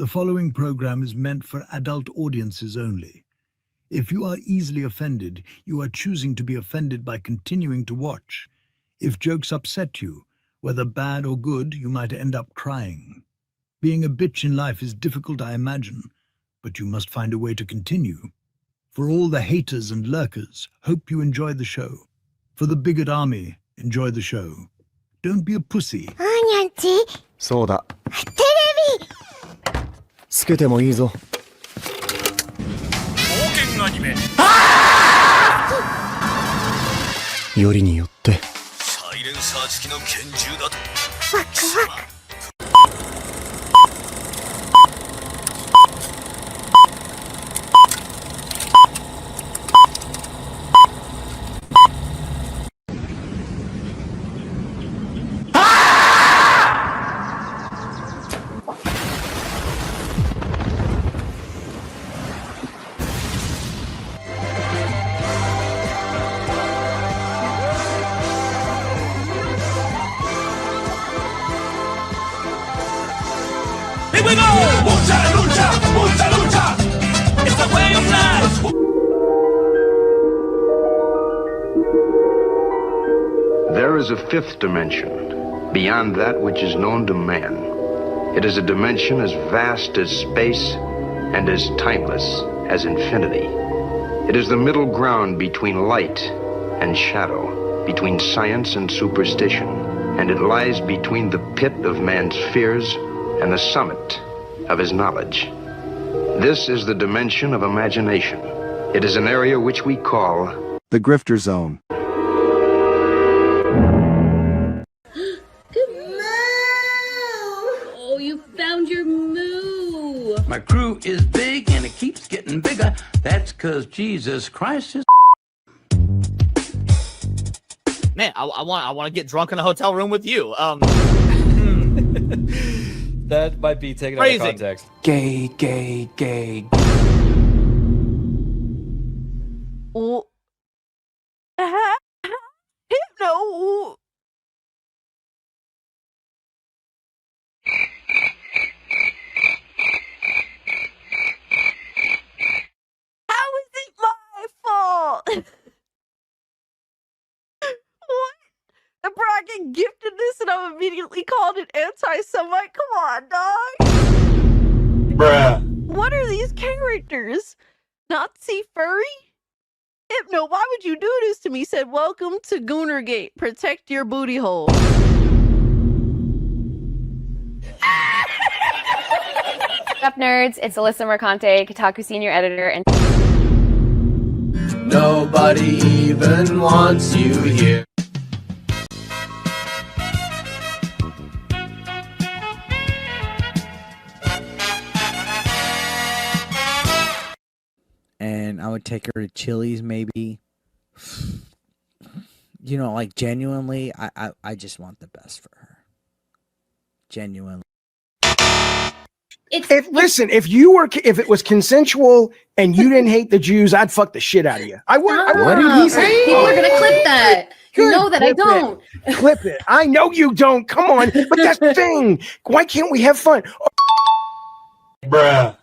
The following program is meant for adult audiences only. If you are easily offended, you are choosing to be offended by continuing to watch. If jokes upset you, whether bad or good, you might end up crying. Being a bitch in life is difficult, I imagine, but you must find a way to continue. For all the haters and lurkers, hope you enjoy the show. For the bigot army, enjoy the show. Don't be a pussy. そうだ。テレビつけてもいいぞ。冒険アニメ。よりによって。サイレンサー付きの拳銃だと。ワクワク。Here we go! Lucha, lucha, lucha, lucha! It's the way of life! There is a fifth dimension, beyond that which is known to man. It is a dimension as vast as space and as timeless as infinity. It is the middle ground between light and shadow, between science and superstition, and it lies between the pit of man's fears and the summit of his knowledge. This is the dimension of imagination. It is an area which we call the Grifter Zone. Oh, you found your moo. My crew is big and it keeps getting bigger. That's 'cause Jesus Christ is. Man, I want to get drunk in a hotel room with you. That might be taken out of context. Gay, gay, gay. Oh. No. How is it my fault? What? The bracket gifted this and I'm immediately called an anti-Semite? Come on, dog. Bruh. What are these characters? Nazi furry? Hypno, why would you do this to me? Said, welcome to Goonergate. Protect your booty hole. What's up, nerds? It's Alyssa Mercante, Kotaku senior editor, and nobody even wants you here. And I would take her to Chili's, maybe. You know, like, genuinely, I just want the best for her. Genuinely. Listen, if it was consensual and you didn't hate the Jews, I'd fuck the shit out of you. I would. What did he say? People are gonna clip that. You know that I don't. Clip it. I know you don't. Come on. But that's the thing. Why can't we have fun? Bruh.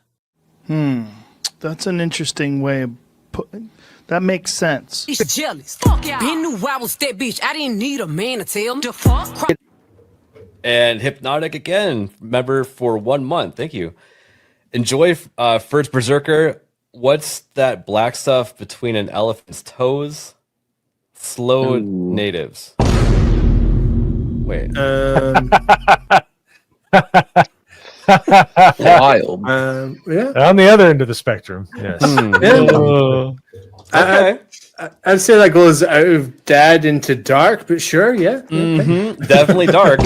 That's an interesting way of putting. That makes sense. Jealous. Fuck yeah. Been knew I was that bitch. I didn't need a man to tell me to fuck. And Hypnotic again, member for 1 month. Thank you. Enjoy First Berserker. What's that black stuff between an elephant's toes? Slow natives. Wait. Wild. Yeah. On the other end of the spectrum. Yes. Okay. I'd say that goes out of dad into dark, but sure, yeah. Mm-hmm. Definitely dark.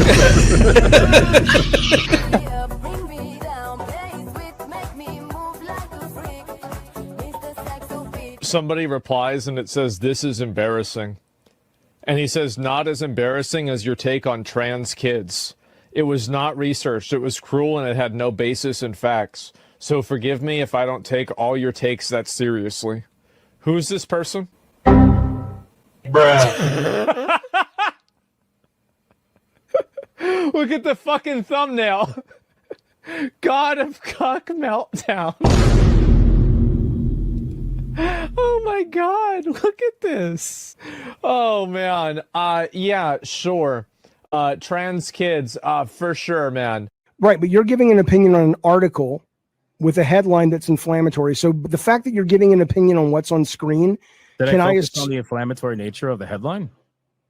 Somebody replies and it says, "This is embarrassing." And he says, "Not as embarrassing as your take on trans kids. It was not researched. It was cruel and it had no basis in facts. So forgive me if I don't take all your takes that seriously." Who's this person? Bruh. Look at the fucking thumbnail. God of Cuck Meltdown. Oh my God, look at this. Oh man. Yeah, sure. Trans kids, for sure, man. Right, but you're giving an opinion on an article with a headline that's inflammatory. So the fact that you're giving an opinion on what's on screen, Did I focus on the inflammatory nature of the headline?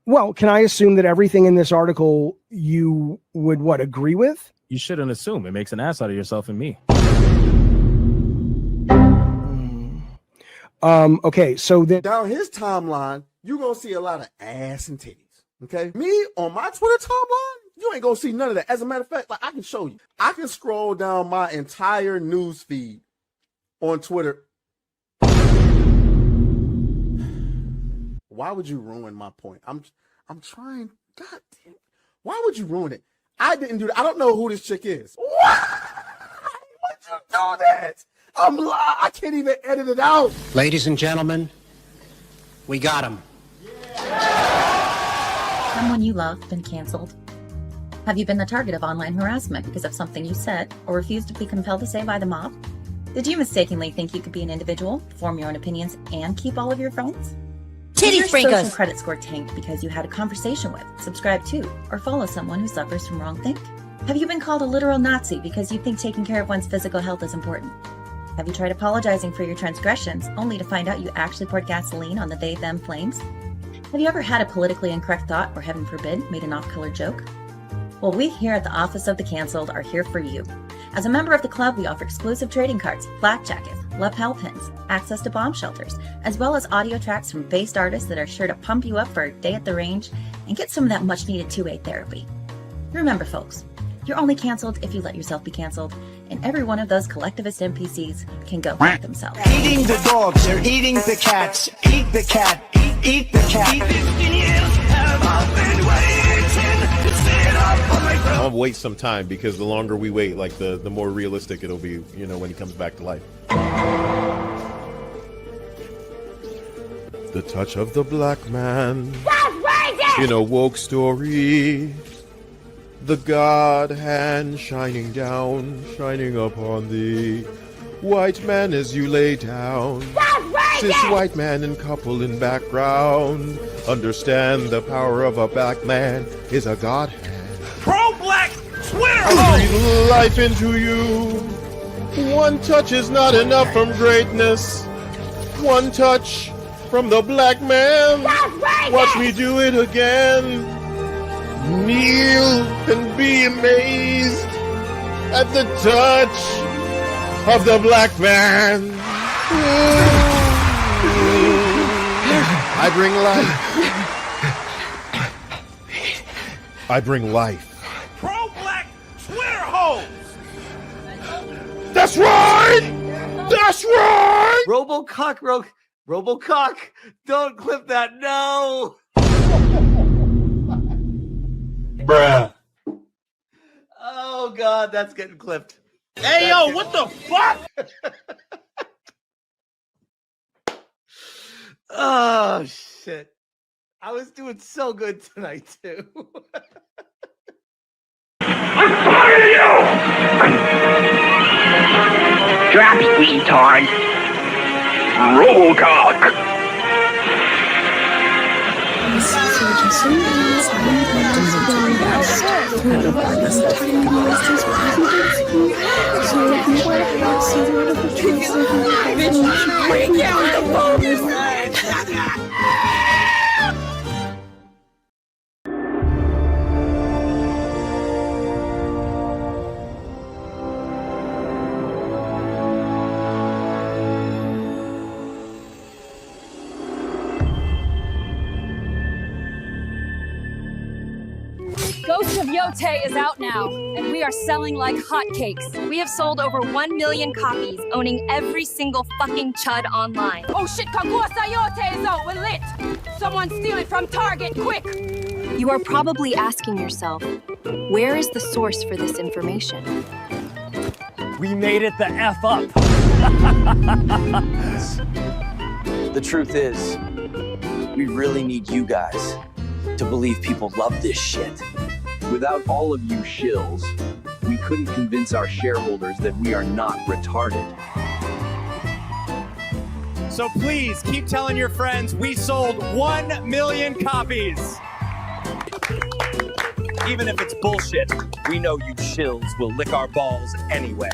Well, can I assume that everything in this article you would agree with? You shouldn't assume. It makes an ass out of yourself and me. Okay, so that down his timeline, you're gonna see a lot of ass and titties. Okay, me on my Twitter timeline, you ain't gonna see none of that. As a matter of fact, like I can show you, I can scroll down my entire news feed on Twitter. Why would you ruin my point? I'm trying. God damn. Why would you ruin it? I didn't do that. I don't know who this chick is. Why would you do that? I can't even edit it out. Ladies and gentlemen, we got him. Someone you love been canceled? Have you been the target of online harassment because of something you said or refused to be compelled to say by the mob? Did you mistakenly think you could be an individual, form your own opinions, and keep all of your phones? Did your social credit score tanked because you had a conversation with, subscribe to, or follow someone who suffers from wrongthink? Have you been called a literal Nazi because you think taking care of one's physical health is important? Have you tried apologizing for your transgressions only to find out you actually poured gasoline on the they-them flames? Have you ever had a politically incorrect thought or, heaven forbid, made an off-color joke? Well, we here at the Office of the Cancelled are here for you. As a member of the club, we offer exclusive trading cards, flak jackets, lapel pins, access to bomb shelters, as well as audio tracks from based artists that are sure to pump you up for a day at the range and get some of that much-needed two-way therapy. Remember, folks, you're only canceled if you let yourself be canceled, and every one of those collectivist NPCs can go fuck themselves. Eating the dogs, they're eating the cats. Eat the cat, eat the cat. I'll wait some time because the longer we wait, like the more realistic it'll be, you know, when he comes back to life. The touch of the black man in a woke story. The God hand shining down, shining upon thee. White man as you lay down. Cis white man and couple in background. Understand the power of a black man is a God hand. Pro-black Twitter! I breathe life into you. One touch is not enough from greatness. One touch from the black man. Watch me do it again. Kneel and be amazed at the touch of the black man. I bring life. I bring life. Pro-black Twitter hoes! That's right! That's right! Robocock, don't clip that, no! Bruh. Oh God, that's getting clipped. Hey, yo, what the fuck? Oh shit. I was doing so good tonight too. I'm tired of you! Drop it, retard. Robocock. Ghost of Yotei is out now, and we are selling like hotcakes. We have sold over 1 million copies, owning every single fucking chud online. Oh shit, Kaguasa Yotei is out, we're lit! Someone steal it from Target, quick! You are probably asking yourself, where is the source for this information? We made it the F up! The truth is, we really need you guys to believe people love this shit. Without all of you shills, we couldn't convince our shareholders that we are not retarded. So please keep telling your friends we sold 1 million copies. Even if it's bullshit, we know you shills will lick our balls anyway.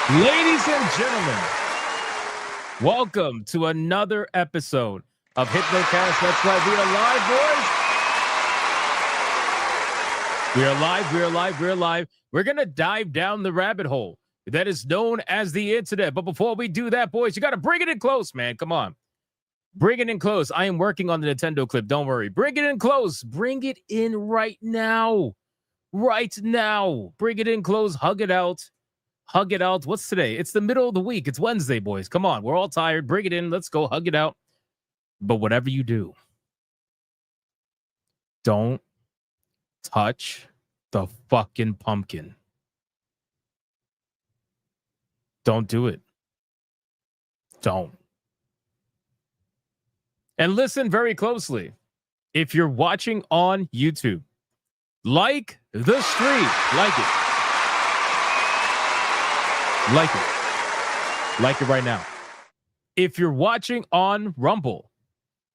Ladies and gentlemen, welcome to another episode of Hypnocast. That's right, we are live, boys. We are live, we are live, we are live. We're going to dive down the rabbit hole that is known as the internet. But before we do that, boys, you got to bring it in close, man. Come on. Bring it in close. I am working on the Nintendo clip. Don't worry. Bring it in close. Bring it in right now. Right now. Bring it in close. Hug it out. Hug it out. What's today? It's the middle of the week. It's Wednesday, boys. Come on. We're all tired. Bring it in. Let's go. Hug it out. But whatever you do, don't touch the fucking pumpkin. Don't do it. Don't. And listen very closely. If you're watching on YouTube, like the stream. Like it. Like it. Like it right now. If you're watching on Rumble,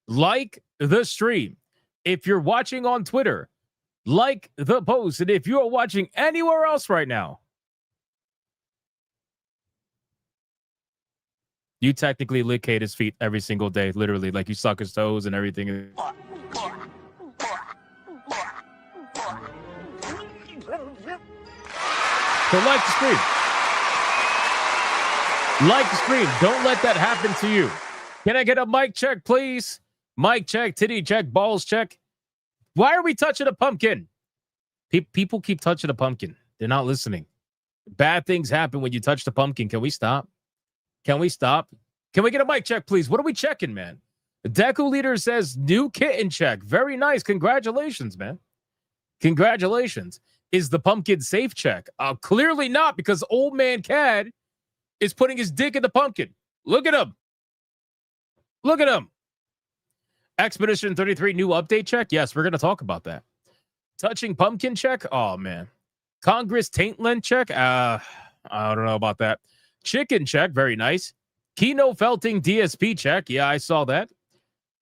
like the stream. If you're watching on Twitter, like the post. And if you're watching anywhere else right now, you technically lick Kata's feet every single day, literally. Like you suck his toes and everything. So like the stream. Like the stream. Don't let that happen to you. Can I get a mic check, please? Mic check, titty check, balls check. Why are we touching a pumpkin? People keep touching a pumpkin. They're not listening. Bad things happen when you touch the pumpkin. Can we stop? Can we stop? Can we get a mic check, please? What are we checking, man? The Deku leader says new kitten check. Very nice. Congratulations, man. Congratulations. Is the pumpkin safe check? Clearly not, because old man Cad is putting his dick in the pumpkin. Look at him. Look at him. Expedition 33 new update check. Yes, we're going to talk about that. Touching pumpkin check. Oh, man. Congress Taintland check. I don't know about that. Chicken check. Very nice. Kino Felting DSP check. Yeah, I saw that.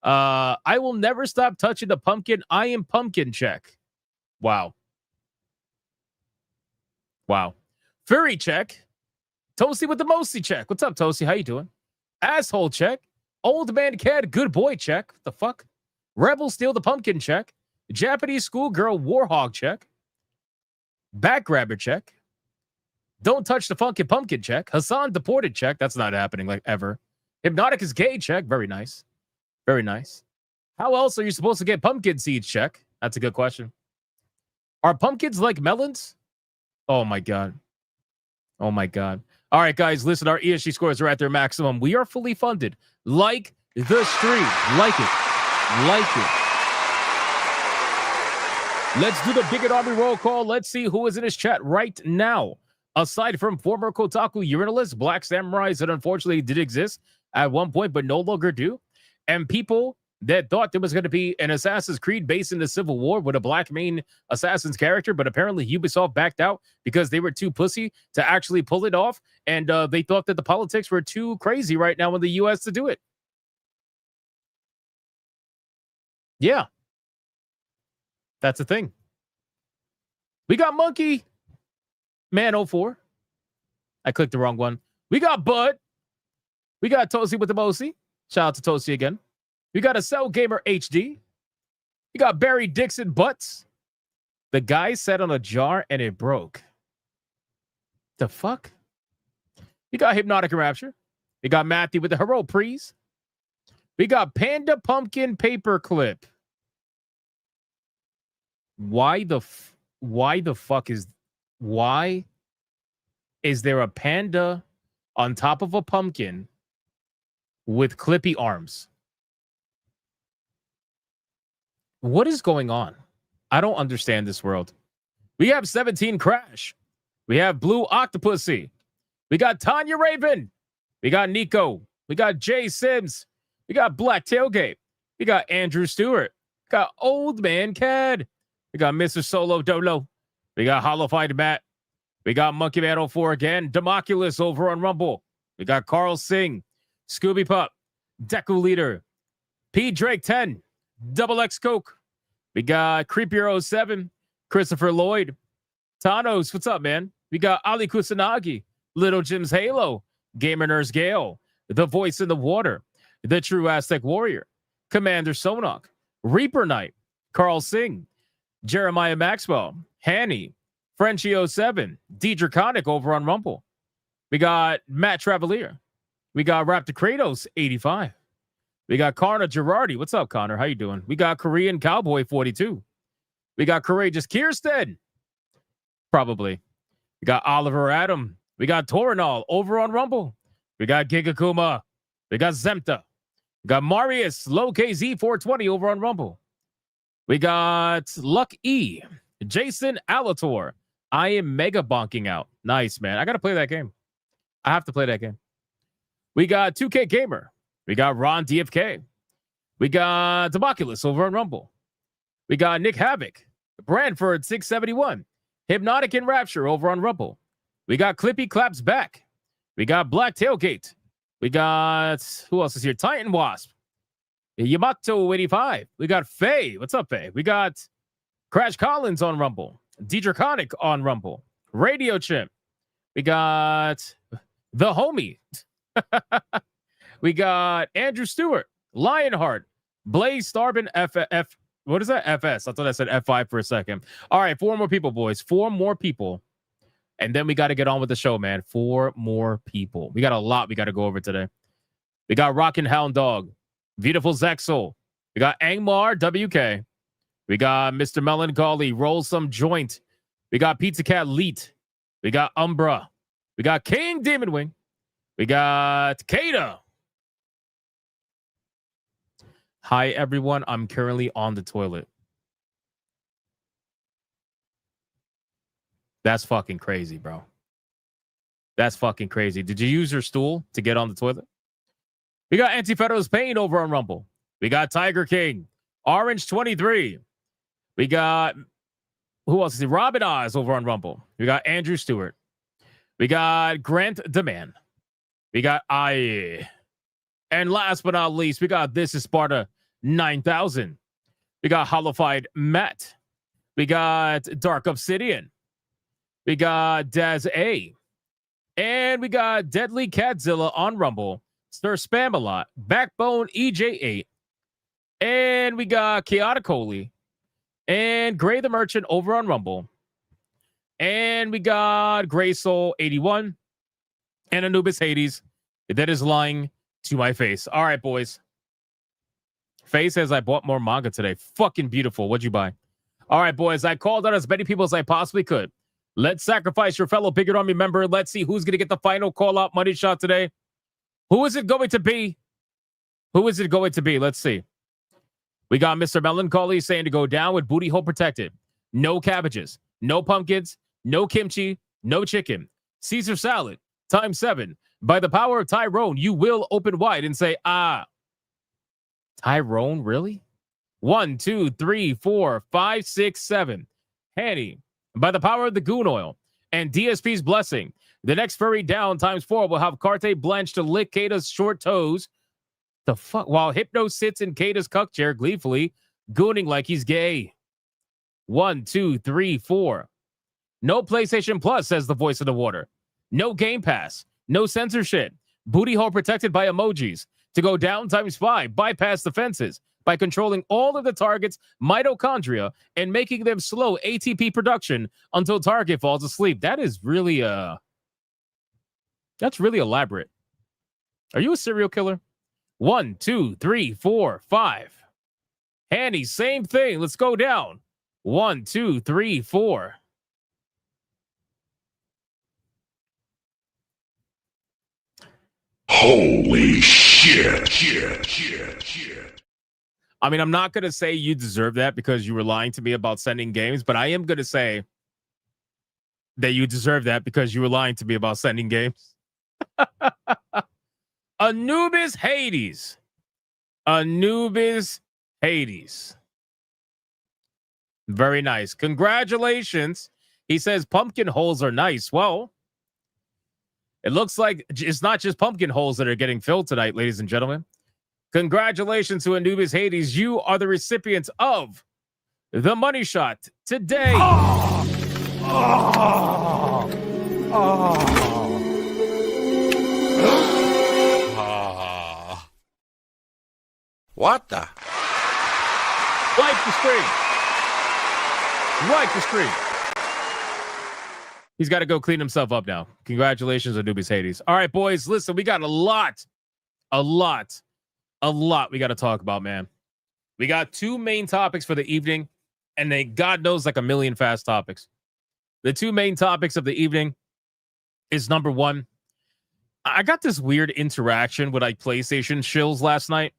I will never stop touching the pumpkin. I am pumpkin check. Wow. Wow. Furry check. Toasty with the mostly check. What's up, Toasty? How you doing? Asshole check. Old man Cad, good boy check. What the fuck? Rebel steal the pumpkin check. Japanese schoolgirl warhog check. Back grabber check. Don't touch the funky pumpkin check. Hassan deported check. That's not happening like ever. Hypnotic is gay check. Very nice. Very nice. How else are you supposed to get pumpkin seeds check? That's a good question. Are pumpkins like melons? Oh my God. Oh my God. All right, guys, listen, our ESG scores are at their maximum. We are fully funded. Like the stream. Like it. Like it. Let's do the Bigot Army roll call. Let's see who is in his chat right now. Aside from former Kotaku urinalists, black samurais that unfortunately did exist at one point but no longer do, and people that thought there was going to be an Assassin's Creed based in the Civil War with a black main assassin's character, but apparently Ubisoft backed out because they were too pussy to actually pull it off, and they thought that the politics were too crazy right now in the U.S. to do it. Yeah. That's the thing. We got Monkey Man 04. I clicked the wrong one. We got Bud. We got Toasty with the Mosi. Shout out to Toasty again. We got a Cell Gamer HD. You got Barry Dixon Butts. The guy sat on a jar and it broke. The fuck? You got Hypnotic Rapture. You got Matthew with the Hero Prees. We got Panda Pumpkin Paperclip. Why the fuck is there a panda on top of a pumpkin with clippy arms? What is going on? I don't understand this world. We have 17 Crash. We have Blue Octopussy. We got Tanya Raven. We got Nico. We got Jay Sims. We got Black Tailgate. We got Andrew Stewart. We got Old Man Cad. We got Mr. Solo Dolo. We got Hollowified Matt. We got Monkey Man 04 again. Democulus over on Rumble. We got Carl Singh. Scooby Pup. Deku Leader. P. Drake 10. Double X Coke. We got Creepier 07. Christopher Lloyd. Thanos, what's up, man? We got Ali Kusanagi. Little Jim's Halo. Gamer Nurse Gale. The Voice in the Water. The True Aztec Warrior. Commander Sonok. Reaper Knight. Carl Singh. Jeremiah Maxwell. Hanny. Frenchie 07. D Draconic over on Rumble. We got Matt Travelier. We got Raptor Kratos 85. We got Connor Girardi. What's up, Connor? How you doing? We got Korean Cowboy 42. We got Courageous Kirsten. Probably. We got Oliver Adam. We got Torinol over on Rumble. We got Gigakuma. We got Zemta. We got Marius Low KZ 420 over on Rumble. We got Luck E. Jason Alator. I am mega bonking out. Nice, man. I got to play that game. I have to play that game. We got 2K Gamer. We got Ron DFK. We got Democulus over on Rumble. We got Nick Havoc. Brandford 671. Hypnotic and Rapture over on Rumble. We got Clippy Claps Back. We got Black Tailgate. We got, who else is here? Titan Wasp. Yamato 85. We got Faye. What's up, Faye? We got Crash Collins on Rumble. D-Draconic on Rumble. Radio Chimp. We got The Homie. We got Andrew Stewart. Lionheart. Blaze Starbin F. What is that? FS. I thought I said F5 for a second. All right, 4 more people, boys. 4 more people. And then we got to get on with the show, man. 4 more people. We got a lot we got to go over today. We got Rockin' Hound Dog. Beautiful Zexel. We got Angmar WK. We got Mr. Melancholy. Roll Some Joint. We got Pizza Cat Leet. We got Umbra. We got King Demon Wing. We got Kata. Hi, everyone. I'm currently on the toilet. That's fucking crazy, bro. That's fucking crazy. Did you use your stool to get on the toilet? We got Antifedo's Pain over on Rumble. We got Tiger King. Orange 23. We got, who else is he? Robin Oz over on Rumble. We got Andrew Stewart. We got Grant Demand. We got I. And last but not least, we got This is Sparta 9000. We got Hollowified Matt. We got Dark Obsidian. We got Daz A. And we got Deadly Catzilla on Rumble. Stir Spamalot. Backbone EJ8. And we got Chaotic Holy. And Gray the Merchant over on Rumble. And we got Gray Soul 81. And Anubis Hades. That is lying to my face. All right, boys. Faye says I bought more manga today. Fucking beautiful. What'd you buy? All right, boys. I called out as many people as I possibly could. Let's sacrifice your fellow Bigger Army member. Let's see who's going to get the final call-out money shot today. Who is it going to be? Who is it going to be? Let's see. We got Mr. Melancholy saying to go down with booty hole protected. No cabbages. No pumpkins. No kimchi. No chicken. Caesar salad. Times 7. By the power of Tyrone, you will open wide and say, ah. Tyrone, really? 1, 2, 3, 4, 5, 6, 7. Hanny. By the power of the goon oil and DSP's blessing, the next furry down times 4 will have Carte Blanche to lick Kata's short toes. The fuck? While Hypno sits in Kata's cuck chair gleefully, gooning like he's gay. 1, 2, 3, 4. No PlayStation Plus, says the voice of the water. No Game Pass. No censorship. Booty hole protected by emojis. To go down times 5. Bypass the fences. by controlling all of the target's mitochondria and making them slow ATP production until target falls asleep. That is really that's really elaborate. Are you a serial killer? 1, 2, 3, 4, 5. Hanny, same thing. Let's go down. 1, 2, 3, 4. Holy shit. I mean, I'm not going to say you deserve that because you were lying to me about sending games, but I am going to say that you deserve that because you were lying to me about sending games. Anubis Hades. Anubis Hades. Very nice. Congratulations. He says pumpkin holes are nice. Well, it looks like it's not just pumpkin holes that are getting filled tonight, ladies and gentlemen. Congratulations to Anubis Hades. You are the recipients of the money shot today. What the? Wipe the screen. Wipe the screen. He's got to go clean himself up now. Congratulations, Anubis Hades. All right, boys, listen, we got a lot we got to talk about, man. We got 2 main topics for the evening, and then God knows like a million fast topics. The 2 main topics of the evening is number 1. I got this weird interaction with like PlayStation shills last night.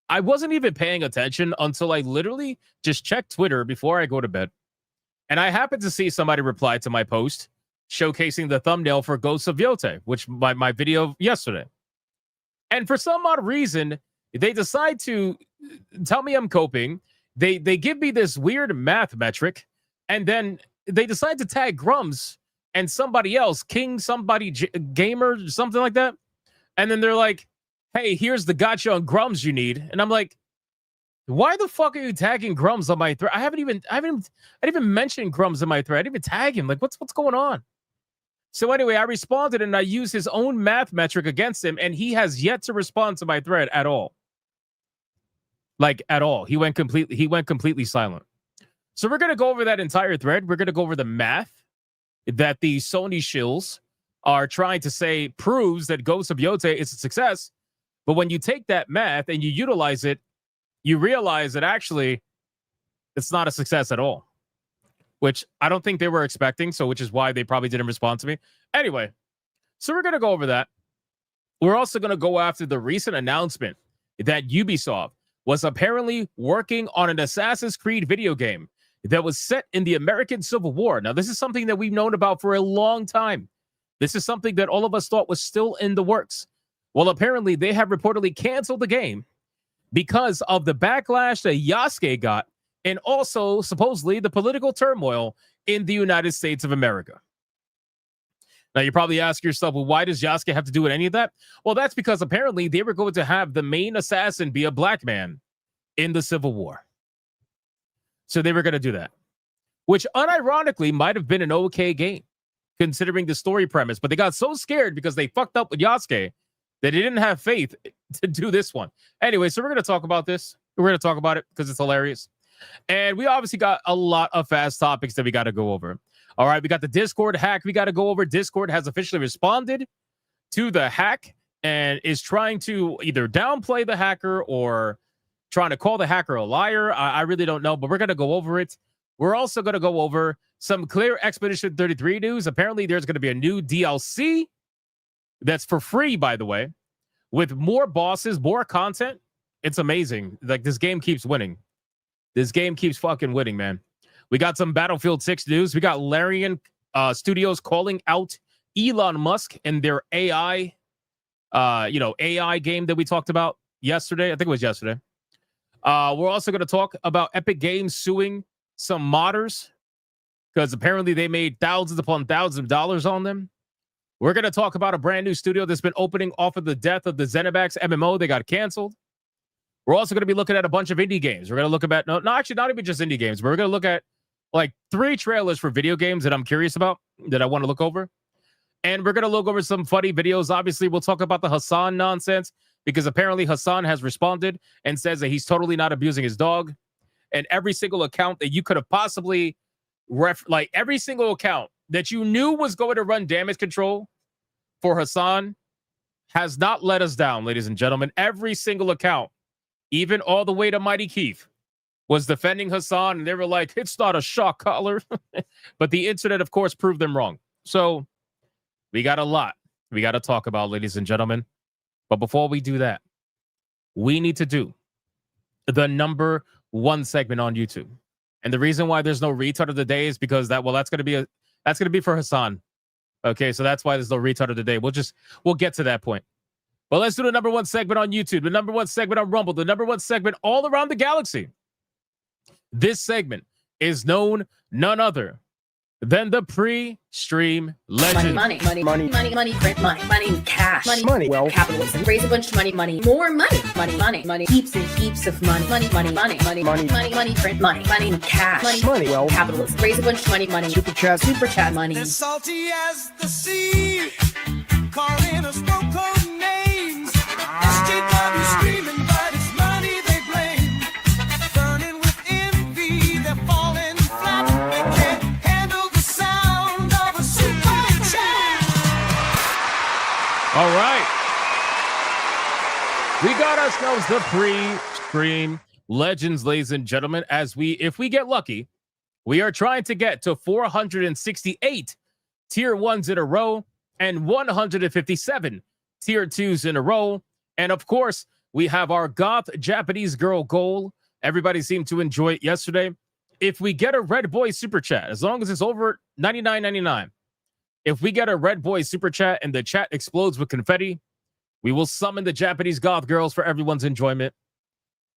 I wasn't even paying attention until I literally just checked Twitter before I go to bed. And I happened to see somebody reply to my post showcasing the thumbnail for Ghosts of Yotei, which my video yesterday. And for some odd reason, they decide to tell me I'm coping. They give me this weird math metric, and then they decide to tag Grums and somebody else, King somebody gamer, something like that. And then they're like, hey, here's the gotcha on Grums you need. And I'm like, why the fuck are you tagging Grums on my thread? I didn't even mention Grums in my thread. I didn't even tag him. Like, what's going on? So anyway, I responded and I used his own math metric against him, and he has yet to respond to my thread at all. Like at all. He went completely silent. So we're gonna go over that entire thread. We're gonna go over the math that the Sony shills are trying to say proves that Ghosts of Yotei is a success. But when you take that math and you utilize it, you realize that actually it's not a success at all, which I don't think they were expecting. So which is why they probably didn't respond to me. Anyway, so we're going to go over that. We're also going to go after the recent announcement that Ubisoft was apparently working on an Assassin's Creed video game that was set in the American Civil War. Now, this is something that we've known about for a long time. This is something that all of us thought was still in the works. Well, apparently they have reportedly canceled the game because of the backlash that Yasuke got, and also supposedly the political turmoil in the United States of America. Now, you probably ask yourself, well, why does Yasuke have to do with any of that? Well, that's because apparently they were going to have the main assassin be a black man in the Civil War. So they were going to do that, which unironically might have been an okay game, considering the story premise. But they got so scared because they fucked up with Yasuke that they didn't have faith to do this one. Anyway, so we're going to talk about this. We're going to talk about it because it's hilarious. And we obviously got a lot of fast topics that we got to go over. All right, we got the Discord hack we got to go over. Discord has officially responded to the hack and is trying to either downplay the hacker or trying to call the hacker a liar. I really don't know, but we're going to go over it. We're also going to go over some Clear Expedition 33 news. Apparently, there's going to be a new DLC that's for free, by the way, with more bosses, more content. It's amazing. Like, this game keeps winning. This game keeps fucking winning, man. We got some Battlefield 6 news. We got Larian Studios calling out Elon Musk and their AI, AI game that we talked about yesterday. I think it was yesterday. We're also going to talk about Epic Games suing some modders because apparently they made thousands upon thousands of dollars on them. We're going to talk about a brand new studio that's been opening off of the death of the Zenimax MMO. They got canceled. We're also going to be looking at a bunch of indie games. We're going to look at, actually not even just indie games, but we're going to look at like 3 trailers for video games that I'm curious about, that I want to look over. And we're going to look over some funny videos. Obviously, we'll talk about the Hassan nonsense. because apparently Hassan has responded and says that he's totally not abusing his dog. And every single account that you could have possibly every single account that you knew was going to run damage control for Hassan has not let us down, ladies and gentlemen. Every single account, even all the way to Mighty Keith, was defending Hassan, and they were like, it's not a shock collar. But the internet, of course, proved them wrong. So we got a lot we got to talk about, ladies and gentlemen. But before we do that, we need to do the number one segment on YouTube. And the reason why there's no retard of the day is because that's going to be for Hassan. Okay, so that's why there's no retard of the day. We'll get to that point. But let's do the number one segment on YouTube, the number one segment on Rumble, the number one segment all around the galaxy. This segment is known none other than the pre-stream legend. Money, print money, cash, money, wealth, capitalism, raise a bunch of money, more money, heaps and heaps of money, print money, cash, money, wealth, capitalism, raise a bunch of money, super chat money. As salty as the sea, calling us no-code names. SJW screaming, but it's money they blame. Burning with envy, they're falling flat. They can't handle the sound of a super chat. All right. We got ourselves the pre-stream legends, ladies and gentlemen. If we get lucky, we are trying to get to 468 tier 1s in a row and 157 tier 2s in a row. And of course, we have our goth Japanese girl goal. Everybody seemed to enjoy it yesterday. If we get a Red Boy super chat, as long as it's over $99.99, if we get a Red Boy super chat and the chat explodes with confetti, we will summon the Japanese goth girls for everyone's enjoyment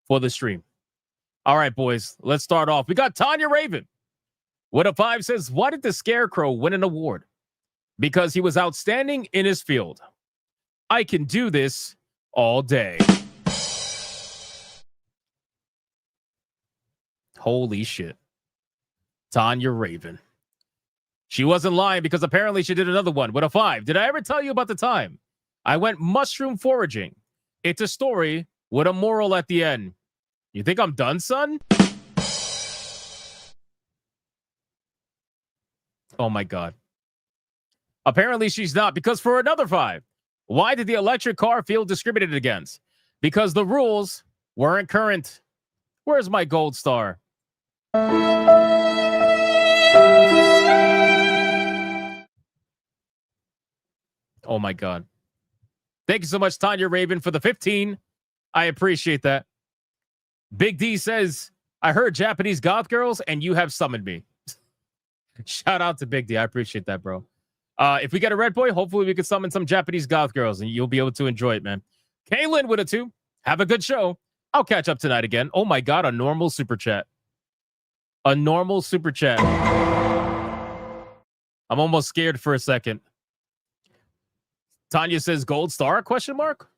for the stream. All right, boys, let's start off. We got Tanya Raven. What a 5 says, why did the Scarecrow win an award? Because he was outstanding in his field. I can do this all day. Holy shit. Tanya Raven. She wasn't lying because apparently she did another one with a 5. Did I ever tell you about the time I went mushroom foraging? It's a story with a moral at the end. You think I'm done, son? Oh my God. Apparently she's not, because for another 5, why did the electric car feel discriminated against? Because the rules weren't current. Where's my gold star? Oh my God. Thank you so much, Tanya Raven, for the 15. I appreciate that. Big D says, I heard Japanese goth girls and you have summoned me. Shout out to Big D. I appreciate that, bro. If we get a Red Boy, hopefully we can summon some Japanese goth girls and you'll be able to enjoy it, man. Kaylin with a 2. Have a good show. I'll catch up tonight again. Oh my God, a normal super chat. A normal super chat. I'm almost scared for a second. Tanya says gold star, question mark?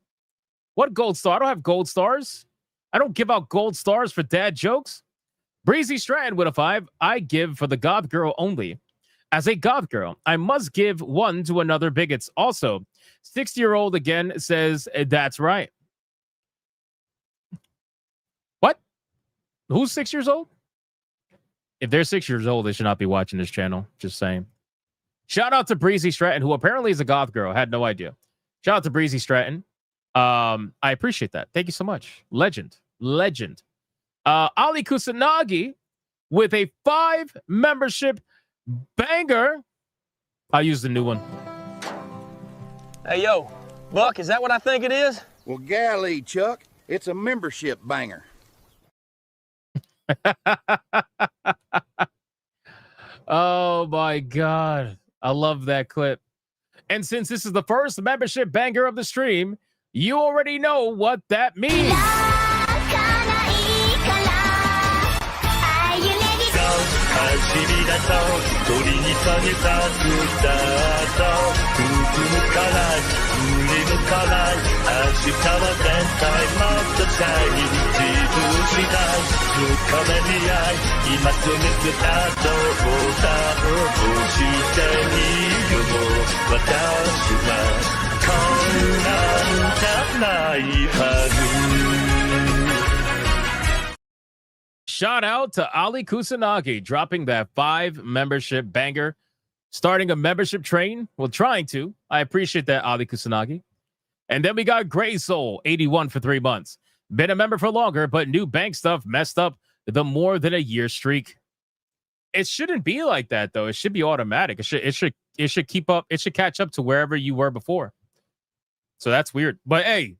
What gold star? I don't have gold stars. I don't give out gold stars for dad jokes. Breezy Stratton with a 5. I give for the goth girl only. As a goth girl, I must give one to another bigots. Also, 60-year-old again says, that's right. What? Who's 6 years old? If they're 6 years old, they should not be watching this channel. Just saying. Shout out to Breezy Stratton, who apparently is a goth girl. I had no idea. Shout out to Breezy Stratton. I appreciate that. Thank you so much. Legend. Ali Kusanagi with a 5 membership banger. I'll use the new one. Hey, yo, Buck, is that what I think it is? Well, golly, Chuck, it's a membership banger. Oh, my God. I love that clip. And since this is the first membership banger of the stream, you already know what that means. Shout out to Ali Kusanagi dropping that 5 membership banger, starting a membership train. Well, trying to. I appreciate that, Ali Kusanagi. And then we got Gray Soul, 81 for 3 months. Been a member for longer, but new bank stuff messed up the more than a year streak. It shouldn't be like that, though. It should be automatic. It should keep up. It should catch up to wherever you were before. So that's weird. But hey,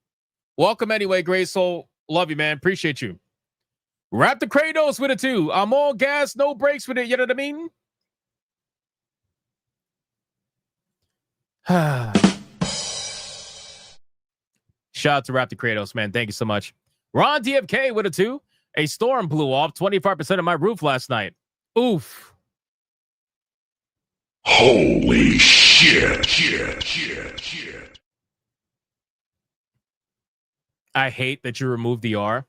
welcome anyway, Gray Soul. Love you, man. Appreciate you. Wrap the Kratos with it too. I'm all gas, no brakes with it. You know what I mean? Shout out to Wrap the Kratos, man. Thank you so much. Ron DFK with it too. A storm blew off 25% of my roof last night. Oof. Holy shit. I hate that you removed the R.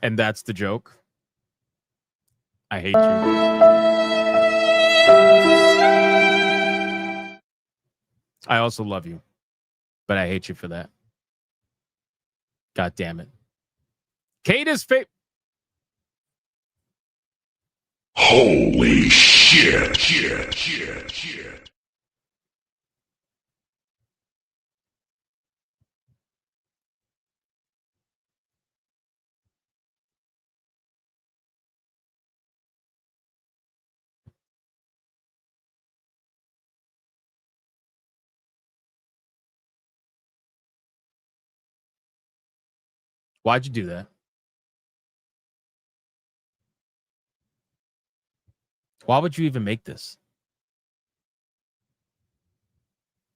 And that's the joke. I hate you. I also love you. But I hate you for that. God damn it. Kate is fake. Holy shit. Why'd you do that? Why would you even make this?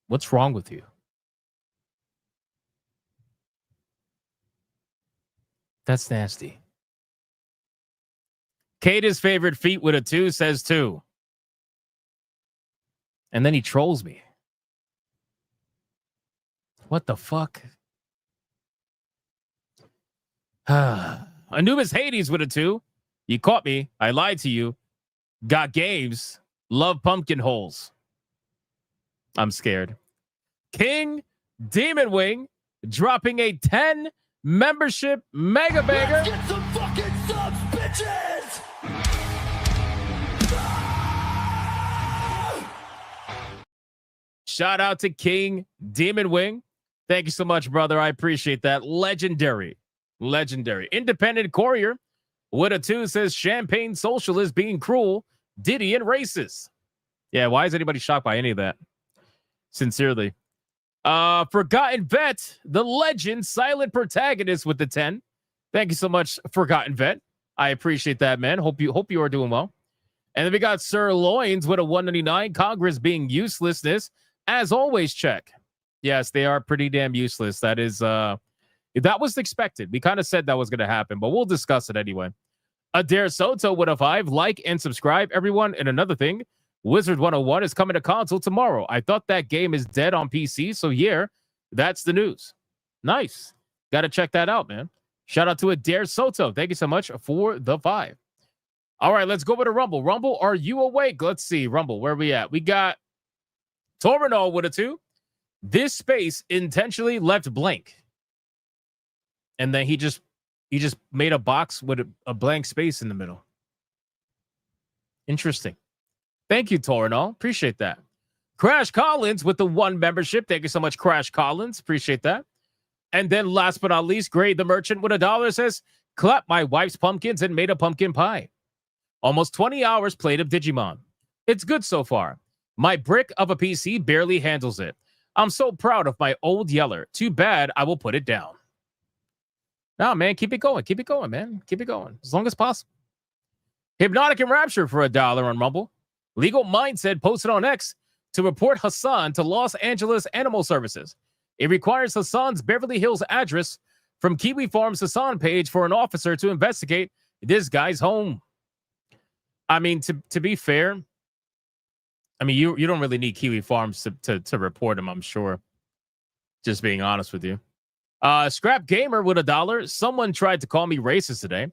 What's wrong with you? That's nasty. Kata's favorite feet with a 2 says 2. And then he trolls me. What the fuck? Anubis Hades with a 2. You caught me. I lied to you. Got games. Love pumpkin holes. I'm scared. King Demon Wing dropping a 10 membership mega banger. Let's get some fucking subs, bitches! Shout out to King Demon Wing. Thank you so much, brother. I appreciate that. Legendary. Independent Courier with a 2 says Champagne Socialist being cruel, Diddy and racist. Yeah, why is anybody shocked by any of that? Sincerely. Forgotten Vet, the legend, silent protagonist with the 10. Thank you so much, Forgotten Vet. I appreciate that, man. Hope you are doing well. And then we got Sir Loins with a 199. Congress being uselessness. As always, check. Yes, they are pretty damn useless. That is that was expected. We kind of said that was going to happen, but we'll discuss it anyway. Adair Soto with a 5. Like and subscribe, everyone. And another thing, Wizard 101 is coming to console tomorrow. I thought that game is dead on PC, so yeah, that's the news. Nice. Got to check that out, man. Shout out to Adair Soto. Thank you so much for the 5. All right, let's go over to Rumble. Rumble, are you awake? Let's see. Rumble, where are we at? We got Torinol with a 2. This space intentionally left blank. And then he just made a box with a blank space in the middle. Interesting. Thank you, Torinol. Appreciate that. Crash Collins with the 1 membership. Thank you so much, Crash Collins. Appreciate that. And then last but not least, Grade the Merchant with $1 says, clap my wife's pumpkins and made a pumpkin pie. Almost 20 hours played of Digimon. It's good so far. My brick of a PC barely handles it. I'm so proud of my old Yeller. Too bad I will put it down. No, man, keep it going. Keep it going, man. Keep it going. As long as possible. Hypnotic and Rapture for $1 on Rumble. Legal Mindset posted on X to report Hassan to Los Angeles Animal Services. It requires Hassan's Beverly Hills address from Kiwi Farm's Hassan page for an officer to investigate this guy's home. I mean, to be fair, I mean, you don't really need Kiwi Farms to report him, I'm sure. Just being honest with you. Scrap Gamer with $1. Someone tried to call me racist today.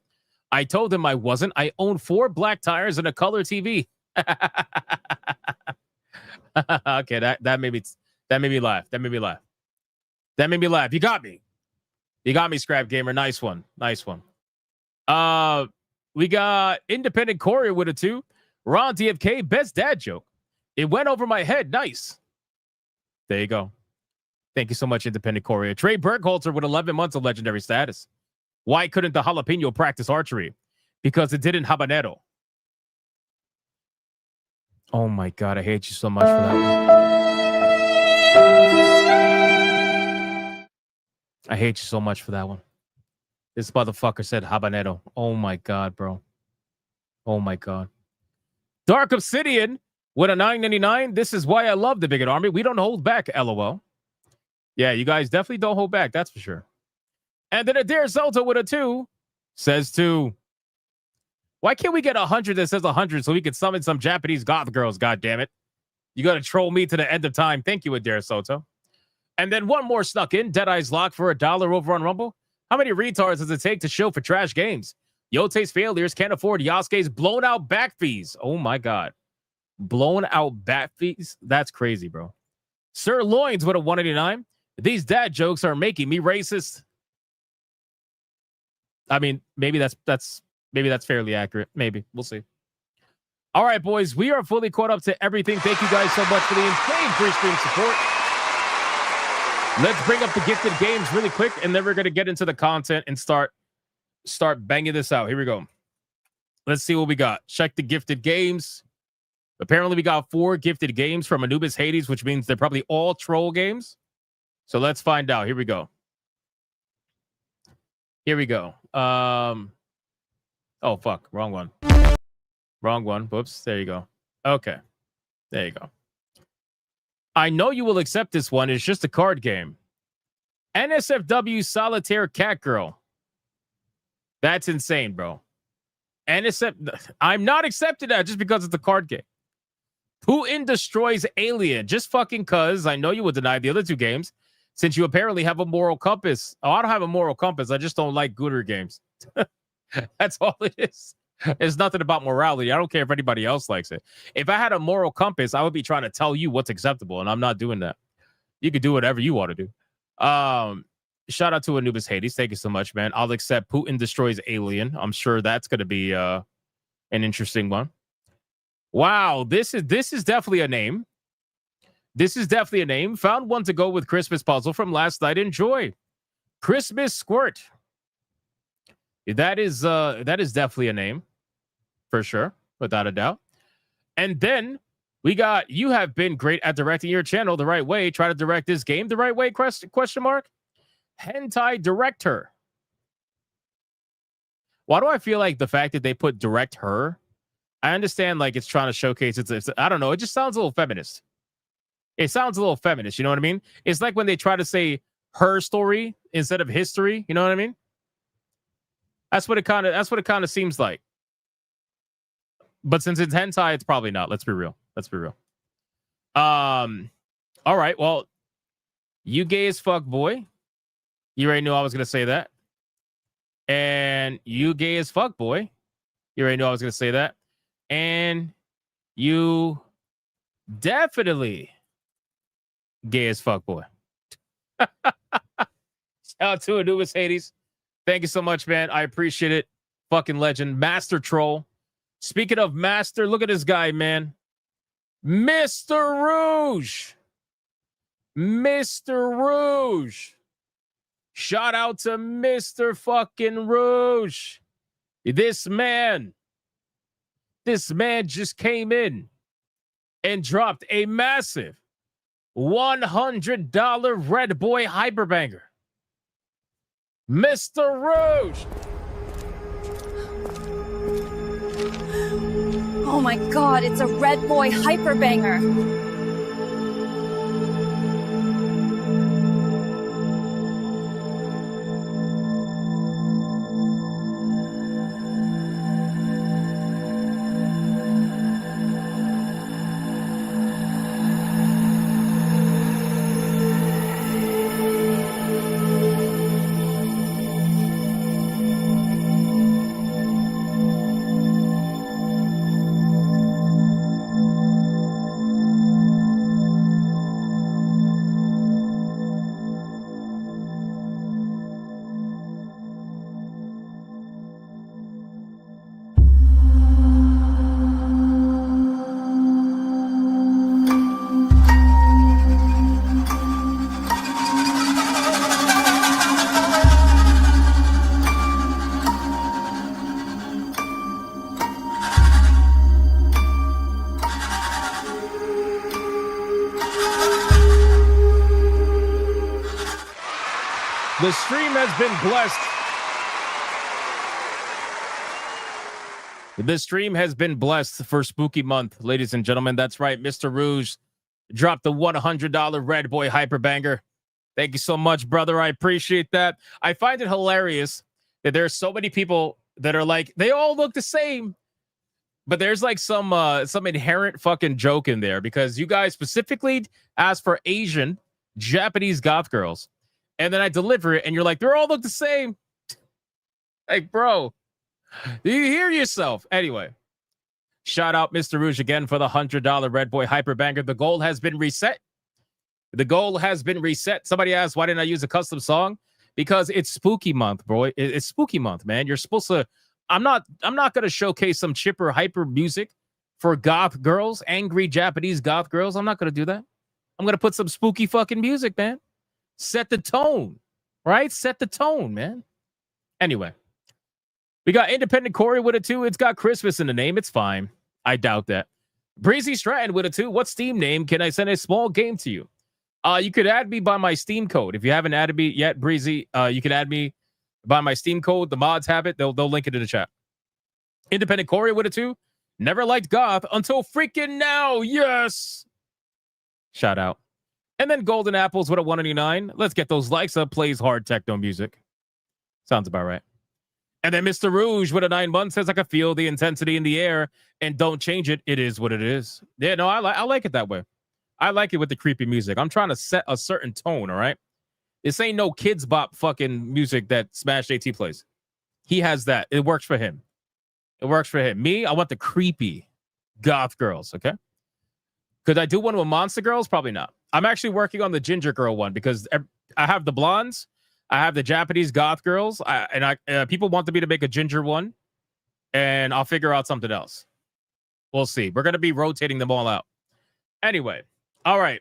I told him I wasn't. I own 4 black tires and a color TV. Okay, that made me laugh. That made me laugh. That made me laugh. You got me. You got me, Scrap Gamer. Nice one. Nice one. We got Independent Corey with a 2. Ron DFK, best dad joke. It went over my head. Nice. There you go. Thank you so much, Independent Corey. Trey Burkholzer with 11 months of legendary status. Why couldn't the jalapeno practice archery? Because it didn't habanero. Oh my God, I hate you so much for that one. I hate you so much for that one. This motherfucker said habanero. Oh my God, bro. Oh my God. Dark Obsidian with a 9.99. This is why I love the Bigot Army. We don't hold back, LOL. Yeah, you guys definitely don't hold back. That's for sure. And then Adair Zelda with a 2 says 2. Why can't we get 100 that says 100 so we can summon some Japanese goth girls? God damn it! You got to troll me to the end of time. Thank you, Adair Soto. And then one more snuck in. Deadeye's Lock for $1 over on Rumble. How many retards does it take to show for trash games? Yotei's failures can't afford Yasuke's blown out back fees. Oh my God. Blown out back fees? That's crazy, bro. Sir Loins with a 189. These dad jokes are making me racist. I mean, maybe that's fairly accurate. Maybe. We'll see. All right, boys. We are fully caught up to everything. Thank you guys so much for the insane free stream support. Let's bring up the gifted games really quick, and then we're going to get into the content and start banging this out. Here we go. Let's see what we got. Check the gifted games. Apparently, we got 4 gifted games from Anubis Hades, which means they're probably all troll games. So let's find out. Here we go. Here we go. Oh, fuck. Wrong one. Wrong one. Whoops. There you go. Okay. There you go. I know you will accept this one. It's just a card game. NSFW Solitaire Cat Girl. That's insane, bro. I'm not accepting that just because it's a card game. Putin destroys Alien. Just fucking cuz. I know you would deny the other 2 games since you apparently have a moral compass. Oh, I don't have a moral compass. I just don't like Gooder games. That's all it is. It's nothing about morality. I don't care if anybody else likes it. If I had a moral compass, I would be trying to tell you what's acceptable, and I'm not doing that. You can do whatever you want to do. Shout out to Anubis Hades. Thank you so much, man. I'll accept Putin destroys Alien. I'm sure that's going to be an interesting one. Wow, this is definitely a name. This is definitely a name. Found one to go with Christmas puzzle from last night. Enjoy. Christmas Squirt. That is definitely a name. For sure. Without a doubt. And then we got, you have been great at directing your channel the right way. Try to direct this game the right way? Question mark. Hentai Director. Why do I feel like the fact that they put direct her? I understand like it's trying to showcase it's I don't know. It just sounds a little feminist. It sounds a little feminist. You know what I mean? It's like when they try to say her story instead of history. You know what I mean? That's what it kind of seems like. But since it's hentai, it's probably not. Let's be real. All right. Well, you gay as fuck, boy. You already knew I was gonna say that. And you gay as fuck, boy. You already knew I was gonna say that. And you definitely gay as fuck, boy. Shout out to Anubis Hades. Thank you so much, man. I appreciate it. Fucking legend. Master Troll. Speaking of Master, look at this guy, man. Mr. Rouge. Mr. Rouge. Shout out to Mr. fucking Rouge. This man just came in and dropped a massive $100 Red Boy Hyperbanger. Mr. Rouge. Oh my God, it's a Red Boy Hyperbanger. The stream has been blessed. The stream has been blessed for Spooky Month, ladies and gentlemen. That's right. Mr. Rouge dropped the $100 Red Boy Hyperbanger. Thank you so much, brother. I appreciate that. I find it hilarious that there are so many people that are like, they all look the same. But there's like some inherent fucking joke in there because you guys specifically asked for Asian, Japanese goth girls. And then I deliver it and you're like, they all look the same. Like, bro, do you hear yourself? Anyway, shout out Mr. Rouge again for the $100 Red Boy Hyperbanger. The goal has been reset. The goal has been reset. Somebody asked, why didn't I use a custom song? Because it's Spooky Month, bro. It's Spooky Month, man. You're supposed to... I'm not going to showcase some chipper hyper music for goth girls, angry Japanese goth girls. I'm not going to do that. I'm going to put some spooky fucking music, man. Set the tone, right? Set the tone, man. Anyway, we got Independent Corey with it too. It's got Christmas in the name. It's fine. I doubt that. Breezy Stratton with it too. What Steam name can I send a small game to you? You could add me by my Steam code. If you haven't added me yet, Breezy, you can add me by my Steam code. The mods have it. They'll link it in the chat. Independent Corey with it too. Never liked goth until freaking now. Yes. Shout out. And then Golden Apples with a 189. Let's get those likes up. Plays hard techno music. Sounds about right. And then Mr. Rouge with a 9 months says I can feel the intensity in the air and don't change it. It is what it is. Yeah, no, I like it that way. I like it with the creepy music. I'm trying to set a certain tone, all right? This ain't no kids bop fucking music that Smash AT plays. He has that. It works for him. It works for him. Me, I want the creepy goth girls, okay? Could I do one with monster girls? Probably not. I'm actually working on the ginger girl one because I have the blondes. I have the Japanese goth girls. People want me to make a ginger one, and I'll figure out something else. We'll see. We're going to be rotating them all out. Anyway, all right.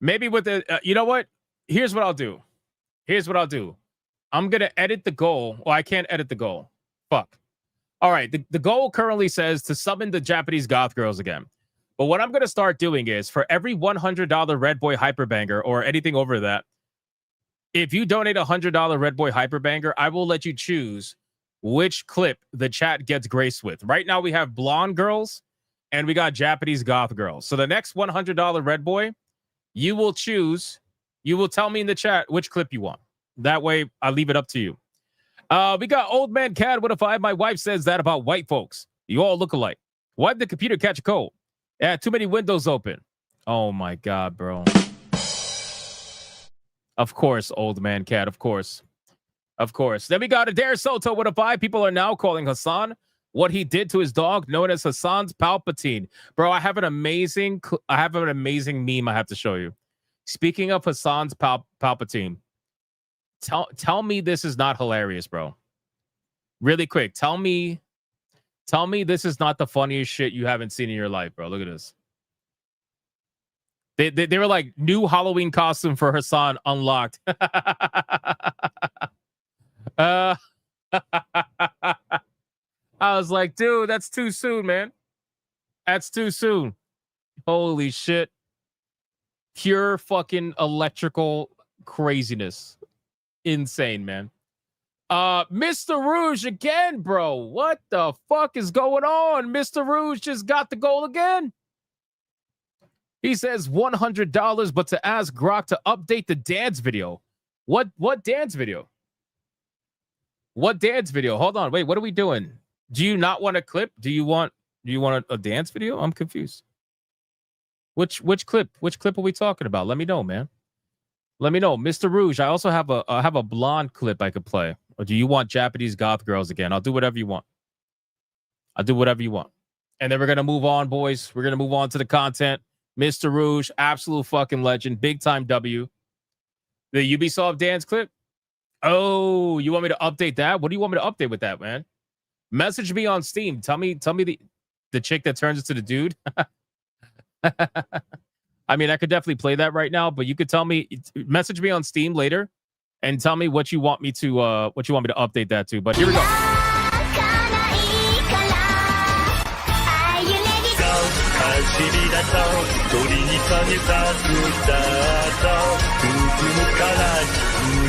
Maybe with the... you know what? Here's what I'll do. I'm going to edit the goal. Well, I can't edit the goal. Fuck. All right. The goal currently says to summon the Japanese goth girls again. But what I'm going to start doing is for every $100 Red Boy Hyperbanger or anything over that, if you donate $100 Red Boy Hyperbanger, I will let you choose which clip the chat gets graced with. Right now we have blonde girls and we got Japanese goth girls. So the next $100 Red Boy, you will choose, you will tell me in the chat which clip you want. That way I leave it up to you. We got Old Man Cad with a 5. My wife says that about white folks. You all look alike. Why did the computer catch a cold? Yeah, too many windows open. Oh my God, bro. Of course, Old Man Cat. Of course. Then we got Adair Soto with a 5. People are now calling Hassan what he did to his dog, known as Hassan's Palpatine. Bro, I have an amazing meme I have to show you. Speaking of Hassan's Palpatine, tell me this is not hilarious, bro. Really quick, tell me this is not the funniest shit you haven't seen in your life, bro. Look at this. They were like, new Halloween costume for Hassan unlocked. I was like, dude, that's too soon, man. That's too soon. Holy shit. Pure fucking electrical craziness. Insane, man. Mr. Rouge again, bro. What the fuck is going on? Mr. Rouge just got the goal again. He says $100, but to ask Grok to update the dance video. What dance video? What dance video? Hold on. Wait, what are we doing? Do you not want a clip? Do you want a dance video? I'm confused. Which clip? Which clip are we talking about? Let me know, man. Let me know. Mr. Rouge, I also have a blonde clip I could play. Or do you want Japanese goth girls again? I'll do whatever you want. And then we're going to move on, boys. We're going to move on to the content. Mr. Rouge, absolute fucking legend. Big time W. The Ubisoft dance clip? Oh, you want me to update that? What do you want me to update with that, man? Message me on Steam. Tell me the chick that turns into the dude. I mean, I could definitely play that right now, but you could tell me, message me on Steam later and tell me what you want me to update that to. But here we go.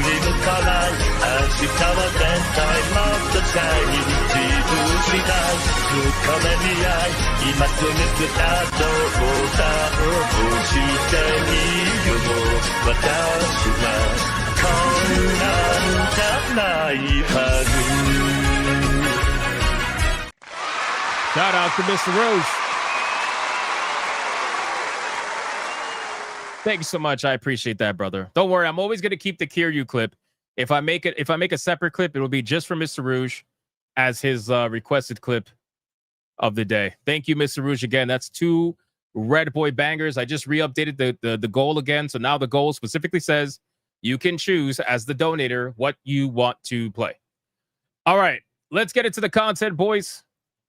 向かない明日は絶対もっとシャイニー自分次第深めに合い今すぐスタートボタンを押してみよう私はこんなんじゃないはず Shout out to Mr. Rouge. Thank you so much. I appreciate that, brother. Don't worry, I'm always gonna keep the Kiryu clip. If I make a separate clip, it will be just for Mr. Rouge as his requested clip of the day. Thank you, Mr. Rouge. Again, that's 2 Red Boy bangers. I just re-updated the goal again, so now the goal specifically says you can choose as the donator what you want to play. All right, let's get into the content, boys.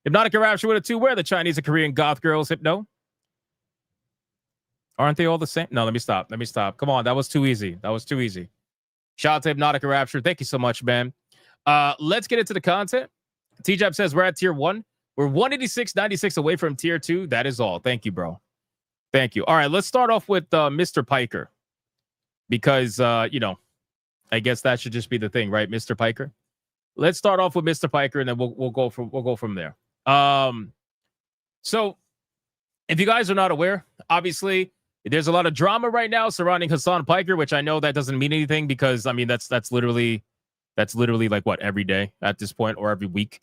Hypnotic Rapture with a 2. Where are the Chinese and Korean goth girls, Hypno? Aren't they all the same? No, let me stop. Come on, that was too easy. Shout out to Hypnotic Rapture. Thank you so much, man. Let's get into the content. T-Jab says we're at tier 1. We're 186.96 away from tier 2. That is all. Thank you, bro. Thank you. All right, let's start off with Mr. Piker. Because, I guess that should just be the thing, right? Mr. Piker. Let's start off with Mr. Piker, and then we'll go from there. So if you guys are not aware, obviously there's a lot of drama right now surrounding Hassan Piker, which I know that doesn't mean anything because I mean that's literally like what, every day at this point or every week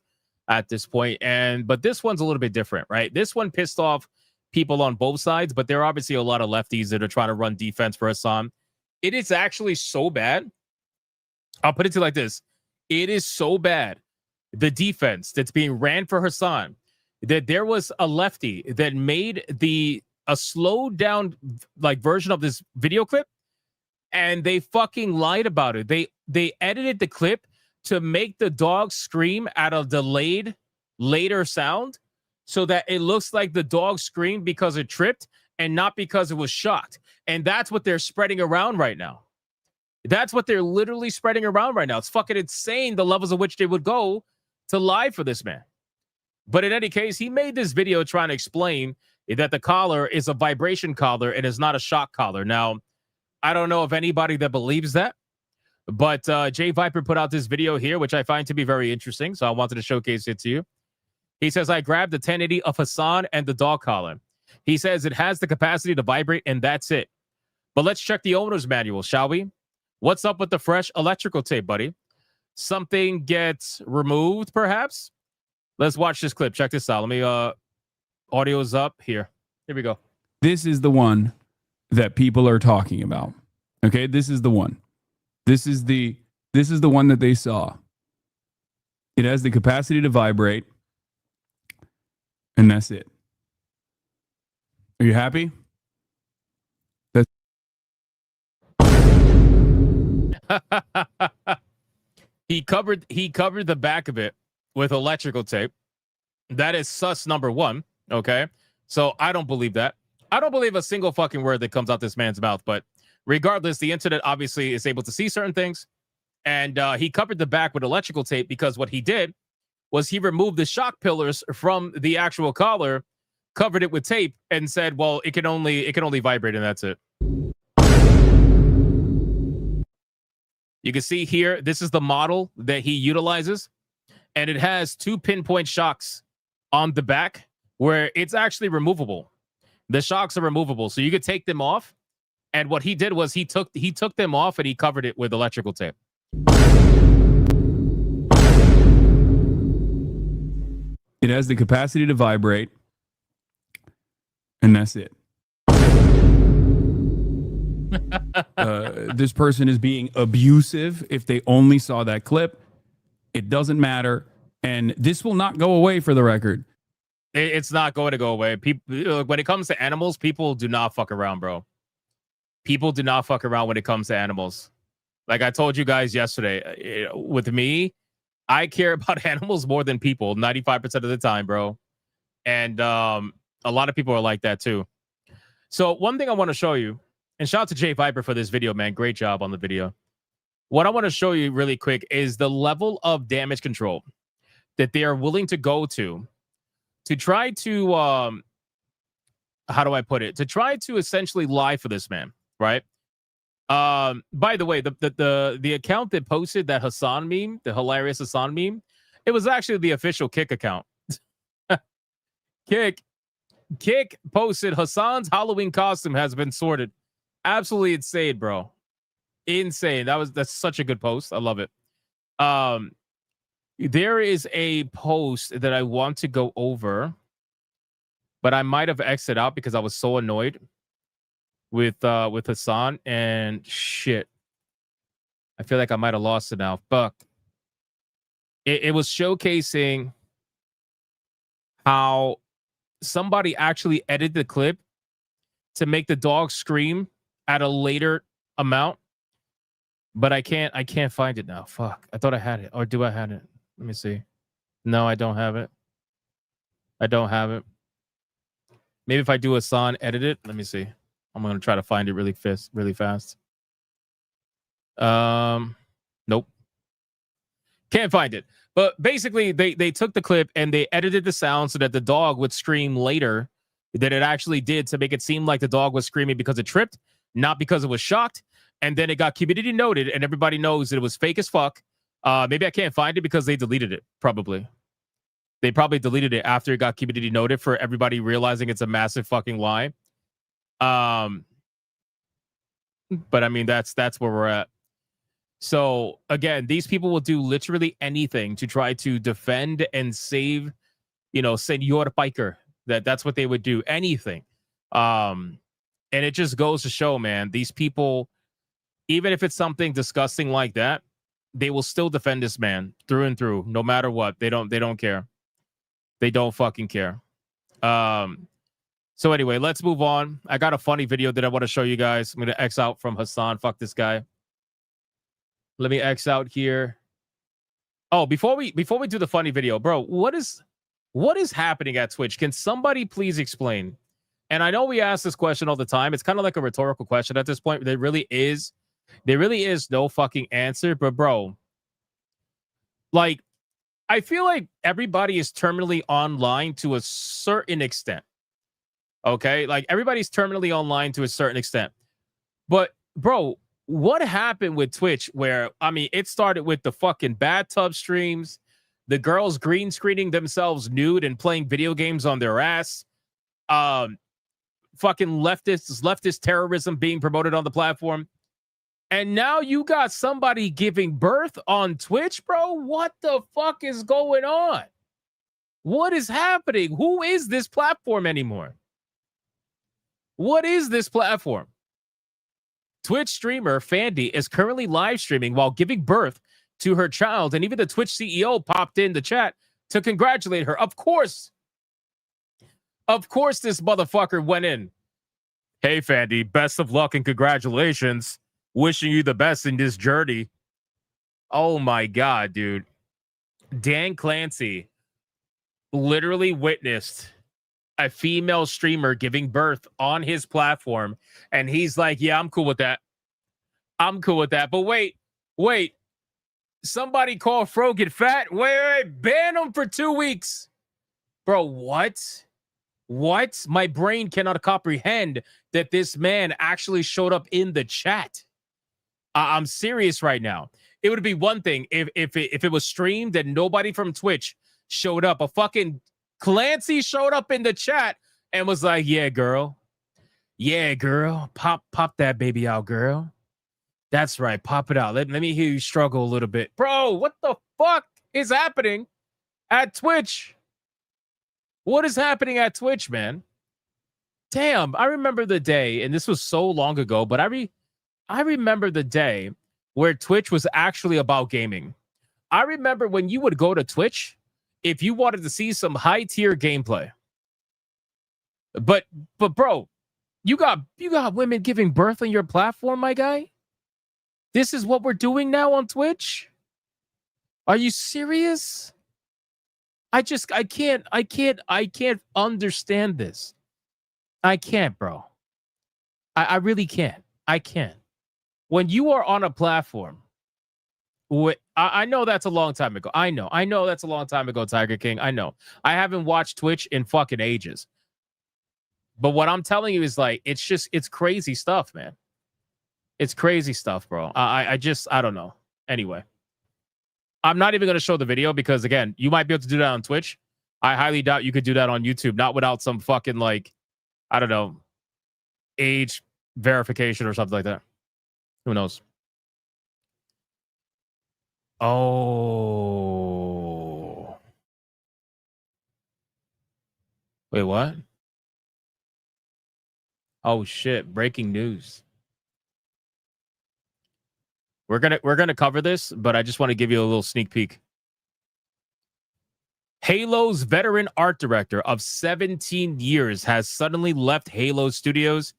at this point. But this one's a little bit different, right? This one pissed off people on both sides, but there are obviously a lot of lefties that are trying to run defense for Hassan. It is actually so bad. I'll put it to you like this. It is so bad, the defense that's being ran for Hassan, that there was a lefty that made a slowed down like version of this video clip, and they fucking lied about it. They edited the clip to make the dog scream at a delayed later sound so that it looks like the dog screamed because it tripped and not because it was shocked. And that's what they're spreading around right now. That's what they're literally spreading around right now. It's fucking insane the levels of which they would go to lie for this man. But in any case, he made this video trying to explain that the collar is a vibration collar and is not a shock collar. Now, I don't know of anybody that believes that, but Jay Viper put out this video here, which I find to be very interesting, so I wanted to showcase it to you. He says, I grabbed the 1080 of Hassan and the dog collar. He says it has the capacity to vibrate, and that's it. But let's check the owner's manual, shall we? What's up with the fresh electrical tape, buddy? Something gets removed, perhaps? Let's watch this clip. Check this out. Let me, audio's up here. Here we go. This is the one that people are talking about. Okay, this is the one. This is the one that they saw. It has the capacity to vibrate, and that's it. Are you happy? He covered the back of it with electrical tape. That is sus number 1. Okay, so I don't believe that. I don't believe a single fucking word that comes out this man's mouth. But regardless, the internet obviously is able to see certain things, and he covered the back with electrical tape because what he did was he removed the shock pillars from the actual collar, covered it with tape, and said, "Well, it can only vibrate, and that's it." You can see here, this is the model that he utilizes, and it has 2 pinpoint shocks on the back where it's actually removable. The shocks are removable, so you could take them off. And what he did was he took them off and he covered it with electrical tape. It has the capacity to vibrate, and that's it. This person is being abusive. If they only saw that clip, it doesn't matter. And this will not go away, for the record. It's not going to go away. People, when it comes to animals, people do not fuck around, bro. People do not fuck around when it comes to animals. Like I told you guys yesterday, with me, I care about animals more than people 95% of the time, bro. And a lot of people are like that too. So one thing I want to show you, and shout out to Jay Viper for this video, man. Great job on the video. What I want to show you really quick is the level of damage control that they are willing to go to try to, how do I put it? To try to essentially lie for this man, right? By the way, the account that posted that Hassan meme, the hilarious Hassan meme, it was actually the official Kick account. Kick posted Hassan's Halloween costume has been sorted. Absolutely insane, bro. Insane. That's such a good post. I love it. There is a post that I want to go over, but I might have exited out because I was so annoyed with Hassan and shit. I feel like I might have lost it now. Fuck. It was showcasing how somebody actually edited the clip to make the dog scream at a later amount, but I can't find it now. Fuck. I thought I had it. Or do I have it? Let me see. No, I don't have it. I don't have it. Maybe if I do Hassan edit it, let me see. I'm gonna try to find it really fast. Nope. Can't find it. But basically, they took the clip and they edited the sound so that the dog would scream later than it actually did to make it seem like the dog was screaming because it tripped, not because it was shocked. And then it got community noted, and everybody knows that it was fake as fuck. Maybe I can't find it because they deleted it, probably. They probably deleted it after it got community noted for everybody realizing it's a massive fucking lie. But I mean, that's where we're at. So again, these people will do literally anything to try to defend and save, Senor Piker. That's what they would do. Anything. And it just goes to show, man, these people, even if it's something disgusting like that, they will still defend this man through and through, no matter what. They don't care. They don't fucking care. So anyway, let's move on. I got a funny video that I want to show you guys. I'm going to X out from Hassan. Fuck this guy. Let me X out here. Oh, before we do the funny video, bro, what is happening at Twitch? Can somebody please explain? And I know we ask this question all the time. It's kind of like a rhetorical question at this point. There really is no fucking answer. But bro, like, I feel like everybody is terminally online to a certain extent. Okay? Like, everybody's terminally online to a certain extent. But bro, what happened with Twitch where, I mean, it started with the fucking bathtub streams, the girls green screening themselves nude and playing video games on their ass, fucking leftist terrorism being promoted on the platform. And now you got somebody giving birth on Twitch, bro. What the fuck is going on? What is happening? Who is this platform anymore? What is this platform? Twitch streamer Fandy is currently live streaming while giving birth to her child, and even the Twitch CEO popped in the chat to congratulate her. Of course, this motherfucker went in. Hey, Fandy, best of luck and congratulations. Wishing you the best in this journey. Oh my God, dude. Dan Clancy literally witnessed a female streamer giving birth on his platform, and he's like, yeah, I'm cool with that. I'm cool with that. But wait. Somebody call Frogan fat? Wait, ban him for 2 weeks. Bro, what? My brain cannot comprehend that this man actually showed up in the chat. I'm serious right now. It would be one thing if it was streamed and nobody from Twitch showed up. A fucking Clancy showed up in the chat and was like, yeah, girl. Pop that baby out, girl. That's right. Pop it out. Let me hear you struggle a little bit. Bro, what the fuck is happening at Twitch? What is happening at Twitch, man? Damn, I remember the day, and this was so long ago, but I remember the day where Twitch was actually about gaming. I remember when you would go to Twitch if you wanted to see some high-tier gameplay. But bro, you got women giving birth on your platform, my guy? This is what we're doing now on Twitch? Are you serious? I can't understand this. I can't, bro. I really can't. I can't. When you are on a platform, I know that's a long time ago. I know that's a long time ago, Tiger King. I know. I haven't watched Twitch in fucking ages. But what I'm telling you is like, it's crazy stuff, man. It's crazy stuff, bro. I don't know. Anyway, I'm not even going to show the video because, again, you might be able to do that on Twitch. I highly doubt you could do that on YouTube, not without some fucking, like, I don't know, age verification or something like that. Who knows? Oh. Wait, what? Oh shit, breaking news. We're gonna cover this, but I just want to give you a little sneak peek. Halo's veteran art director of 17 years has suddenly left Halo Studios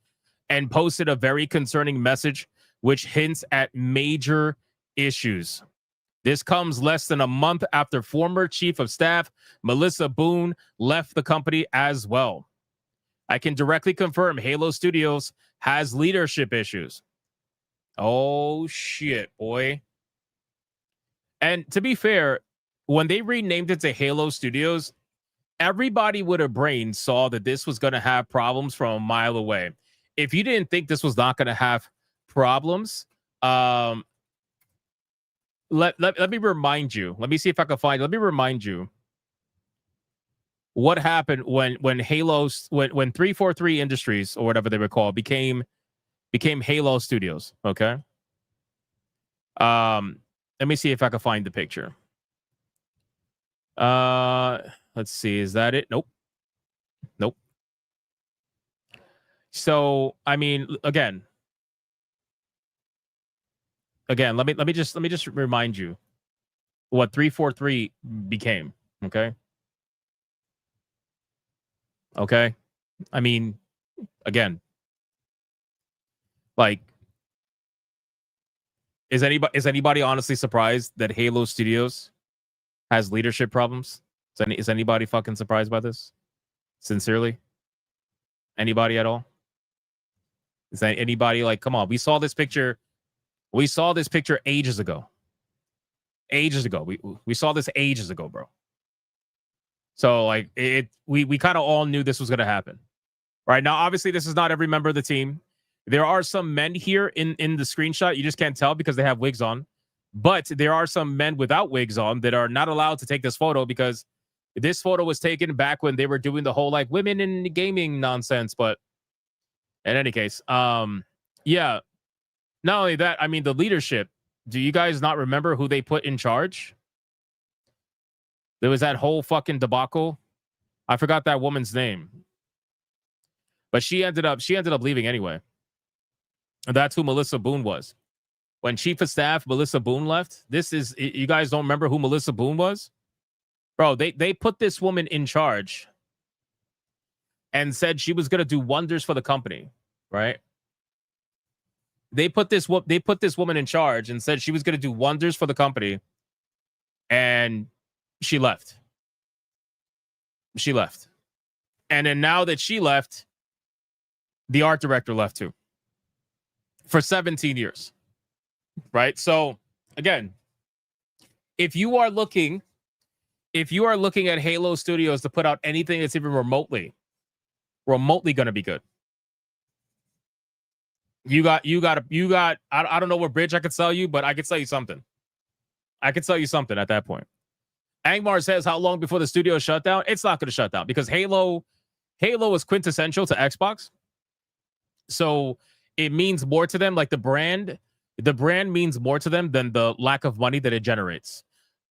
and posted a very concerning message which hints at major issues. This comes less than a month after former chief of staff Melissa Boone left the company as well. I can directly confirm Halo Studios has leadership issues. Oh, shit, boy. And to be fair, when they renamed it to Halo Studios, everybody with a brain saw that this was going to have problems from a mile away. If you didn't think this was not going to have problems, let me remind you. Let me see if I can find. Let me remind you what happened when 343 Industries, or whatever they were called, became Halo Studios. Okay. Let me see if I can find the picture. Let's see. Is that it? Nope. So, I mean, again, let me just remind you what 343 became. Okay. I mean, again, like, is anybody honestly surprised that Halo Studios has leadership problems? Is anybody fucking surprised by this? Sincerely? Anybody at all? Is that anybody like, come on, we saw this picture ages ago. We saw this ages ago, bro. So like we kind of all knew this was going to happen. Right now, obviously, this is not every member of the team. There are some men here in the screenshot. You just can't tell because they have wigs on. But there are some men without wigs on that are not allowed to take this photo because this photo was taken back when they were doing the whole like women in gaming nonsense. But in any case, yeah. Not only that, I mean, the leadership. Do you guys not remember who they put in charge? There was that whole fucking debacle. I forgot that woman's name. But she ended up leaving anyway. And that's who Melissa Boone was. When Chief of Staff Melissa Boone left, you guys don't remember who Melissa Boone was? Bro, they put this woman in charge and said she was going to do wonders for the company, right? They put this woman in charge and said she was going to do wonders for the company, and she left. And then now that she left, the art director left too. For 17 years. Right? So, again, if you are looking at Halo Studios to put out anything that's even remotely going to be good, you got I don't know what bridge I could sell you, but I could sell you something. At that point. Angmar says, how long before the studio shut down? It's not going to shut down because Halo is quintessential to Xbox. So it means more to them. Like the brand means more to them than the lack of money that it generates.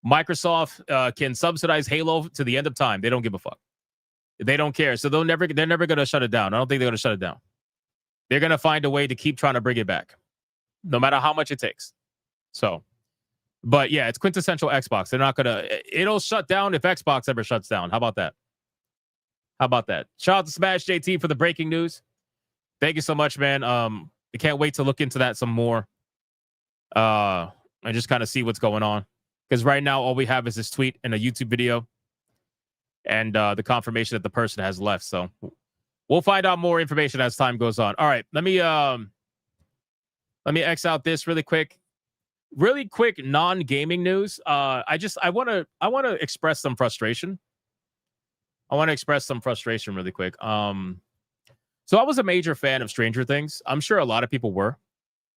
Microsoft can subsidize Halo to the end of time. They don't give a fuck. They don't care. So they're never going to shut it down. I don't think they're going to shut it down. They're going to find a way to keep trying to bring it back, no matter how much it takes. So, but yeah, it's quintessential Xbox. They're not going to, it'll shut down if Xbox ever shuts down. How about that? Shout out to Smash JT for the breaking news. Thank you so much, man. I can't wait to look into that some more. And just kind of see what's going on. Because right now, all we have is this tweet and a YouTube video. And the confirmation that the person has left. So we'll find out more information as time goes on. All right, let me X out this really quick. Really quick non-gaming news. I want to express some frustration. Really quick. So I was a major fan of Stranger Things. I'm sure a lot of people were.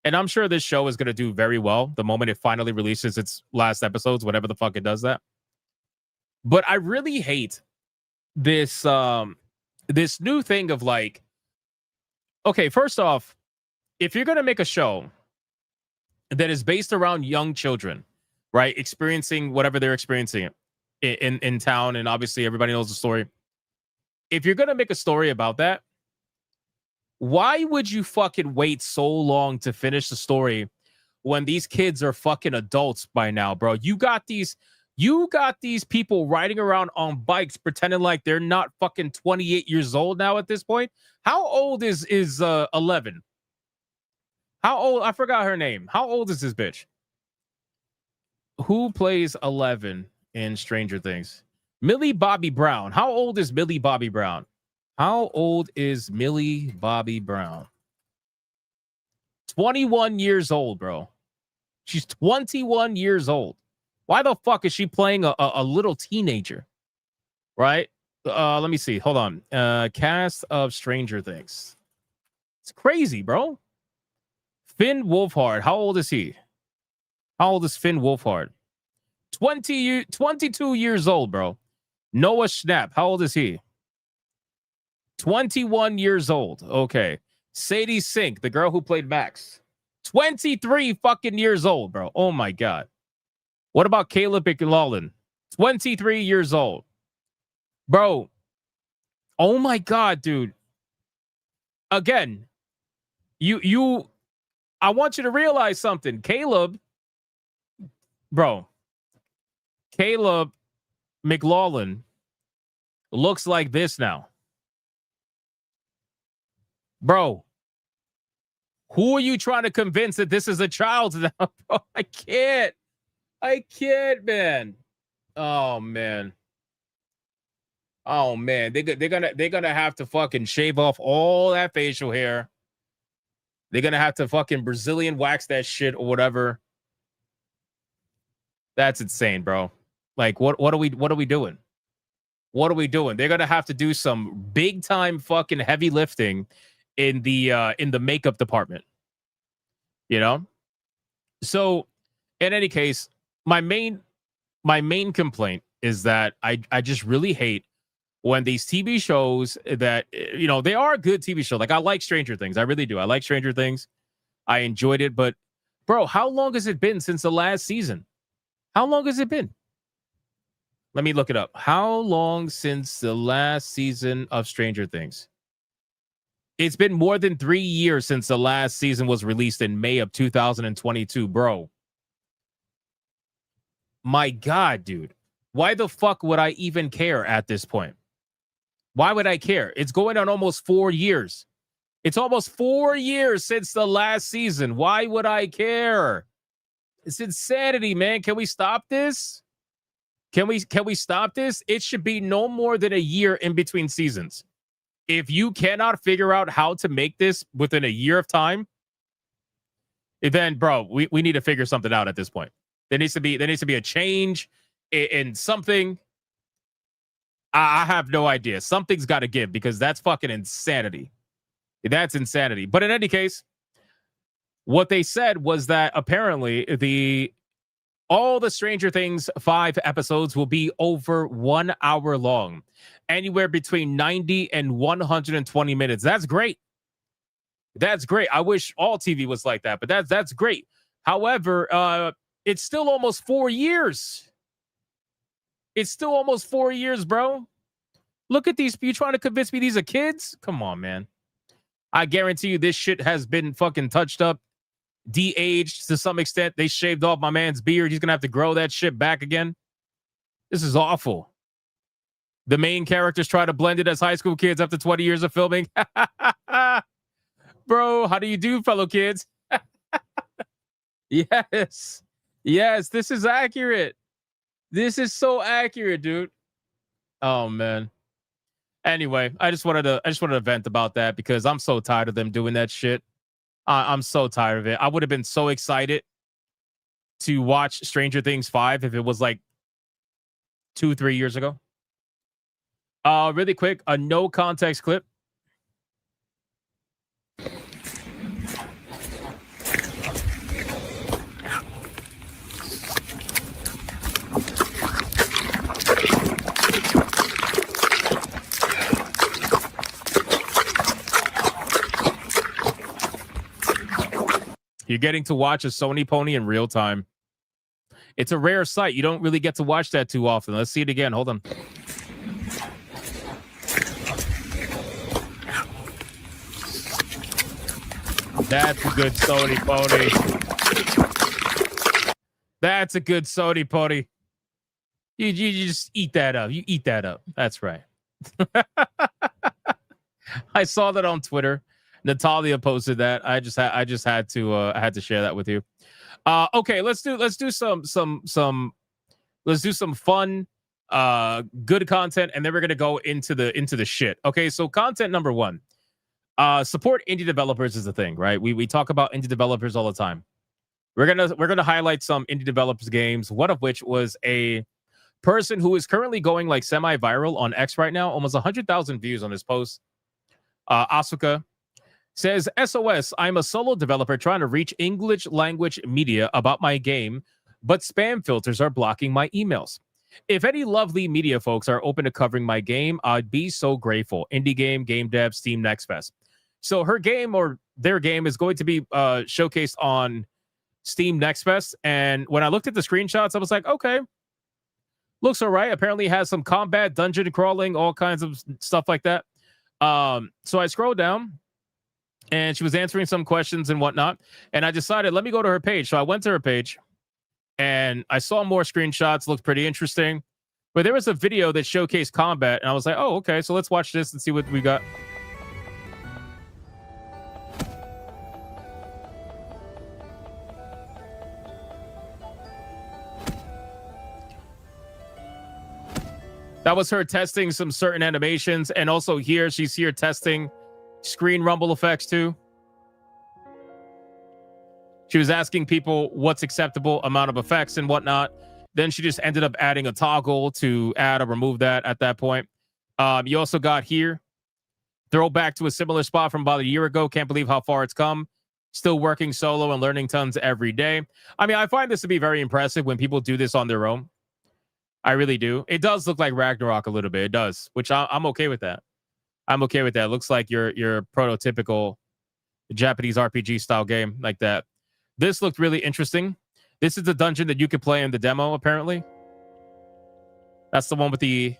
And I'm sure this show is going to do very well the moment it finally releases its last episodes, whatever the fuck it does that. But I really hate this this new thing of like, okay, first off, if you're going to make a show that is based around young children, right, experiencing whatever they're experiencing in town, and obviously everybody knows the story. If you're going to make a story about that, why would you fucking wait so long to finish the story when these kids are fucking adults by now, bro? You got these people riding around on bikes pretending like they're not fucking 28 years old now at this point. How old is 11? How old? I forgot her name. How old is this bitch? Who plays 11 in Stranger Things? Millie Bobby Brown. How old is Millie Bobby Brown? How old is Millie Bobby Brown? 21 years old, bro. She's 21 years old. Why the fuck is she playing a little teenager? Right? Let me see. Hold on. Cast of Stranger Things. It's crazy, bro. Finn Wolfhard. How old is he? How old is Finn Wolfhard? 22 years old, bro. Noah Schnapp. How old is he? 21 years old. Okay. Sadie Sink, the girl who played Max. 23 fucking years old, bro. Oh my God. What about Caleb McLaughlin? 23 years old. Bro. Oh my God, dude. Again, I want you to realize something. Caleb McLaughlin looks like this now. Bro, who are you trying to convince that this is a child now? Bro, I can't, man. Oh man. They're gonna have to fucking shave off all that facial hair. They're gonna have to fucking Brazilian wax that shit or whatever. That's insane, bro. Like, what are we doing? What are we doing? They're gonna have to do some big time fucking heavy lifting in the makeup department. You know? So in any case, my main complaint is that I just really hate when these TV shows that, you know, they are good TV shows. Like, I like Stranger Things. I really do. I like Stranger Things. I enjoyed it. But, bro, how long has it been since the last season? How long has it been? Let me look it up. How long since the last season of Stranger Things? It's been more than 3 years since the last season was released in May of 2022, bro. My God, dude. Why the fuck would I even care at this point? Why would I care? It's going on almost 4 years. It's almost 4 years since the last season. Why would I care? It's insanity, man. Can we stop this? Can we stop this? It should be no more than a year in between seasons. If you cannot figure out how to make this within a year of time, then, bro, we need to figure something out at this point. There needs to be a change in something. I have no idea. Something's got to give, because that's fucking insanity. That's insanity. But in any case, what they said was that apparently all the Stranger Things 5 episodes will be over 1 hour long, anywhere between 90 and 120 minutes. That's great. That's great. I wish all TV was like that, but that's great. However, it's still almost 4 years. It's still almost 4 years, bro. Look at these. You trying to convince me these are kids? Come on, man. I guarantee you this shit has been fucking touched up, de-aged to some extent. They shaved off my man's beard. He's going to have to grow that shit back again. This is awful. The main characters try to blend it as high school kids after 20 years of filming. Bro, how do you do, fellow kids? Yes. Yes, this is accurate. This is so accurate, dude. Oh, man. Anyway, I just wanted to vent about that because I'm so tired of them doing that shit. I'm so tired of it. I would have been so excited to watch Stranger Things 5 if it was like 2-3 years ago. Really quick, a no context clip. You're getting to watch a Sony pony in real time. It's a rare sight. You don't really get to watch that too often. Let's see it again. Hold on. That's a good Sony pony. That's a good Sony pony. You just eat that up. You eat that up. That's right. I saw that on Twitter. Natalia posted that. I just had to share that with you. Okay, let's do some fun, good content, and then we're gonna go into the shit. Okay, so content number one. Support indie developers is a thing, right? We talk about indie developers all the time. We're gonna highlight some indie developers games, one of which was a person who is currently going like semi-viral on X right now, almost 100,000 views on this post. Asuka says, SOS, I'm a solo developer trying to reach English language media about my game, but spam filters are blocking my emails. If any lovely media folks are open to covering my game, I'd be so grateful. Indie game, game dev, Steam Next Fest. So her game or their game is going to be showcased on Steam Next Fest. And when I looked at the screenshots, I was like, okay, looks all right. Apparently has some combat, dungeon crawling, all kinds of stuff like that. So I scrolled down and she was answering some questions and whatnot. And I decided, let me go to her page. So I went to her page and I saw more screenshots, looked pretty interesting. But there was a video that showcased combat. And I was like, oh, okay, so let's watch this and see what we got. That was her testing some certain animations. And also here, she's here testing screen rumble effects too. She was asking people what's acceptable amount of effects and whatnot. Then she just ended up adding a toggle to add or remove that at that point. You also got here, throwback to a similar spot from about a year ago. Can't believe how far it's come. Still working solo and learning tons every day. I mean, I find this to be very impressive when people do this on their own. I really do. It does look like Ragnarok a little bit. It does, which I'm okay with that. I'm okay with that. It looks like your prototypical Japanese RPG style game like that. This looked really interesting. This is the dungeon that you could play in the demo, apparently. That's the one with the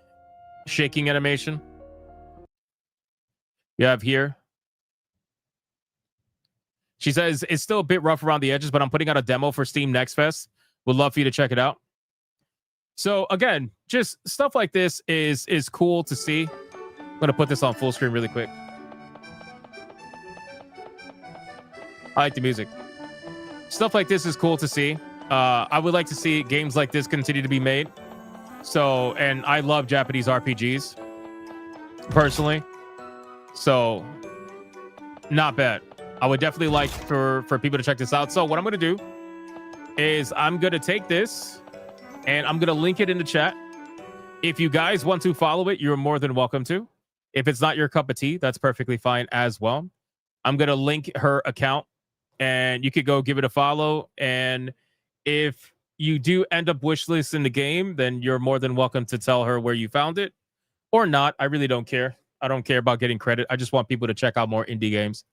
shaking animation. You have here. She says, it's still a bit rough around the edges, but I'm putting out a demo for Steam Next Fest. Would love for you to check it out. So again, just stuff like this is cool to see. I'm going to put this on full screen really quick. I like the music. Stuff like this is cool to see. I would like to see games like this continue to be made. So, and I love Japanese RPGs personally. So, not bad. I would definitely like for people to check this out. So what I'm going to do is I'm going to take this and I'm going to link it in the chat. If you guys want to follow it, you're more than welcome to. If it's not your cup of tea, that's perfectly fine as well. I'm going to link her account and you could go give it a follow. And if you do end up wishlisting the game, then you're more than welcome to tell her where you found it or not. I really don't care. I don't care about getting credit. I just want people to check out more indie games.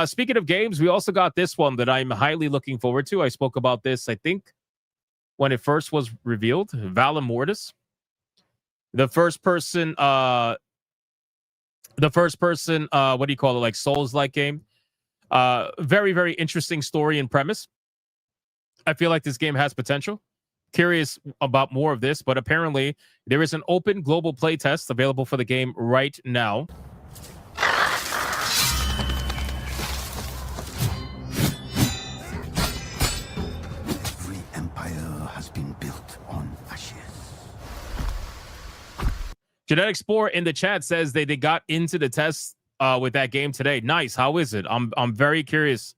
Speaking of games, we also got this one that I'm highly looking forward to. I spoke about this, I think, when it first was revealed. Valim Mortis. The first person, what do you call it? Like Souls-like game. Very, very interesting story and premise. I feel like this game has potential. Curious about more of this, but apparently there is an open global playtest available for the game right now. Every empire has been built on ashes. Genetic Spore in the chat says they got into the test with that game today. Nice. How is it? I'm very curious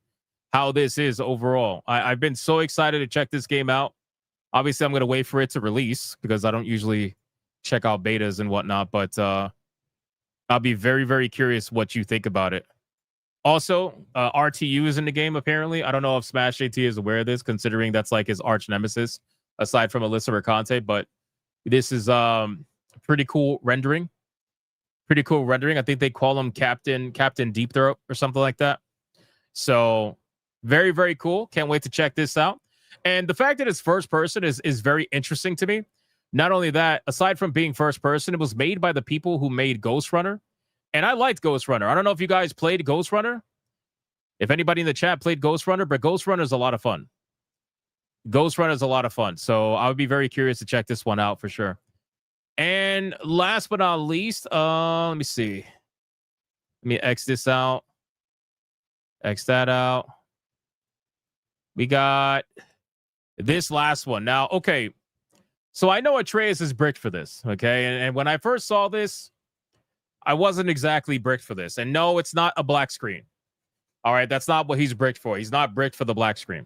how this is overall. I've been so excited to check this game out. Obviously, I'm going to wait for it to release because I don't usually check out betas and whatnot, but I'll be very, very curious what you think about it. Also, RTU is in the game, apparently. I don't know if Smash JT is aware of this, considering that's like his arch nemesis, aside from Alyssa Mercante, but this is pretty cool rendering. Pretty cool rendering. I think they call him Captain Deep Throat or something like that. So Very, very cool. Can't wait to check this out. And the fact that it's first person is very interesting to me. Not only that, aside from being first person, it was made by the people who made Ghost Runner. And I liked Ghost Runner. I don't know if you guys played Ghost Runner. If anybody in the chat played Ghost Runner, but Ghost Runner is a lot of fun. Ghost Runner is a lot of fun. So I would be very curious to check this one out for sure. And last but not least, let me see. Let me X this out. X that out. We got this last one. Now, okay. So I know Atreus is bricked for this, okay? And when I first saw this, I wasn't exactly bricked for this. And no, it's not a black screen. All right, that's not what he's bricked for. He's not bricked for the black screen.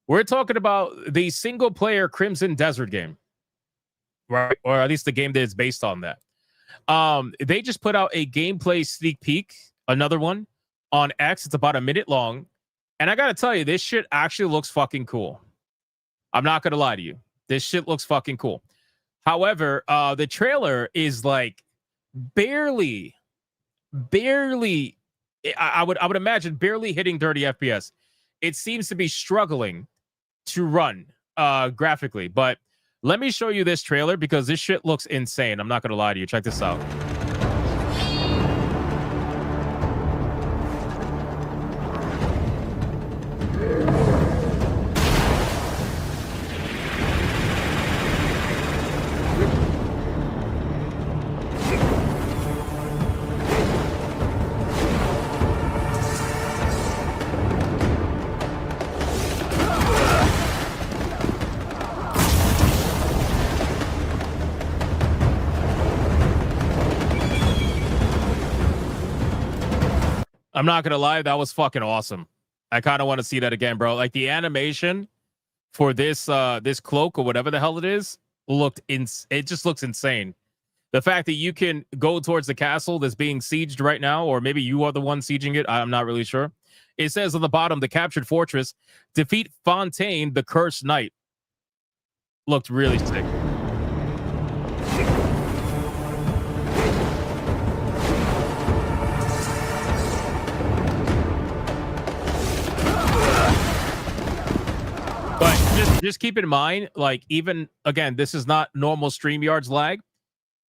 We're talking about the single-player Crimson Desert game, right? Or at least the game that is based on that. They just put out a gameplay sneak peek, another one, on X. It's about a minute long. And I got to tell you, this shit actually looks fucking cool. I'm not going to lie to you. This shit looks fucking cool. However, the trailer is like barely, I would imagine barely hitting 30 FPS. It seems to be struggling to run graphically. But let me show you this trailer because this shit looks insane. I'm not going to lie to you. Check this out. I'm not gonna lie, that was fucking awesome. I kind of want to see that again, bro. Like the animation for this this cloak or whatever the hell it is it just looks insane. The fact that you can go towards the castle that's being sieged right now, or maybe you are the one sieging it, I'm not really sure. It says on the bottom, the captured fortress, defeat Fontaine, the cursed knight. Looked really sick. But just keep in mind, like, even, again, this is not normal StreamYard's lag.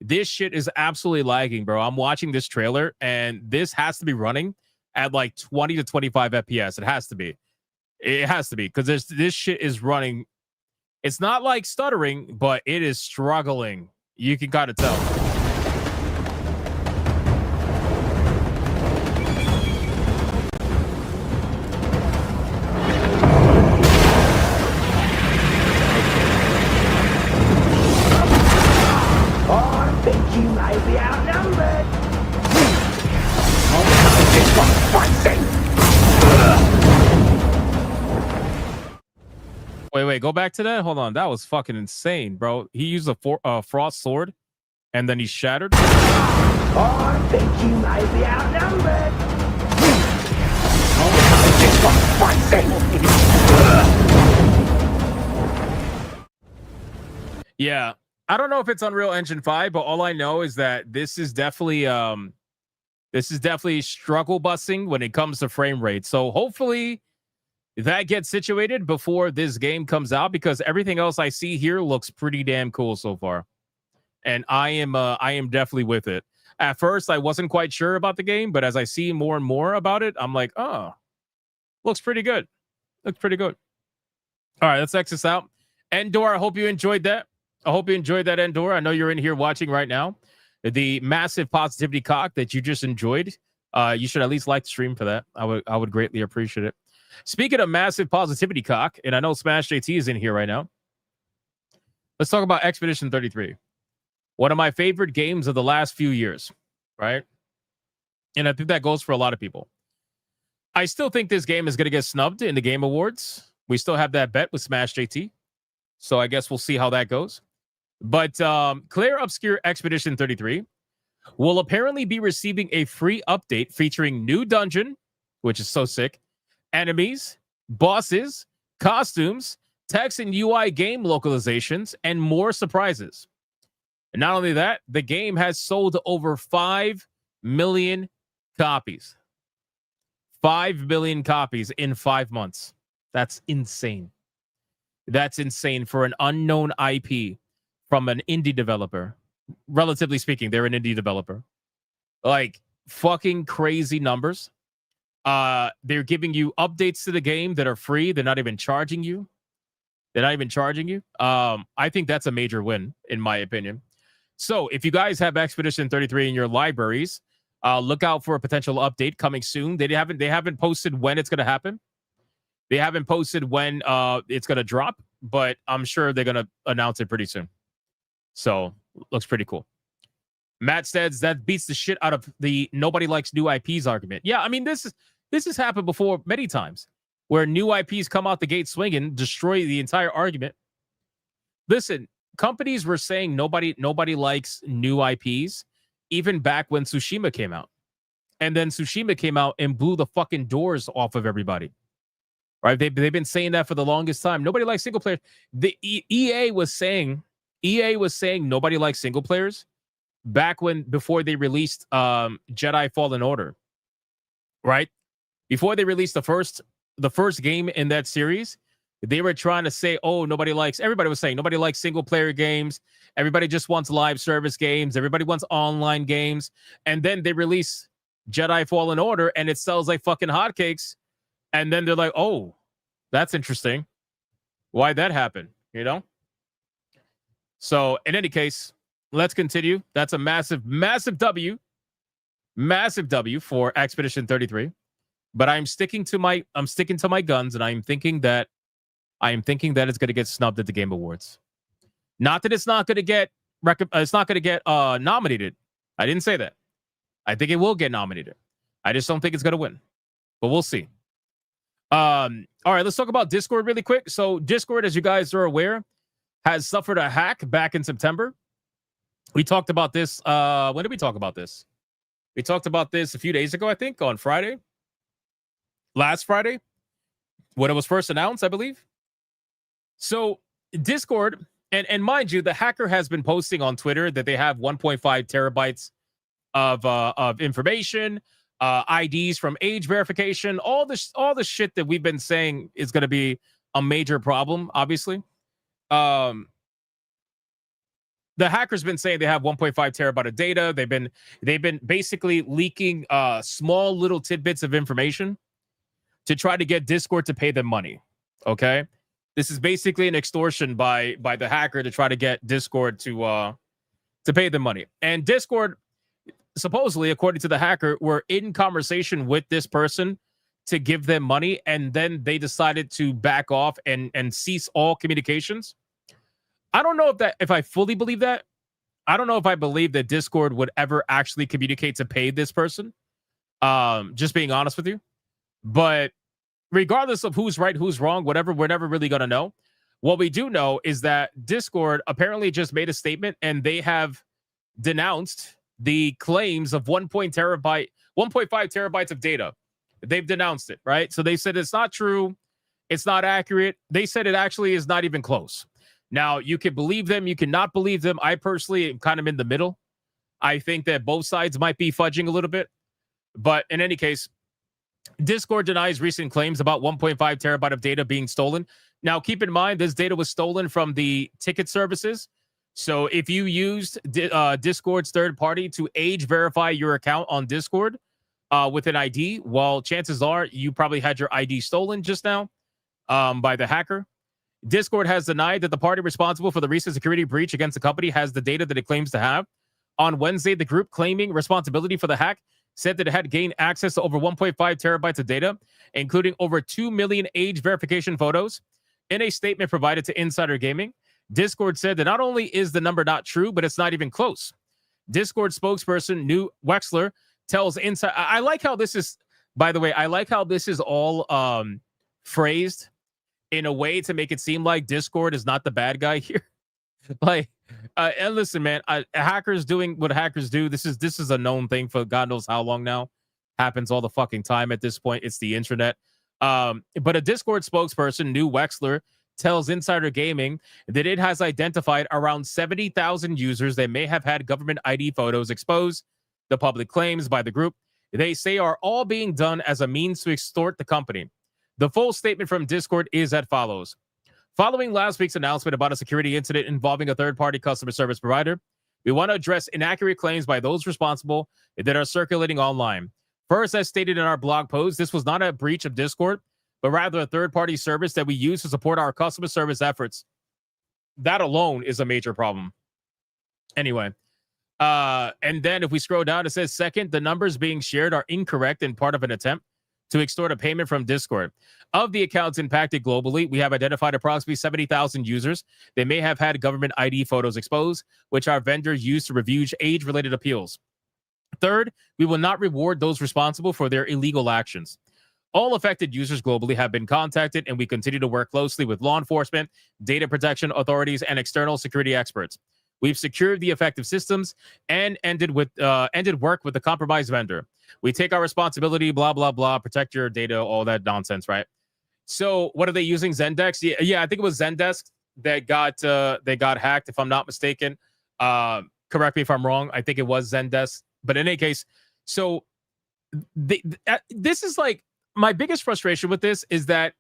This shit is absolutely lagging, bro. I'm watching this trailer, and this has to be running at, like, 20 to 25 FPS. It has to be. It has to be, because this shit is running. It's not, like, stuttering, but it is struggling. You can kind of tell. You might be outnumbered. Wait, go back to that. Hold on, that was fucking insane, bro. He used a frost sword, and then he shattered. I think you might be outnumbered. Yeah. I don't know if it's Unreal Engine 5, but all I know is that this is definitely struggle busing when it comes to frame rate. So hopefully that gets situated before this game comes out, because everything else I see here looks pretty damn cool so far. And I am definitely with it. At first, I wasn't quite sure about the game, but as I see more and more about it, I'm like, oh, looks pretty good. Looks pretty good. All right, let's X this out. Endor, I hope you enjoyed that. I hope you enjoyed that, Endor. I know you're in here watching right now. The massive positivity cock that you just enjoyed. You should at least like the stream for that. I would greatly appreciate it. Speaking of massive positivity cock, and I know Smash JT is in here right now. Let's talk about Expedition 33. One of my favorite games of the last few years, right? And I think that goes for a lot of people. I still think this game is going to get snubbed in the Game Awards. We still have that bet with Smash JT. So I guess we'll see how that goes. But Claire Obscure Expedition 33 will apparently be receiving a free update featuring new dungeon, which is so sick, enemies, bosses, costumes, text and UI game localizations, and more surprises. And not only that, the game has sold over 5 million copies. 5 million copies in 5 months. That's insane. That's insane for an unknown IP from an indie developer. Relatively speaking, they're an indie developer. Like, fucking crazy numbers. They're giving you updates to the game that are free. They're not even charging you. I think that's a major win, in my opinion. So if you guys have Expedition 33 in your libraries, look out for a potential update coming soon. They haven't posted when it's going to happen. They haven't posted when it's going to drop, but I'm sure they're going to announce it pretty soon. So looks pretty cool. Matt says that beats the shit out of the nobody likes new IPs argument. Yeah, I mean, this has happened before many times where new IPs come out the gate swinging, destroy the entire argument. Listen, companies were saying nobody likes new IPs even back when Tsushima came out. And then Tsushima came out and blew the fucking doors off of everybody. Right? They've been saying that for the longest time. Nobody likes single players. The EA was saying nobody likes single players back before they released Jedi Fallen Order. Right? Before they released the first game in that series, they were trying to say, everybody was saying nobody likes single player games. Everybody just wants live service games. Everybody wants online games. And then they release Jedi Fallen Order and it sells like fucking hotcakes. And then they're like, oh, that's interesting. Why'd that happen? You know? So in any case, let's continue. That's a massive, massive W. Massive W for Expedition 33. But I'm sticking to my guns, and I'm thinking that it's going to get snubbed at the Game Awards. Not that it's not going to get nominated. I didn't say that. I think it will get nominated. I just don't think it's going to win. But we'll see. All right, let's talk about Discord really quick. So Discord, as you guys are aware, has suffered a hack back in September. We talked about this. When did we talk about this? We talked about this a few days ago, I think, on Friday. Last Friday, when it was first announced, I believe. So Discord, and mind you, the hacker has been posting on Twitter that they have 1.5 terabytes of information, IDs from age verification, all the shit that we've been saying is going to be a major problem. Obviously, the hacker's been saying they have 1.5 terabyte of data. They've been basically leaking small little tidbits of information to try to get Discord to pay them money. Okay, this is basically an extortion by the hacker to try to get Discord to pay them money. And Discord, supposedly, according to the hacker, were in conversation with this person to give them money, and then they decided to back off and cease all communications. I don't know if I fully believe that. I don't know if I believe that Discord would ever actually communicate to pay this person. Just being honest with you. But regardless of who's right, who's wrong, whatever, we're never really going to know. What we do know is that Discord apparently just made a statement and they have denounced the claims of 1.5 terabytes of data. They've denounced it, right? So they said it's not true. It's not accurate. They said it actually is not even close. Now, you can believe them. You cannot believe them. I personally am kind of in the middle. I think that both sides might be fudging a little bit. But in any case, Discord denies recent claims about 1.5 terabyte of data being stolen. Now, keep in mind, this data was stolen from the ticket services. So if you used Discord's third party to age verify your account on Discord with an ID, well, chances are you probably had your ID stolen just now by the hacker. Discord has denied that the party responsible for the recent security breach against the company has the data that it claims to have. On Wednesday, the group claiming responsibility for the hack said that it had gained access to over 1.5 terabytes of data, including over 2 million age verification photos. In a statement provided to Insider Gaming, Discord said that not only is the number not true, but it's not even close. Discord spokesperson New Wexler tells Insider... I like how this is... By the way, I like how this is all phrased in a way to make it seem like Discord is not the bad guy here. Like, and listen, man, hackers doing what hackers do. This is a known thing for God knows how long now. Happens all the fucking time at this point. It's the internet. But a Discord spokesperson, New Wexler, tells Insider Gaming that it has identified around 70,000 users that may have had government ID photos exposed. The public claims by the group they say are all being done as a means to extort the company. The full statement from Discord is as follows. Following last week's announcement about a security incident involving a third-party customer service provider, we want to address inaccurate claims by those responsible that are circulating online. First, as stated in our blog post, this was not a breach of Discord, but rather a third-party service that we use to support our customer service efforts. That alone is a major problem. Anyway, and then if we scroll down, it says, second, the numbers being shared are incorrect and part of an attempt to extort a payment from Discord. Of the accounts impacted globally, we have identified approximately 70,000 users. They may have had government ID photos exposed, which our vendor used to review age-related appeals. Third, we will not reward those responsible for their illegal actions. All affected users globally have been contacted, and we continue to work closely with law enforcement, data protection authorities, and external security experts. We've secured the effective systems and ended work with the compromised vendor. We take our responsibility, blah, blah, blah, protect your data, all that nonsense, right? So what are they using? Zendesk? Yeah, I think it was Zendesk that got hacked, if I'm not mistaken. Correct me if I'm wrong. I think it was Zendesk. But in any case, so this is like my biggest frustration with this is that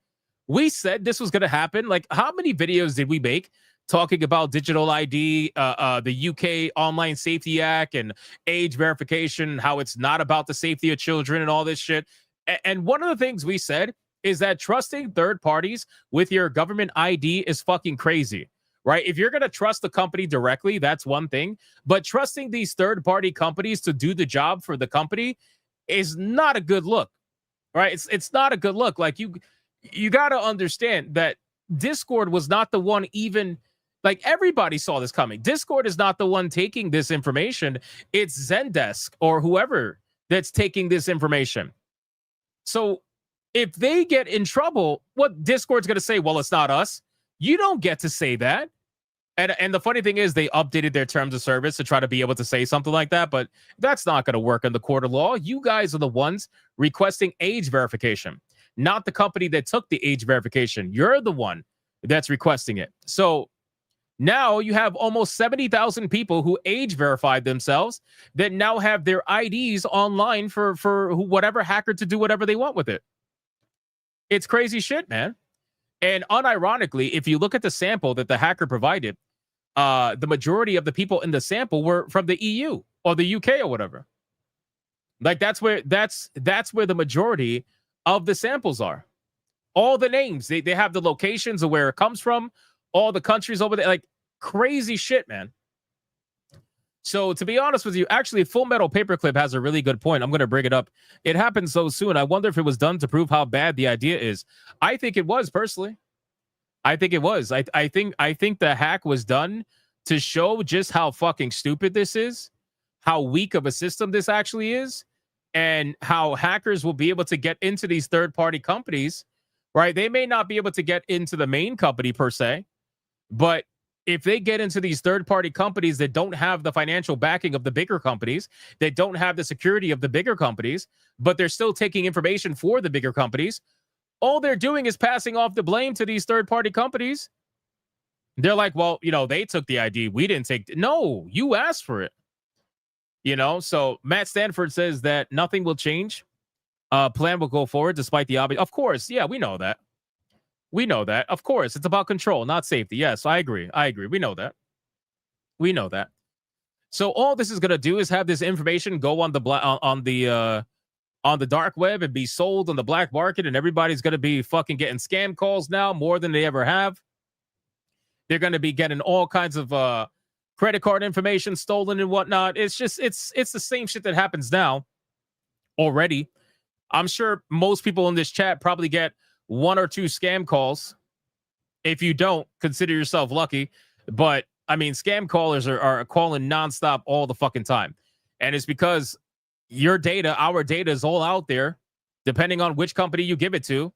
we said this was going to happen. Like, how many videos did we make talking about digital ID, the UK Online Safety Act, and age verification, how it's not about the safety of children and all this shit? And one of the things we said is that trusting third parties with your government ID is fucking crazy, right? If you're going to trust the company directly, that's one thing. But trusting these third-party companies to do the job for the company is not a good look, right? It's not a good look. Like, you got to understand that Discord was not the one even... Like, everybody saw this coming. Discord is not the one taking this information. It's Zendesk or whoever that's taking this information. So if they get in trouble, what Discord's going to say? Well, it's not us. You don't get to say that. And the funny thing is they updated their terms of service to try to be able to say something like that, but that's not going to work in the court of law. You guys are the ones requesting age verification, not the company that took the age verification. You're the one that's requesting it. So now you have almost 70,000 people who age verified themselves that now have their IDs online for whatever hacker to do whatever they want with it. It's crazy shit, man. And unironically, if you look at the sample that the hacker provided, the majority of the people in the sample were from the EU or the UK or whatever. Like, that's where the majority of the samples are. All the names, they have the locations of where it comes from, all the countries over there, like crazy shit, man. So to be honest with you, actually, Full Metal Paperclip has a really good point. I'm going to bring it up. It happened so soon. I wonder if it was done to prove how bad the idea is. I think it was, personally. I think it was. I think the hack was done to show just how fucking stupid this is, how weak of a system this actually is, and how hackers will be able to get into these third-party companies, right? They may not be able to get into the main company per se, but if they get into these third-party companies that don't have the financial backing of the bigger companies, that don't have the security of the bigger companies, but they're still taking information for the bigger companies, all they're doing is passing off the blame to these third-party companies. They're like, well, they took the ID. We didn't take it. No, you asked for it. So Matt Stanford says that nothing will change. Plan will go forward despite the obvious. Of course, yeah, we know that. We know that. Of course, it's about control, not safety. Yes, I agree. We know that. So all this is going to do is have this information go on the dark web and be sold on the black market, and everybody's going to be fucking getting scam calls now more than they ever have. They're going to be getting all kinds of credit card information stolen and whatnot. It's the same shit that happens now already. I'm sure most people in this chat probably get 1 or 2 scam calls. If you don't, consider yourself lucky. But I mean, scam callers are calling nonstop all the fucking time. And it's because your data, our data is all out there, depending on which company you give it to.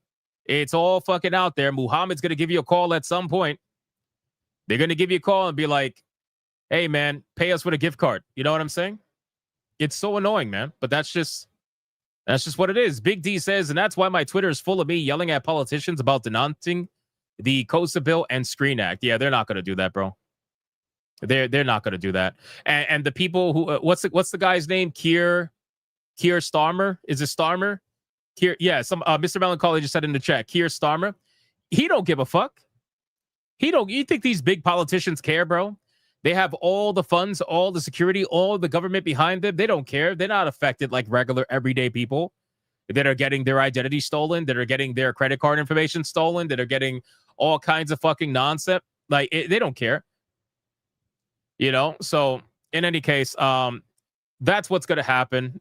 It's all fucking out there. Muhammad's going to give you a call at some point. They're going to give you a call and be like, hey, man, pay us with a gift card. You know what I'm saying? It's so annoying, man. But that's just what it is. Big D says, and that's why my Twitter is full of me yelling at politicians about denouncing the COSA bill and Screen Act. Yeah, they're not going to do that, bro. They're not going to do that. And the people who what's the guy's name? Keir Keir Starmer. Is it Starmer? Keir, yeah, Mr. Melancholy just said in the chat, Keir Starmer. He don't give a fuck. You think these big politicians care, bro? They have all the funds, all the security, all the government behind them. They don't care. They're not affected like regular everyday people that are getting their identity stolen, that are getting their credit card information stolen, that are getting all kinds of fucking nonsense. Like, they don't care. So in any case, that's what's going to happen.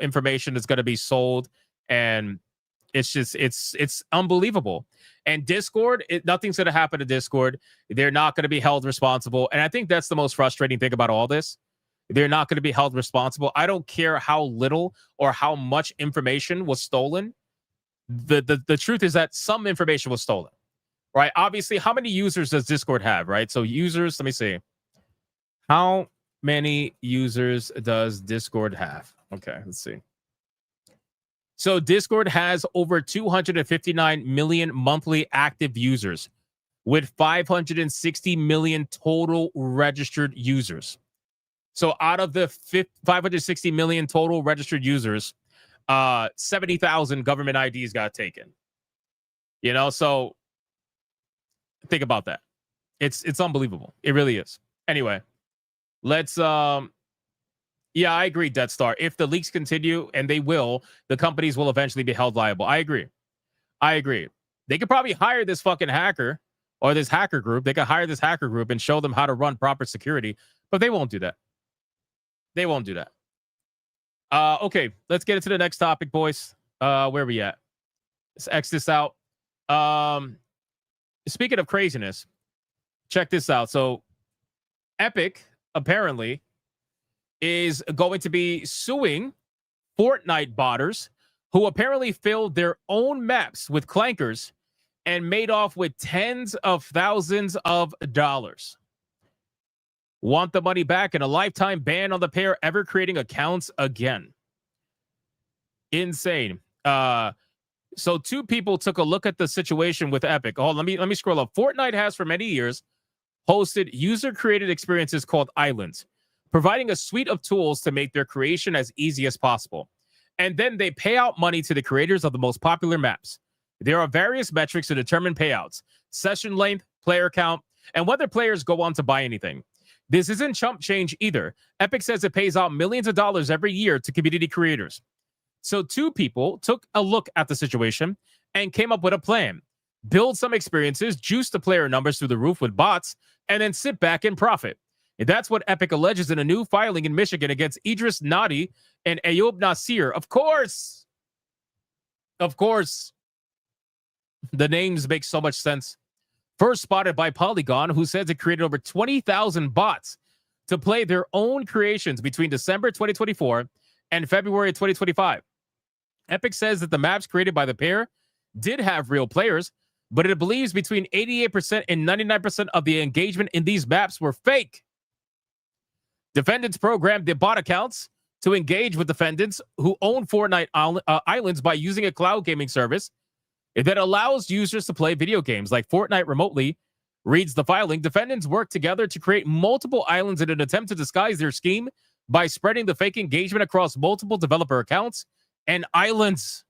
Information is going to be sold, and it's unbelievable. And Discord, nothing's going to happen to Discord. They're not going to be held responsible. And I think that's the most frustrating thing about all this. They're not going to be held responsible. I don't care how little or how much information was stolen. The truth is that some information was stolen, right? Obviously, how many users does Discord have, right? So users, let me see. How many users does Discord have? Okay, let's see. So Discord has over 259 million monthly active users with 560 million total registered users. So out of the 560 million total registered users, 70,000 government IDs got taken. So think about that. It's unbelievable. It really is. Anyway, let's yeah, I agree, Death Star. If the leaks continue, and they will, the companies will eventually be held liable. I agree. They could probably hire this fucking hacker or this hacker group. They could hire this hacker group and show them how to run proper security, but they won't do that. They won't do that. Okay, let's get into the next topic, boys. Where are we at? Let's X this out. Speaking of craziness, check this out. So Epic, apparently, is going to be suing Fortnite botters who apparently filled their own maps with clankers and made off with tens of thousands of dollars. Want the money back and a lifetime ban on the pair ever creating accounts again. Insane. So two people took a look at the situation with Epic. Oh, let me scroll up. Fortnite has for many years hosted user-created experiences called Islands, providing a suite of tools to make their creation as easy as possible. And then they pay out money to the creators of the most popular maps. There are various metrics to determine payouts: session length, player count, and whether players go on to buy anything. This isn't chump change either. Epic says it pays out millions of dollars every year to community creators. So two people took a look at the situation and came up with a plan. Build some experiences, juice the player numbers through the roof with bots, and then sit back and profit. And that's what Epic alleges in a new filing in Michigan against Idris Nadi and Ayoub Nasir. Of course. The names make so much sense. First spotted by Polygon, who says it created over 20,000 bots to play their own creations between December 2024 and February 2025. Epic says that the maps created by the pair did have real players, but it believes between 88% and 99% of the engagement in these maps were fake. Defendants programmed the bot accounts to engage with defendants who own Fortnite Islands by using a cloud gaming service that allows users to play video games like Fortnite remotely. Reads the filing. Defendants work together to create multiple islands in an attempt to disguise their scheme by spreading the fake engagement across multiple developer accounts and islands.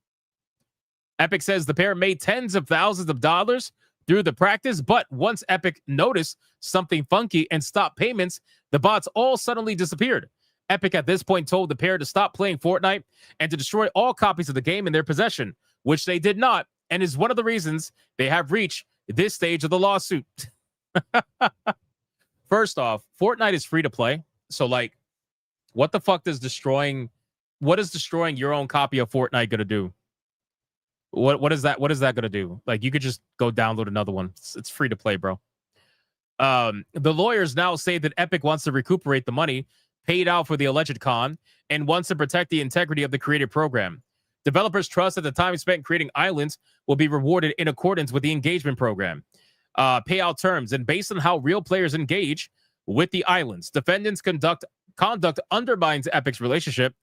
Epic says the pair made tens of thousands of dollars through the practice, but once Epic noticed something funky and stopped payments, the bots all suddenly disappeared. Epic at this point told the pair to stop playing Fortnite and to destroy all copies of the game in their possession, which they did not, and is one of the reasons they have reached this stage of the lawsuit. First off, Fortnite is free to play. So, like, what the fuck does destroying your own copy of Fortnite gonna do? What is that gonna do? Like, you could just go download another one. It's free to play, bro. The lawyers now say that Epic wants to recuperate the money paid out for the alleged con and wants to protect the integrity of the creative program. Developers trust that the time spent creating islands will be rewarded in accordance with the engagement program, payout terms, and based on how real players engage with the islands. Defendants' conduct undermines Epic's relationship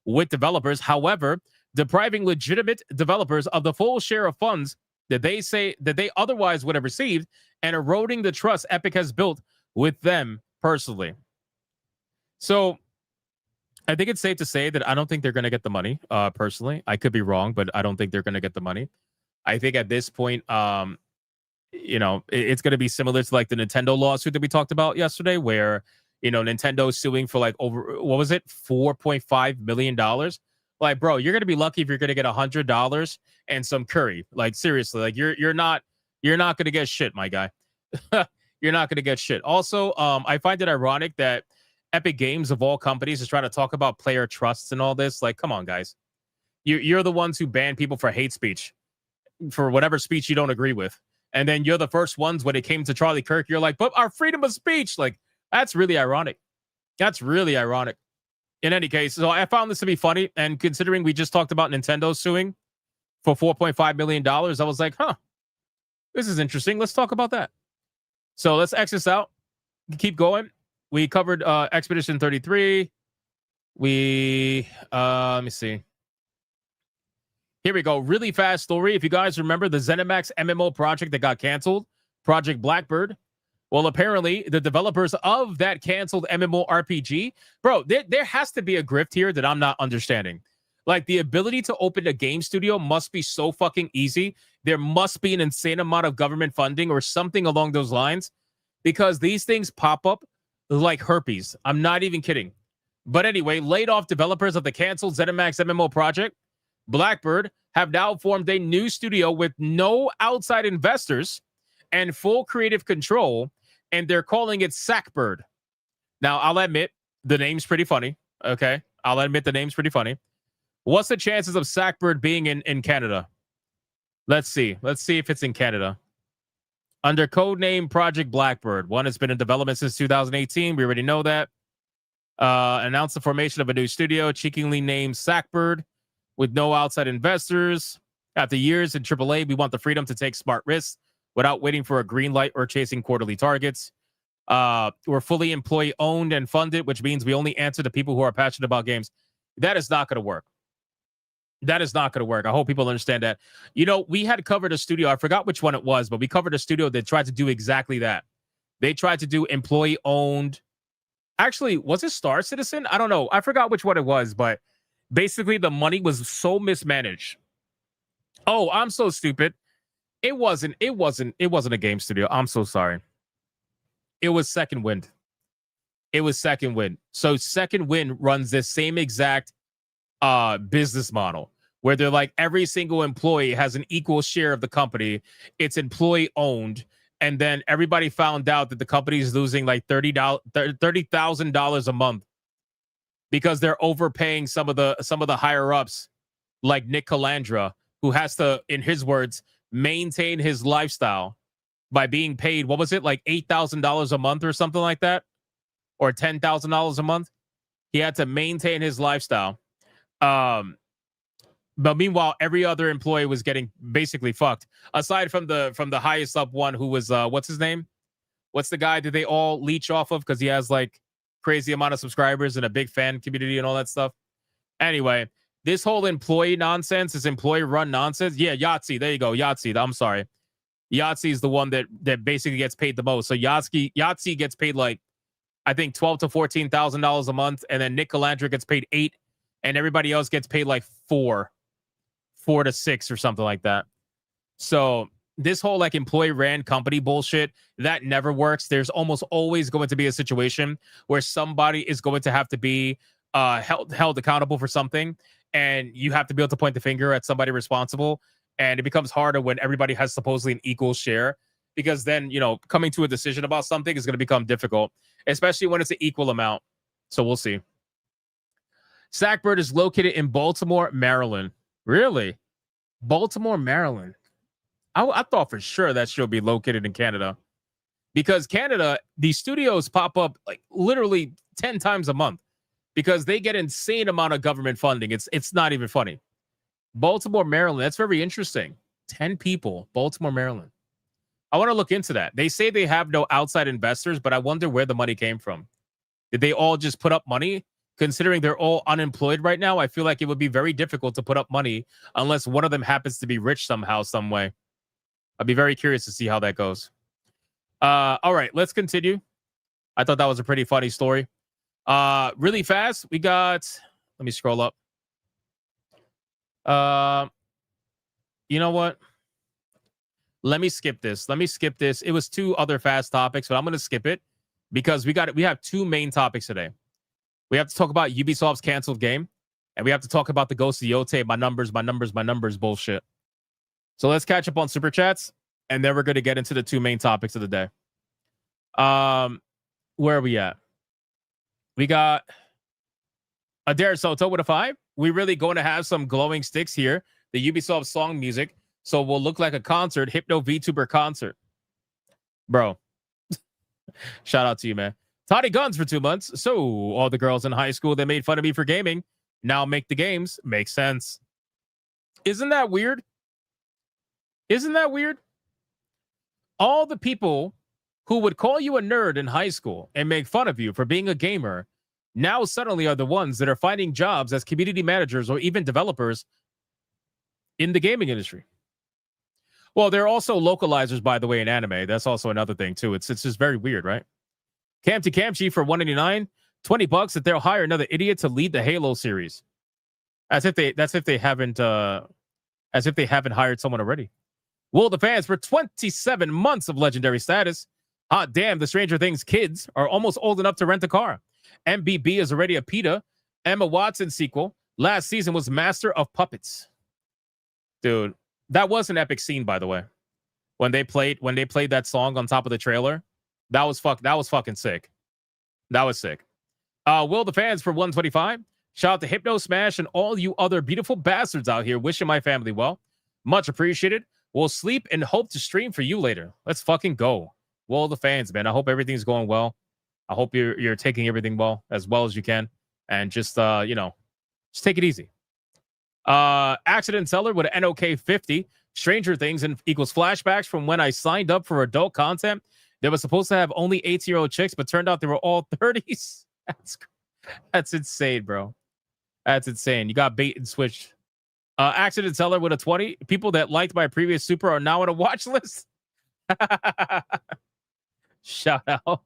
with developers, however, depriving legitimate developers of the full share of funds that they say that they otherwise would have received and eroding the trust Epic has built with them personally. So I think it's safe to say that I don't think they're going to get the money. Personally, I could be wrong, but I don't think they're going to get the money. I think at this point, it's going to be similar to like the Nintendo lawsuit that we talked about yesterday, where Nintendo's suing for like over $4.5 million. Like, bro, you're going to be lucky if you're going to get $100 and some curry. Like, seriously, like you're not going to get shit, my guy. You're not going to get shit. Also, I find it ironic that Epic Games of all companies is trying to talk about player trusts and all this. Like, come on, guys. You're the ones who ban people for hate speech, for whatever speech you don't agree with. And then you're the first ones when it came to Charlie Kirk, you're like, but our freedom of speech. Like, that's really ironic. That's really ironic. In any case, so I found this to be funny. And considering we just talked about Nintendo suing for $4.5 million, I was like, this is interesting. Let's talk about that. So let's X this out. Keep going. We covered Expedition 33. Let me see. Here we go. Really fast story. If you guys remember the ZeniMax MMO project that got canceled, Project Blackbird. Well, apparently the developers of that canceled MMO RPG, bro, there has to be a grift here that I'm not understanding. Like, the ability to open a game studio must be so fucking easy. There must be an insane amount of government funding or something along those lines, because these things pop up like herpes. I'm not even kidding. But anyway, laid off developers of the canceled ZeniMax MMO project, Blackbird, have now formed a new studio with no outside investors and full creative control, and they're calling it Sackbird. Now, I'll admit, the name's pretty funny, okay? I'll admit the name's pretty funny. What's the chances of Sackbird being in Canada? Let's see. Let's see if it's in Canada. Under codename Project Blackbird. One has been in development since 2018. We already know that. Announced the formation of a new studio, cheekily named Sackbird, with no outside investors. After years in AAA, we want the freedom to take smart risks without waiting for a green light or chasing quarterly targets. We're fully employee-owned and funded, which means we only answer to people who are passionate about games. That is not going to work. That is not going to work. I hope people understand that. We had covered a studio. I forgot which one it was, but we covered a studio that tried to do exactly that. They tried to do employee-owned. Actually, was it Star Citizen? I don't know. I forgot which one it was, but basically the money was so mismanaged. Oh, I'm so stupid. It wasn't a game studio. I'm so sorry. It was Second Wind. So Second Wind runs this same exact business model where they're like, every single employee has an equal share of the company. It's employee owned. And then everybody found out that the company is losing like $30,000 a month because they're overpaying some of the higher ups, like Nick Calandra, who has to, in his words, maintain his lifestyle by being paid, what was it, like $8,000 a month or something like that? Or $10,000 a month? He had to maintain his lifestyle. But meanwhile, every other employee was getting basically fucked. Aside from the highest up one, who was what's his name? What's the guy that they all leech off of because he has like crazy amount of subscribers and a big fan community and all that stuff? Anyway, this whole employee nonsense, this employee run nonsense. Yeah, Yahtzee. There you go. Yahtzee. I'm sorry. Yahtzee is the one that basically gets paid the most. So Yahtzee gets paid like, I think $12,000 to $14,000 a month, and then Nick Calandra gets paid $8,000, and everybody else gets paid like $4,000 to $6,000 or something like that. So this whole like employee ran company bullshit, that never works. There's almost always going to be a situation where somebody is going to have to be held accountable for something, and you have to be able to point the finger at somebody responsible. And it becomes harder when everybody has supposedly an equal share, because then, coming to a decision about something is going to become difficult, especially when it's an equal amount. So we'll see. Sackbird is located in Baltimore, Maryland. Really? Baltimore, Maryland. I thought for sure that should be located in Canada, because Canada, these studios pop up like literally 10 times a month because they get insane amount of government funding. It's not even funny. Baltimore, Maryland. That's very interesting. 10 people, Baltimore, Maryland. I want to look into that. They say they have no outside investors, but I wonder where the money came from. Did they all just put up money? Considering they're all unemployed right now, I feel like it would be very difficult to put up money unless one of them happens to be rich somehow, some way. I'd be very curious to see how that goes. All right, let's continue. I thought that was a pretty funny story. Really fast, we got. Let me scroll up. You know what? Let me skip this. It was 2 other fast topics, but I'm gonna skip it because we have 2 main topics today. We have to talk about Ubisoft's canceled game, and we have to talk about the Ghost of Yotei, my numbers bullshit. So let's catch up on super chats, and then we're gonna get into the 2 main topics of the day. Where are we at? We got Adair Soto with a 5. We really going to have some glowing sticks here. The Ubisoft song music, so we'll look like a concert, Hypno VTuber concert. Bro, shout out to you, man. Toddy Guns for 2 months. So all the girls in high school that made fun of me for gaming now make the games. Makes sense. Isn't that weird? All the people who would call you a nerd in high school and make fun of you for being a gamer now suddenly are the ones that are finding jobs as community managers or even developers in the gaming industry. Well, there are also localizers, by the way, in anime. That's also another thing, too. It's just very weird, right? Camty Camchi for $189, $20 that they'll hire another idiot to lead the Halo series. As if they haven't hired someone already. Will the fans for 27 months of legendary status. Hot damn, the Stranger Things kids are almost old enough to rent a car. MBB is already a PETA. Emma Watson sequel. Last season was Master of Puppets. Dude, that was an epic scene, by the way. When they played that song on top of the trailer, that was fucking sick. That was sick. Will the fans for 125. Shout out to Hypno Smash and all you other beautiful bastards out here wishing my family well. Much appreciated. We'll sleep and hope to stream for you later. Let's fucking go. Will the fans, man. I hope everything's going well. I hope you're taking everything well as you can. And just just take it easy. Accident Seller with an NOK 50. Stranger Things and equals flashbacks from when I signed up for adult content. They were supposed to have only 18-year-old chicks, but turned out they were all 30s. That's insane, bro. That's insane. You got bait and switched. Accident Seller with a 20. People that liked my previous super are now on a watch list. Shout out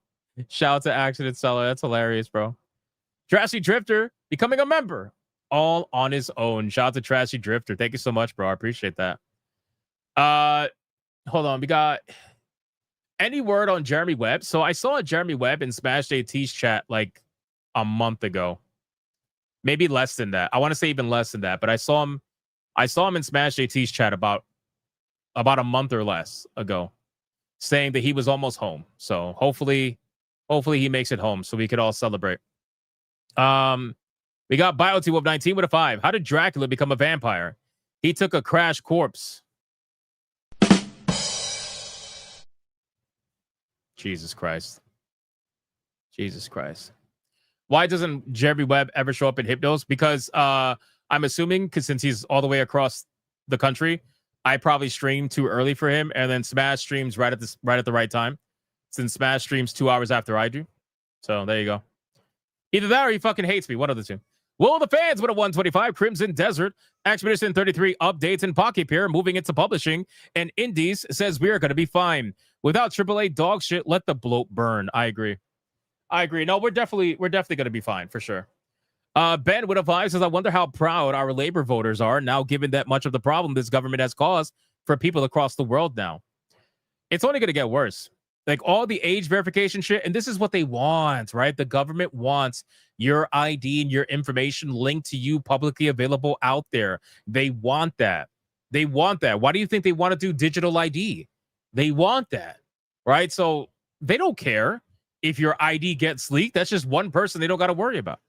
to Accident Seller. That's hilarious, bro. Trashy Drifter becoming a member all on his own. Shout out to Trashy Drifter. Thank you so much, bro. I appreciate that. Hold on. We got any word on Jeremy Webb? So I saw Jeremy Webb in Smash JT's chat like a month ago. Maybe less than that. I want to say even less than that, but I saw him in Smash JT's chat about a month or less ago, saying that he was almost home. So hopefully he makes it home so we could all celebrate. We got BioTube of 19 with a 5. How did Dracula become a vampire? He took a crash corpse. Jesus Christ. Why doesn't Jeremy Webb ever show up in Hypnos? Because I'm assuming, because since he's all the way across the country, I probably streamed too early for him, and then Smash streams right at the right time. Since Smash streams 2 hours after I do. So there you go. Either that or he fucking hates me. One of the two. Will the fans with a 125. Crimson Desert. Expedition 33 updates and Pocket Pair moving into publishing. And Indies says we are going to be fine. Without AAA dog shit, let the bloat burn. I agree. No, we're definitely going to be fine for sure. Ben with a 5 says, I wonder how proud our labor voters are now, given that much of the problem this government has caused for people across the world now. It's only going to get worse. Like all the age verification shit, and this is what they want, right? The government wants your ID and your information linked to you, publicly available out there. They want that. Why do you think they want to do digital ID? They want that, right? So they don't care if your ID gets leaked. That's just one person they don't got to worry about.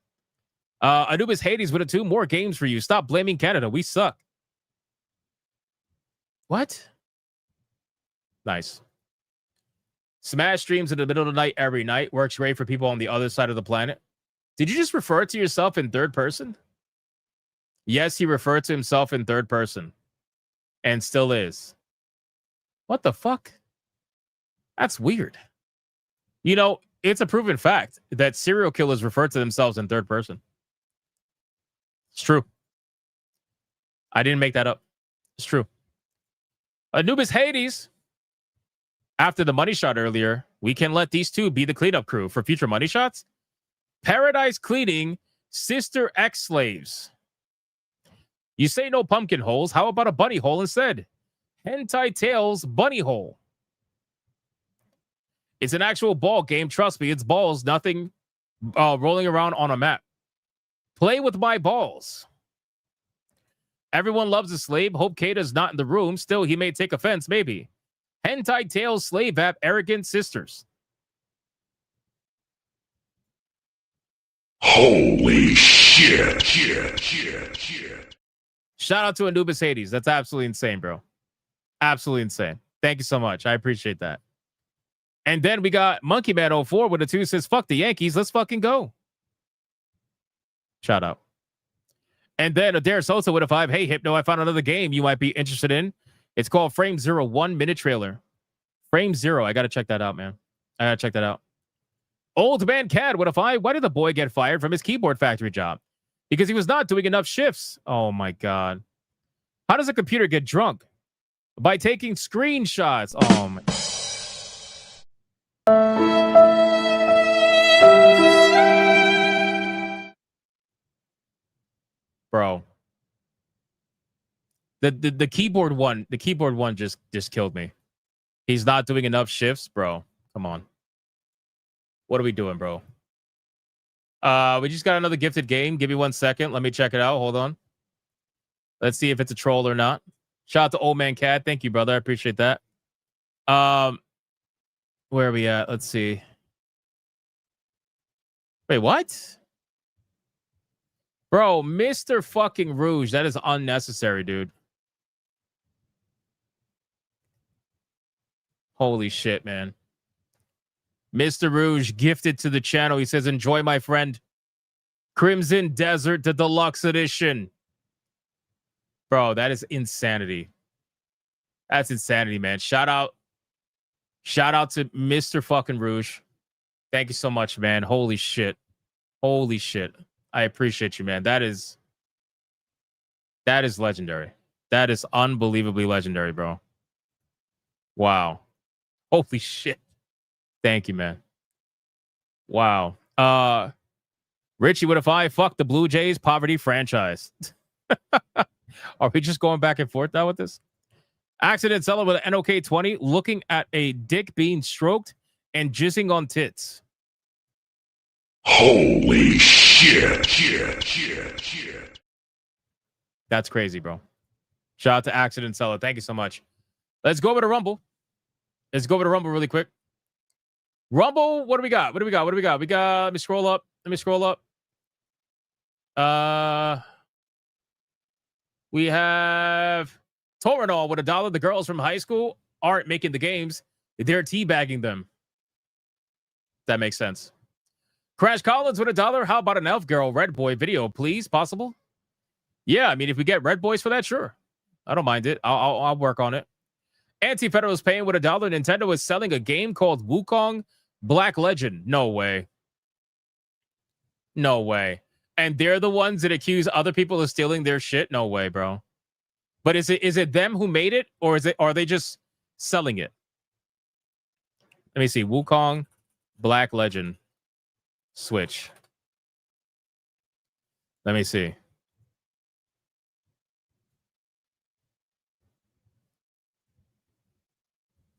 Anubis Hades with a 2. More games for you. Stop blaming Canada. We suck. What? Nice. Smash streams in the middle of the night every night. Works great for people on the other side of the planet. Did you just refer to yourself in third person? Yes, he referred to himself in third person. And still is. What the fuck? That's weird. You know, it's a proven fact that serial killers refer to themselves in third person. It's true. I didn't make that up. It's true. Anubis Hades. After the money shot earlier, we can let these two be the cleanup crew for future money shots. Paradise Cleaning, Sister X Slaves. You say no pumpkin holes. How about a bunny hole instead? Hentai Tails Bunny Hole. It's an actual ball game. Trust me, it's balls, nothing rolling around on a map. Play with my balls. Everyone loves a slave. Hope Kata's not in the room. Still, he may take offense, maybe. Hentai Tails Slave App, Arrogant Sisters. Holy shit. Shout out to Anubis Hades. That's absolutely insane, bro. Absolutely insane. Thank you so much. I appreciate that. And then we got Monkey Man 04 with a 2 says, fuck the Yankees. Let's fucking go. Shout out. And then Adair Sosa with a 5. Hey, Hypno, I found another game you might be interested in. It's called Frame Zero, 1 minute trailer. Frame Zero. I got to check that out, man. I got to check that out. Old Man Cad with a 5. Why did the boy get fired from his keyboard factory job? Because he was not doing enough shifts. Oh, my God. How does a computer get drunk? By taking screenshots. Oh, my. Bro. The keyboard one just killed me. He's not doing enough shifts, bro. Come on. What are we doing, bro? We just got another gifted game. Give me 1 second. Let me check it out. Hold on. Let's see if it's a troll or not. Shout out to Old Man Cat. Thank you, brother. I appreciate that. Where are we at? Let's see. Wait, what? Bro, Mr. fucking Rouge. That is unnecessary, dude. Holy shit, man. Mr. Rouge gifted to the channel. He says, enjoy, my friend. Crimson Desert, the deluxe edition. Bro, that is insanity. That's insanity, man. Shout out to Mr. fucking Rouge. Thank you so much, man. Holy shit. Holy shit. I appreciate you, man. That is legendary. That is unbelievably legendary, bro. Wow. Holy shit. Thank you, man. Wow. Richie with a 5. Fuck the Blue Jays poverty franchise. Are we just going back and forth now with this? Accident seller with an NOK 20 looking at a dick being stroked and jizzing on tits. Holy shit. That's crazy, bro. Shout out to Accident Seller. Thank you so much. Let's go over to Rumble. Let's go over to Rumble really quick. Rumble, what do we got? We got, let me scroll up. We have Torinol with $1. The girls from high school aren't making the games. They're teabagging them. That makes sense. Crash Collins with $1. How about an elf girl red boy video, please? Possible? Yeah, I mean, if we get red boys for that, sure. I don't mind it. I'll work on it. Anti-Federal's paying with $1. Nintendo is selling a game called Wukong Black Legend. No way. No way. And they're the ones that accuse other people of stealing their shit? No way, bro. But is it them who made it, or are they just selling it? Let me see. Wukong Black Legend. Switch. Let me see.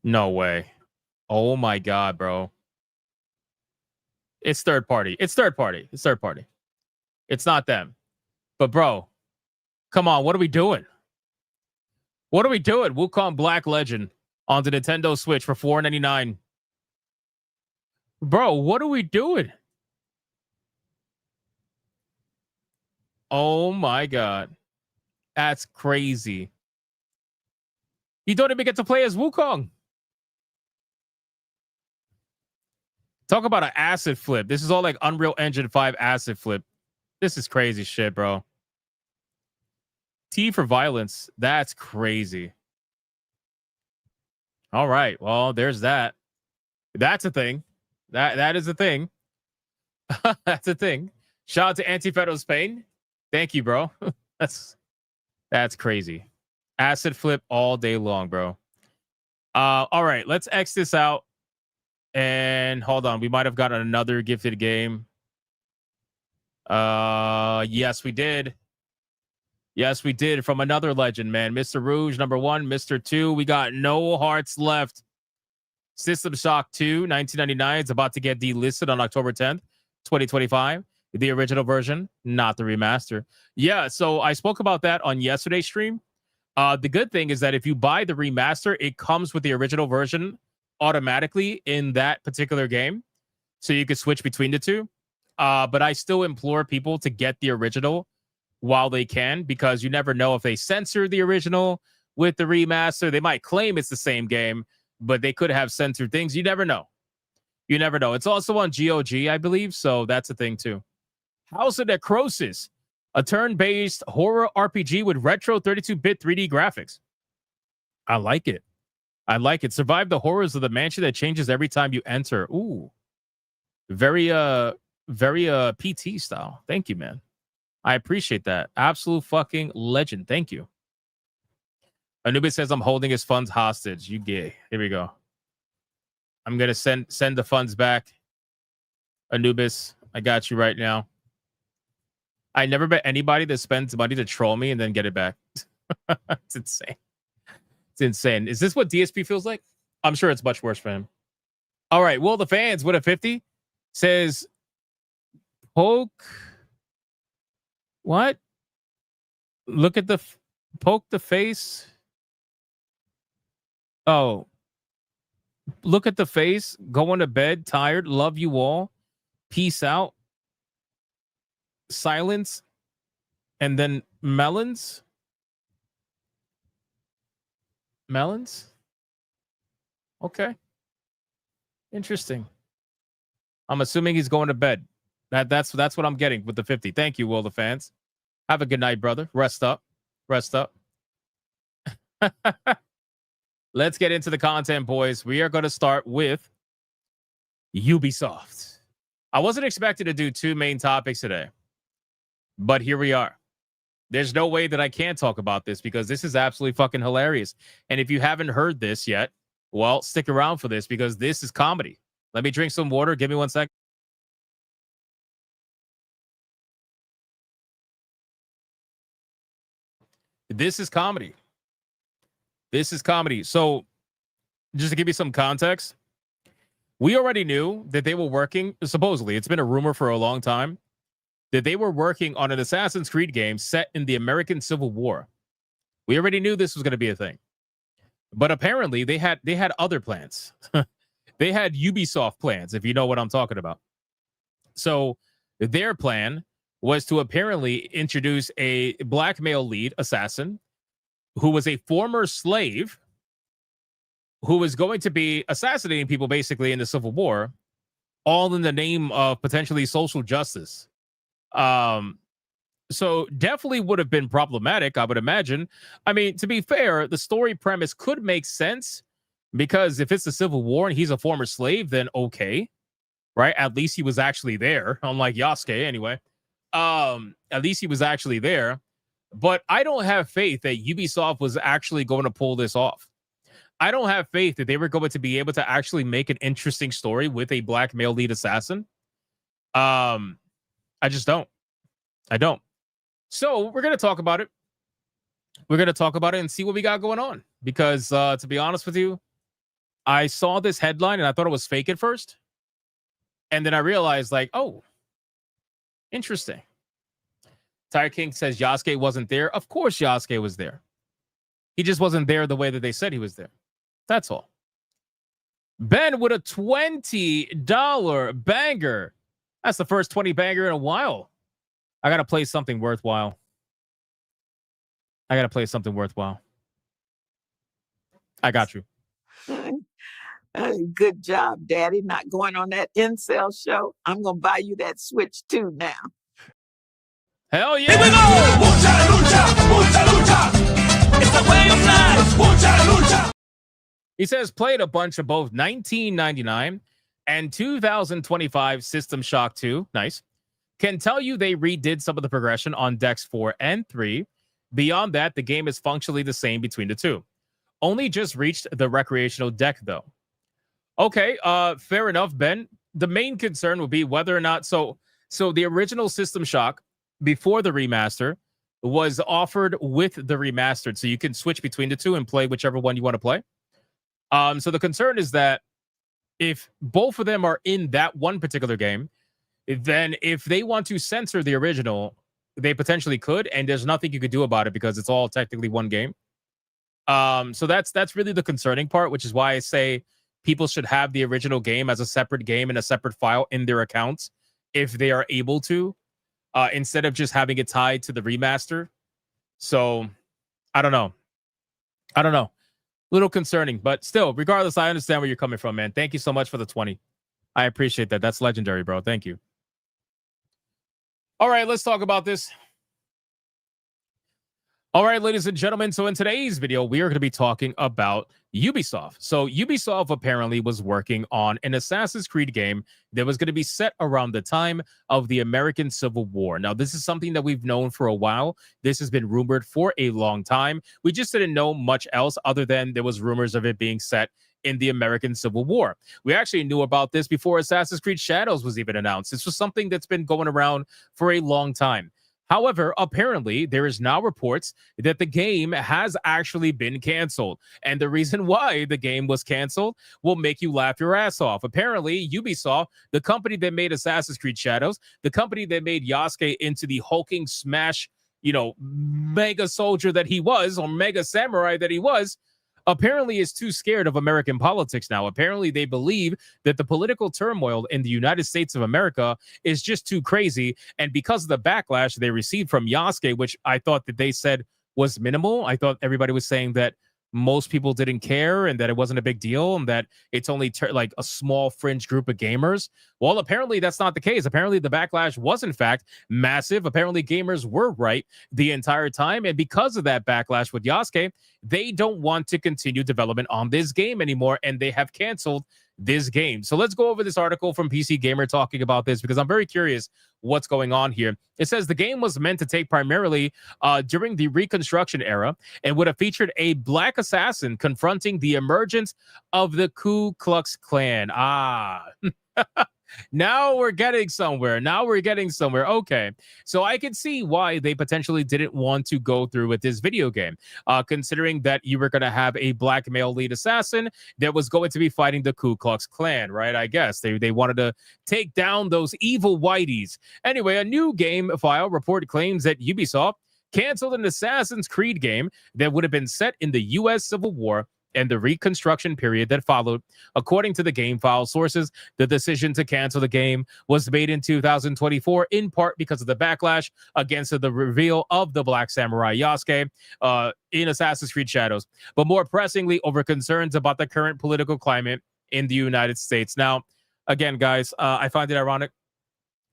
No way. Oh my God, bro. It's third party. It's third party. It's not them. But bro, come on. What are we doing? Wukong Black Legend on the Nintendo Switch for $4.99. Bro, what are we doing? Oh my God. That's crazy. You don't even get to play as Wukong. Talk about an acid flip. This is all like Unreal Engine 5 acid flip. This is crazy shit, bro. T for violence. That's crazy. All right. Well, there's that. That's a thing. That is a thing. That's a thing. Shout out to Anti-Federal Spain. Thank you, bro. That's crazy. Acid flip all day long, bro. All right, let's X this out. And hold on, we might have gotten another gifted game. Yes, we did. Yes, we did. From another legend, man. Mr. Rouge, number 1. Mr. 2, we got no hearts left. System Shock 2, 1999. It's about to get delisted on October 10th, 2025. The original version, not the remaster. Yeah, so I spoke about that on yesterday's stream. The good thing is that if you buy the remaster, it comes with the original version automatically in that particular game. So you can switch between the two. But I still implore people to get the original while they can, because you never know if they censor the original with the remaster. They might claim it's the same game, but they could have censored things. You never know. You never know. It's also on GOG, I believe. So that's a thing too. House of Necrosis, a turn-based horror RPG with retro 32-bit 3D graphics. I like it. I like it. Survive the horrors of the mansion that changes every time you enter. Ooh. Very PT style. Thank you, man. I appreciate that. Absolute fucking legend. Thank you. Anubis says I'm holding his funds hostage. You gay. Here we go. I'm gonna send the funds back. Anubis, I got you right now. I never bet anybody that spends money to troll me and then get it back. It's insane. It's insane. Is this what DSP feels like? I'm sure it's much worse for him. All right. Well, the fans with a 50 says poke. What? Look at the poke the face. Oh. Look at the face. Going to bed. Tired. Love you all. Peace out. Silence. And then melons. Melons? Okay. Interesting. I'm assuming he's going to bed. That's what I'm getting with the 50. Thank you, Will the fans. Have a good night, brother. Rest up. Rest up. Let's get into the content, boys. We are going to start with Ubisoft. I wasn't expected to do 2 main topics today, but here we are. There's no way that I can't talk about this because this is absolutely fucking hilarious. And if you haven't heard this yet, well, stick around for this because this is comedy. Let me drink some water. Give me 1 second. This is comedy. This is comedy. So, just to give you some context, we already knew that they were working, supposedly, it's been a rumor for a long time, that they were working on an Assassin's Creed game set in the American Civil War. We already knew this was going to be a thing. But apparently, they had other plans. They had Ubisoft plans, if you know what I'm talking about. So, their plan was to apparently introduce a black male lead assassin who was a former slave who was going to be assassinating people basically in the Civil War, all in the name of potentially social justice. So definitely would have been problematic, I would imagine. I mean, to be fair, the story premise could make sense because if it's the Civil War and he's a former slave, then okay, right? At least he was actually there, unlike Yasuke anyway. At least he was actually there. But I don't have faith that Ubisoft was actually going to pull this off. I don't have faith that they were going to be able to actually make an interesting story with a black male lead assassin. I just don't. I don't. So we're going to talk about it. We're going to talk about it and see what we got going on. Because to be honest with you, I saw this headline and I thought it was fake at first. And then I realized like, oh, interesting. Tire King says Yasuke wasn't there. Of course Yasuke was there. He just wasn't there the way that they said he was there. That's all. Ben with a $20 banger. That's the first 20 banger in a while. I got to play something worthwhile. I got you. Good job, Daddy. Not going on that incel show. I'm going to buy you that Switch too now. Hell yeah. Here we go! Mucha lucha, mucha lucha. It's the way of life. Mucha lucha. He says played a bunch of both 1999 and 2025 System Shock 2. Nice. Can tell you they redid some of the progression on decks 4 and 3. Beyond that, the game is functionally the same between the two. Only just reached the recreational deck, though. Okay, fair enough, Ben. The main concern would be whether or not... So, So the original System Shock before the remaster was offered with the remastered, so you can switch between the two and play whichever one you want to play. So the concern is that if both of them are in that one particular game, then if they want to censor the original, they potentially could, and there's nothing you could do about it because it's all technically one game. So that's really the concerning part, which is why I say people should have the original game as a separate game and a separate file in their accounts if they are able to, instead of just having it tied to the remaster. So I don't know. Little concerning, but still, regardless, I understand where you're coming from, man. Thank you so much for the 20. I appreciate that. That's legendary, bro. Thank you. All right, let's talk about this. All right, ladies and gentlemen. So in today's video, we are going to be talking about Ubisoft. So Ubisoft apparently was working on an Assassin's Creed game that was going to be set around the time of the American Civil War. Now, this is something that we've known for a while. This has been rumored for a long time. We just didn't know much else other than there was rumors of it being set in the American Civil War. We actually knew about this before Assassin's Creed Shadows was even announced. This was something that's been going around for a long time. However, apparently, there is now reports that the game has actually been canceled. And the reason why the game was canceled will make you laugh your ass off. Apparently, Ubisoft, the company that made Assassin's Creed Shadows, the company that made Yasuke into the hulking smash, mega soldier that he was, or mega samurai that he was, apparently is too scared of American politics now. Apparently, they believe that the political turmoil in the United States of America is just too crazy. And because of the backlash they received from Yasuke, which I thought that they said was minimal, I thought everybody was saying that most people didn't care and that it wasn't a big deal and that it's only like a small fringe group of gamers. Well, apparently that's not the case. Apparently the backlash was in fact massive. Apparently gamers were right the entire time. And because of that backlash with Yasuke, they don't want to continue development on this game anymore. And they have canceled this game. So let's go over this article from PC Gamer talking about this because I'm very curious what's going on here. It says the game was meant to take primarily during the Reconstruction era and would have featured a black assassin confronting the emergence of the Ku Klux Klan. Now we're getting somewhere. Okay. So I can see why they potentially didn't want to go through with this video game, considering that you were going to have a black male lead assassin that was going to be fighting the Ku Klux Klan, right? I guess they wanted to take down those evil whiteys. Anyway, a new game file report claims that Ubisoft canceled an Assassin's Creed game that would have been set in the U.S. Civil War and the Reconstruction period that followed. According to the game file sources, the decision to cancel the game was made in 2024, in part because of the backlash against the reveal of the Black Samurai Yasuke in Assassin's Creed Shadows, but more pressingly over concerns about the current political climate in the United States. Now, again, guys, I find it ironic.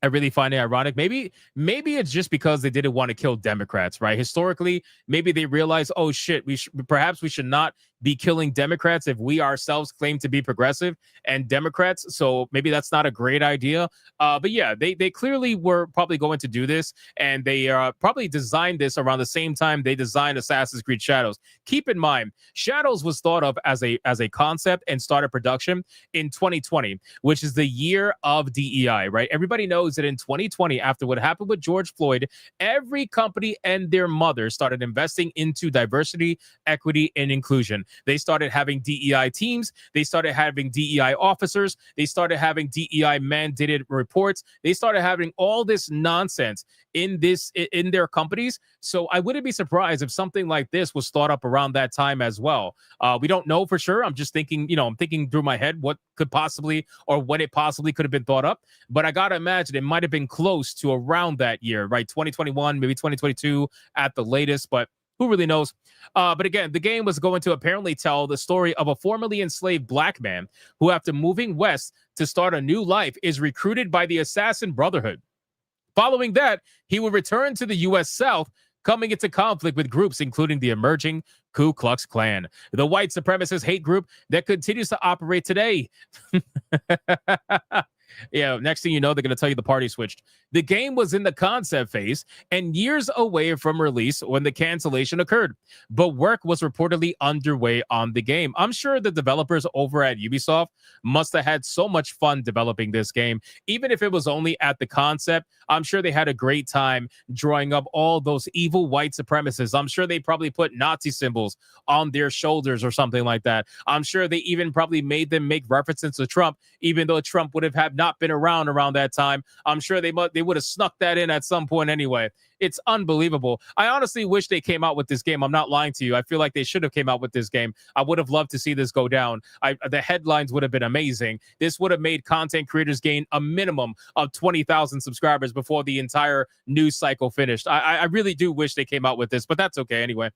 I really find it ironic. Maybe it's just because they didn't want to kill Democrats, right? Historically, maybe they realized, oh shit, perhaps we should not be killing Democrats if we ourselves claim to be progressive and Democrats. So maybe that's not a great idea. But yeah, they clearly were probably going to do this, and they probably designed this around the same time they designed Assassin's Creed Shadows. Keep in mind, Shadows was thought of as a concept and started production in 2020, which is the year of DEI, right? Everybody knows that in 2020, after what happened with George Floyd, every company and their mother started investing into diversity, equity, and inclusion. They started having DEI teams. They started having DEI officers. They started having DEI mandated reports. They started having all this nonsense in their companies. So I wouldn't be surprised if something like this was thought up around that time as well. We don't know for sure. I'm just thinking, I'm thinking through my head what could possibly, or when it possibly could have been thought up. But I got to imagine it might have been close to around that year, right? 2021, maybe 2022 at the latest, but who really knows? But again, the game was going to apparently tell the story of a formerly enslaved black man who, after moving west to start a new life, is recruited by the Assassin Brotherhood. Following that, he will return to the U.S. South, coming into conflict with groups including the emerging Ku Klux Klan, the white supremacist hate group that continues to operate today. Yeah, next thing you know, they're going to tell you the party switched. The game was in the concept phase and years away from release when the cancellation occurred, but work was reportedly underway on the game. I'm sure the developers over at Ubisoft must have had so much fun developing this game. Even if it was only at the concept, I'm sure they had a great time drawing up all those evil white supremacists. I'm sure they probably put Nazi symbols on their shoulders or something like that. I'm sure they even probably made them make references to Trump, even though Trump would have not been around that time. I'm sure they would have snuck that in at some point anyway. It's unbelievable. I honestly wish they came out with this game. I'm not lying to you. I feel like they should have came out with this game. I would have loved to see this go down. The headlines would have been amazing. This would have made content creators gain a minimum of 20,000 subscribers before the entire news cycle finished. I really do wish they came out with this, but that's okay anyway.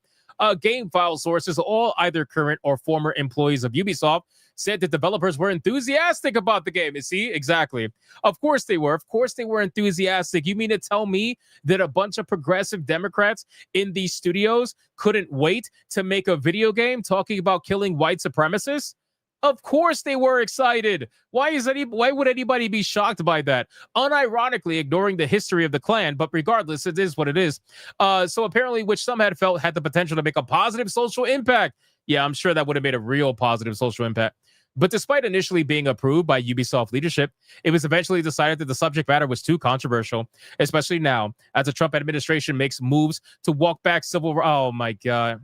Game file sources, all either current or former employees of Ubisoft, said the developers were enthusiastic about the game. You see, exactly. Of course they were. Of course they were enthusiastic. You mean to tell me that a bunch of progressive Democrats in these studios couldn't wait to make a video game talking about killing white supremacists? Of course they were excited. Why would anybody be shocked by that? Unironically ignoring the history of the Klan, but regardless, it is what it is. So apparently, which some had felt had the potential to make a positive social impact. Yeah, I'm sure that would have made a real positive social impact. But despite initially being approved by Ubisoft leadership, it was eventually decided that the subject matter was too controversial, especially now as the Trump administration makes moves to walk back civil. Oh my God,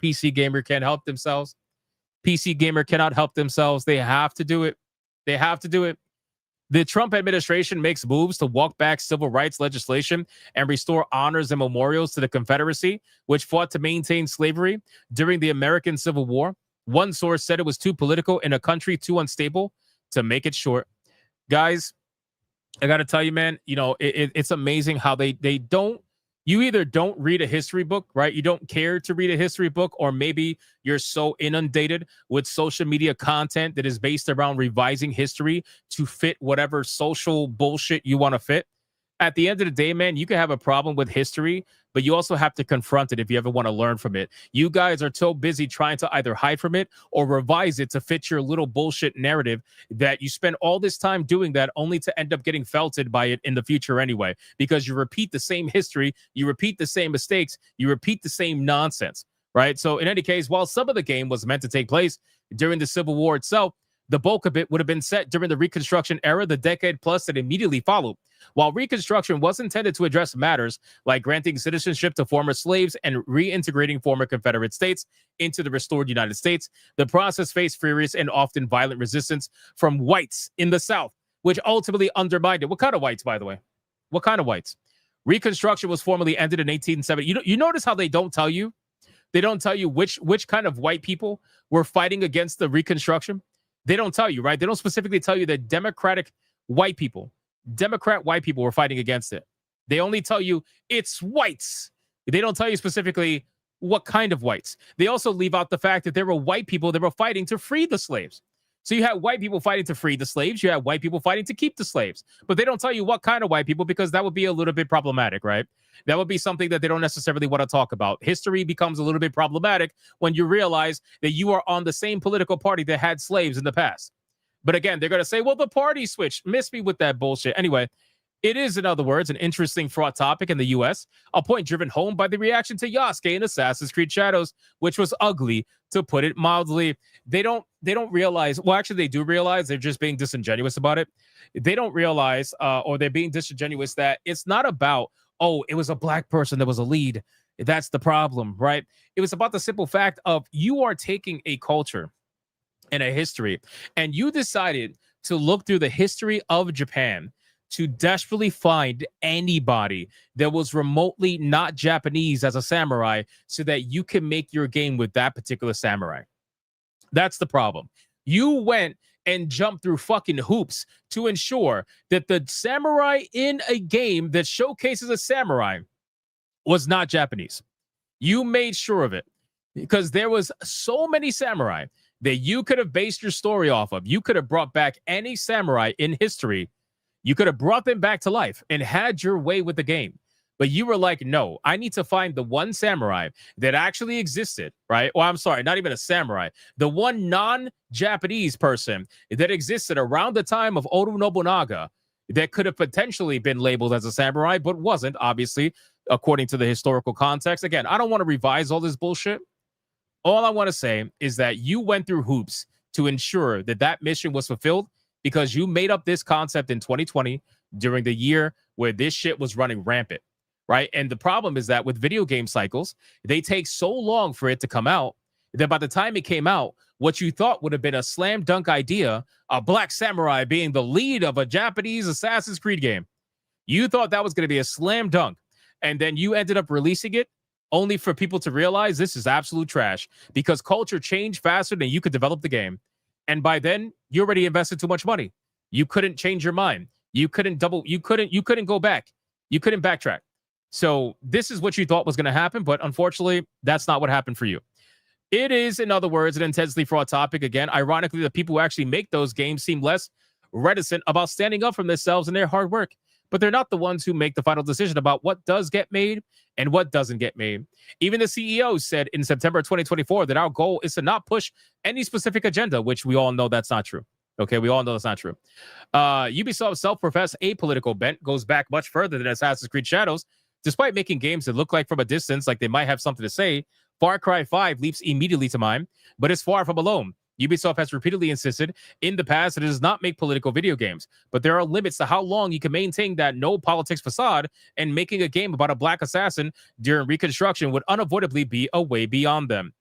PC Gamer can't help themselves. PC Gamer cannot help themselves. They have to do it. They have to do it. The Trump administration makes moves to walk back civil rights legislation and restore honors and memorials to the Confederacy, which fought to maintain slavery during the American Civil War. One source said it was too political in a country too unstable to make it short. Guys, I got to tell you, man, it's amazing how they don't. You either don't read a history book, right? You don't care to read a history book, or maybe you're so inundated with social media content that is based around revising history to fit whatever social bullshit you want to fit. At the end of the day, man, you can have a problem with history, but you also have to confront it if you ever want to learn from it. You guys are so busy trying to either hide from it or revise it to fit your little bullshit narrative that you spend all this time doing that only to end up getting felted by it in the future anyway, because you repeat the same history, you repeat the same mistakes, you repeat the same nonsense, right? So in any case, while some of the game was meant to take place during the Civil War itself, the bulk of it would have been set during the Reconstruction era, the decade plus that immediately followed. While Reconstruction was intended to address matters like granting citizenship to former slaves and reintegrating former Confederate states into the restored United States, the process faced furious and often violent resistance from whites in the South, which ultimately undermined it. What kind of whites, by the way? What kind of whites? Reconstruction was formally ended in 1870. You notice how they don't tell you? They don't tell you which kind of white people were fighting against the Reconstruction. They don't tell you, right? They don't specifically tell you that Democrat white people were fighting against it. They only tell you it's whites. They don't tell you specifically what kind of whites. They also leave out the fact that there were white people that were fighting to free the slaves. So you had white people fighting to free the slaves. You had white people fighting to keep the slaves. But they don't tell you what kind of white people, because that would be a little bit problematic, right? That would be something that they don't necessarily want to talk about. History becomes a little bit problematic when you realize that you are on the same political party that had slaves in the past. But again, they're going to say, well, the party switched. Miss me with that bullshit. Anyway, it is, in other words, an interesting fraught topic in the U.S., a point driven home by the reaction to Yasuke in Assassin's Creed Shadows, which was ugly, to put it mildly. They don't realize, well, actually, they do realize, they're just being disingenuous about it. They don't realize, or they're being disingenuous, that it's not about, oh, it was a black person that was a lead. That's the problem, right? It was about the simple fact of you are taking a culture and a history, and you decided to look through the history of Japan to desperately find anybody that was remotely not Japanese as a samurai so that you can make your game with that particular samurai. That's the problem. You went and jumped through fucking hoops to ensure that the samurai in a game that showcases a samurai was not Japanese. You made sure of it because there was so many samurai that you could have based your story off of. You could have brought back any samurai in history. You could have brought them back to life and had your way with the game. But you were like, no, I need to find the one samurai that actually existed, right? Well, I'm sorry, not even a samurai. The one non-Japanese person that existed around the time of Oda Nobunaga that could have potentially been labeled as a samurai, but wasn't, obviously, according to the historical context. Again, I don't want to revise all this bullshit. All I want to say is that you went through hoops to ensure that that mission was fulfilled because you made up this concept in 2020 during the year where this shit was running rampant. Right. And the problem is that with video game cycles, they take so long for it to come out that by the time it came out, what you thought would have been a slam dunk idea, a black samurai being the lead of a Japanese Assassin's Creed game, you thought that was going to be a slam dunk. And then you ended up releasing it only for people to realize this is absolute trash because culture changed faster than you could develop the game. And by then, you already invested too much money. You couldn't change your mind. You couldn't go back. You couldn't backtrack. So this is what you thought was going to happen, but unfortunately, that's not what happened for you. It is, in other words, an intensely fraught topic. Again, ironically, the people who actually make those games seem less reticent about standing up for themselves and their hard work, but they're not the ones who make the final decision about what does get made and what doesn't get made. Even the CEO said in September 2024 that our goal is to not push any specific agenda, which we all know that's not true. Okay, we all know that's not true. Ubisoft's self-professed apolitical bent goes back much further than Assassin's Creed Shadows. Despite making games that look like from a distance like they might have something to say, Far Cry 5 leaps immediately to mind, but it's far from alone. Ubisoft has repeatedly insisted in the past that it does not make political video games, but there are limits to how long you can maintain that no politics facade, and making a game about a black assassin during Reconstruction would unavoidably be a way beyond them.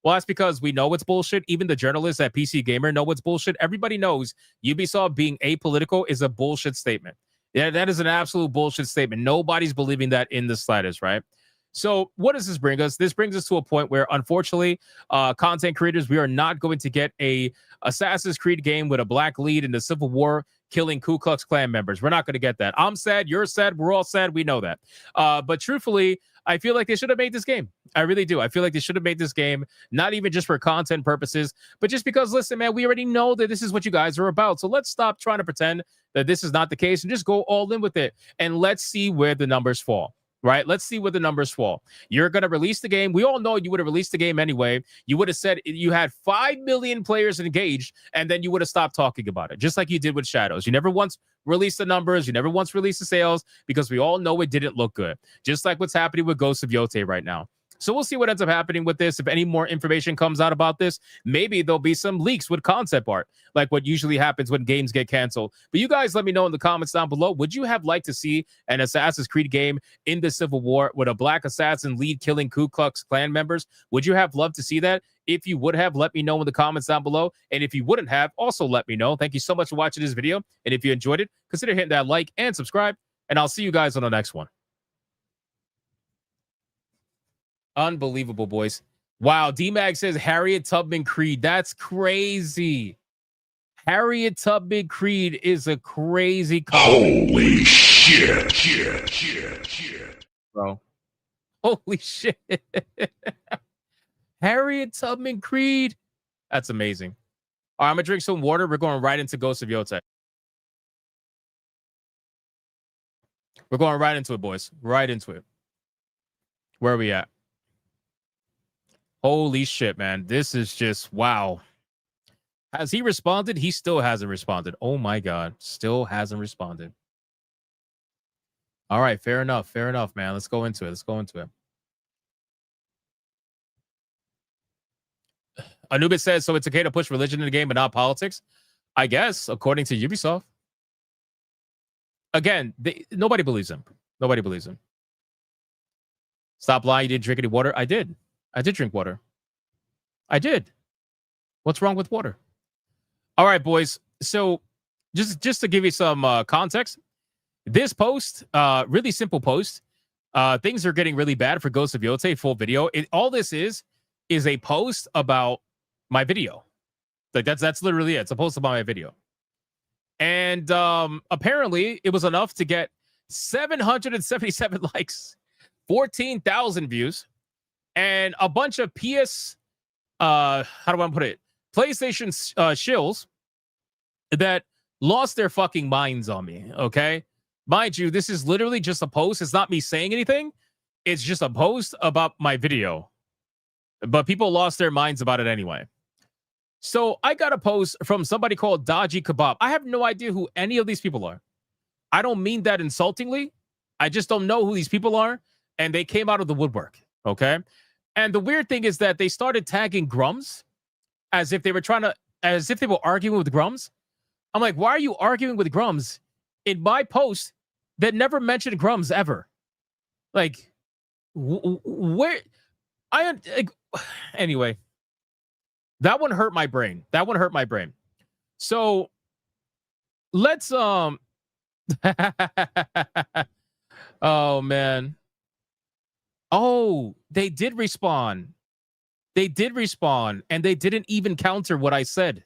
Well, that's because we know it's bullshit. Even the journalists at PC Gamer know it's bullshit. Everybody knows Ubisoft being apolitical is a bullshit statement. Yeah, that is an absolute bullshit statement. Nobody's believing that in the slightest, right? So what does this bring us? This brings us to a point where, unfortunately, content creators, we are not going to get a Assassin's Creed game with a black lead in the Civil War killing Ku Klux Klan members. We're not going to get that. I'm sad. You're sad. We're all sad. We know that. But truthfully, I feel like they should have made this game. I really do. I feel like they should have made this game, not even just for content purposes, but just because, listen, man, we already know that this is what you guys are about. So let's stop trying to pretend that this is not the case and just go all in with it. And let's see where the numbers fall. Right? Let's see where the numbers fall. You're going to release the game. We all know you would have released the game anyway. You would have said you had 5 million players engaged, and then you would have stopped talking about it, just like you did with Shadows. You never once released the numbers. You never once released the sales because we all know it didn't look good, just like what's happening with Ghost of Yotei right now. So we'll see what ends up happening with this. If any more information comes out about this, maybe there'll be some leaks with concept art, like what usually happens when games get canceled. But you guys let me know in the comments down below. Would you have liked to see an Assassin's Creed game in the Civil War with a black assassin lead killing Ku Klux Klan members? Would you have loved to see that? If you would have, let me know in the comments down below. And if you wouldn't have, also let me know. Thank you so much for watching this video. And if you enjoyed it, consider hitting that like and subscribe. And I'll see you guys on the next one. Unbelievable, boys. Wow, D-Mag says Harriet Tubman Creed. That's crazy. Harriet Tubman Creed is a crazy comedy. Holy shit. Bro. Holy shit. Harriet Tubman Creed. That's amazing. All right, I'm going to drink some water. We're going right into Ghost of Yotei. We're going right into it, boys. Right into it. Where are we at? Holy shit, man. This is just, wow. Has he responded? He still hasn't responded. Oh, my God. Still hasn't responded. All right, fair enough. Fair enough, man. Let's go into it. Let's go into it. Anubis says, so it's okay to push religion in the game, but not politics? I guess, according to Ubisoft. Again, nobody believes him. Nobody believes him. Stop lying. You didn't drink any water? I did. I did drink water. I did. What's wrong with water? All right, boys. So just to give you some context, this post, really simple post. Things are getting really bad for Ghost of Yotei full video. All this is a post about my video. Like that's literally it. It's a post about my video. And apparently it was enough to get 777 likes, 14,000 views, and a bunch of how do I put it? PlayStation shills that lost their fucking minds on me, okay? Mind you, this is literally just a post. It's not me saying anything. It's just a post about my video. But people lost their minds about it anyway. So I got a post from somebody called Dodgy Kebab. I have no idea who any of these people are. I don't mean that insultingly. I just don't know who these people are. And they came out of the woodwork. Okay. And the weird thing is that they started tagging Grums as if they were arguing with Grums. I'm like, why are you arguing with Grums in my post that never mentioned Grums ever? Like, where anyway, that one hurt my brain. So let's oh man. Oh, they did respawn. And they didn't even counter what I said.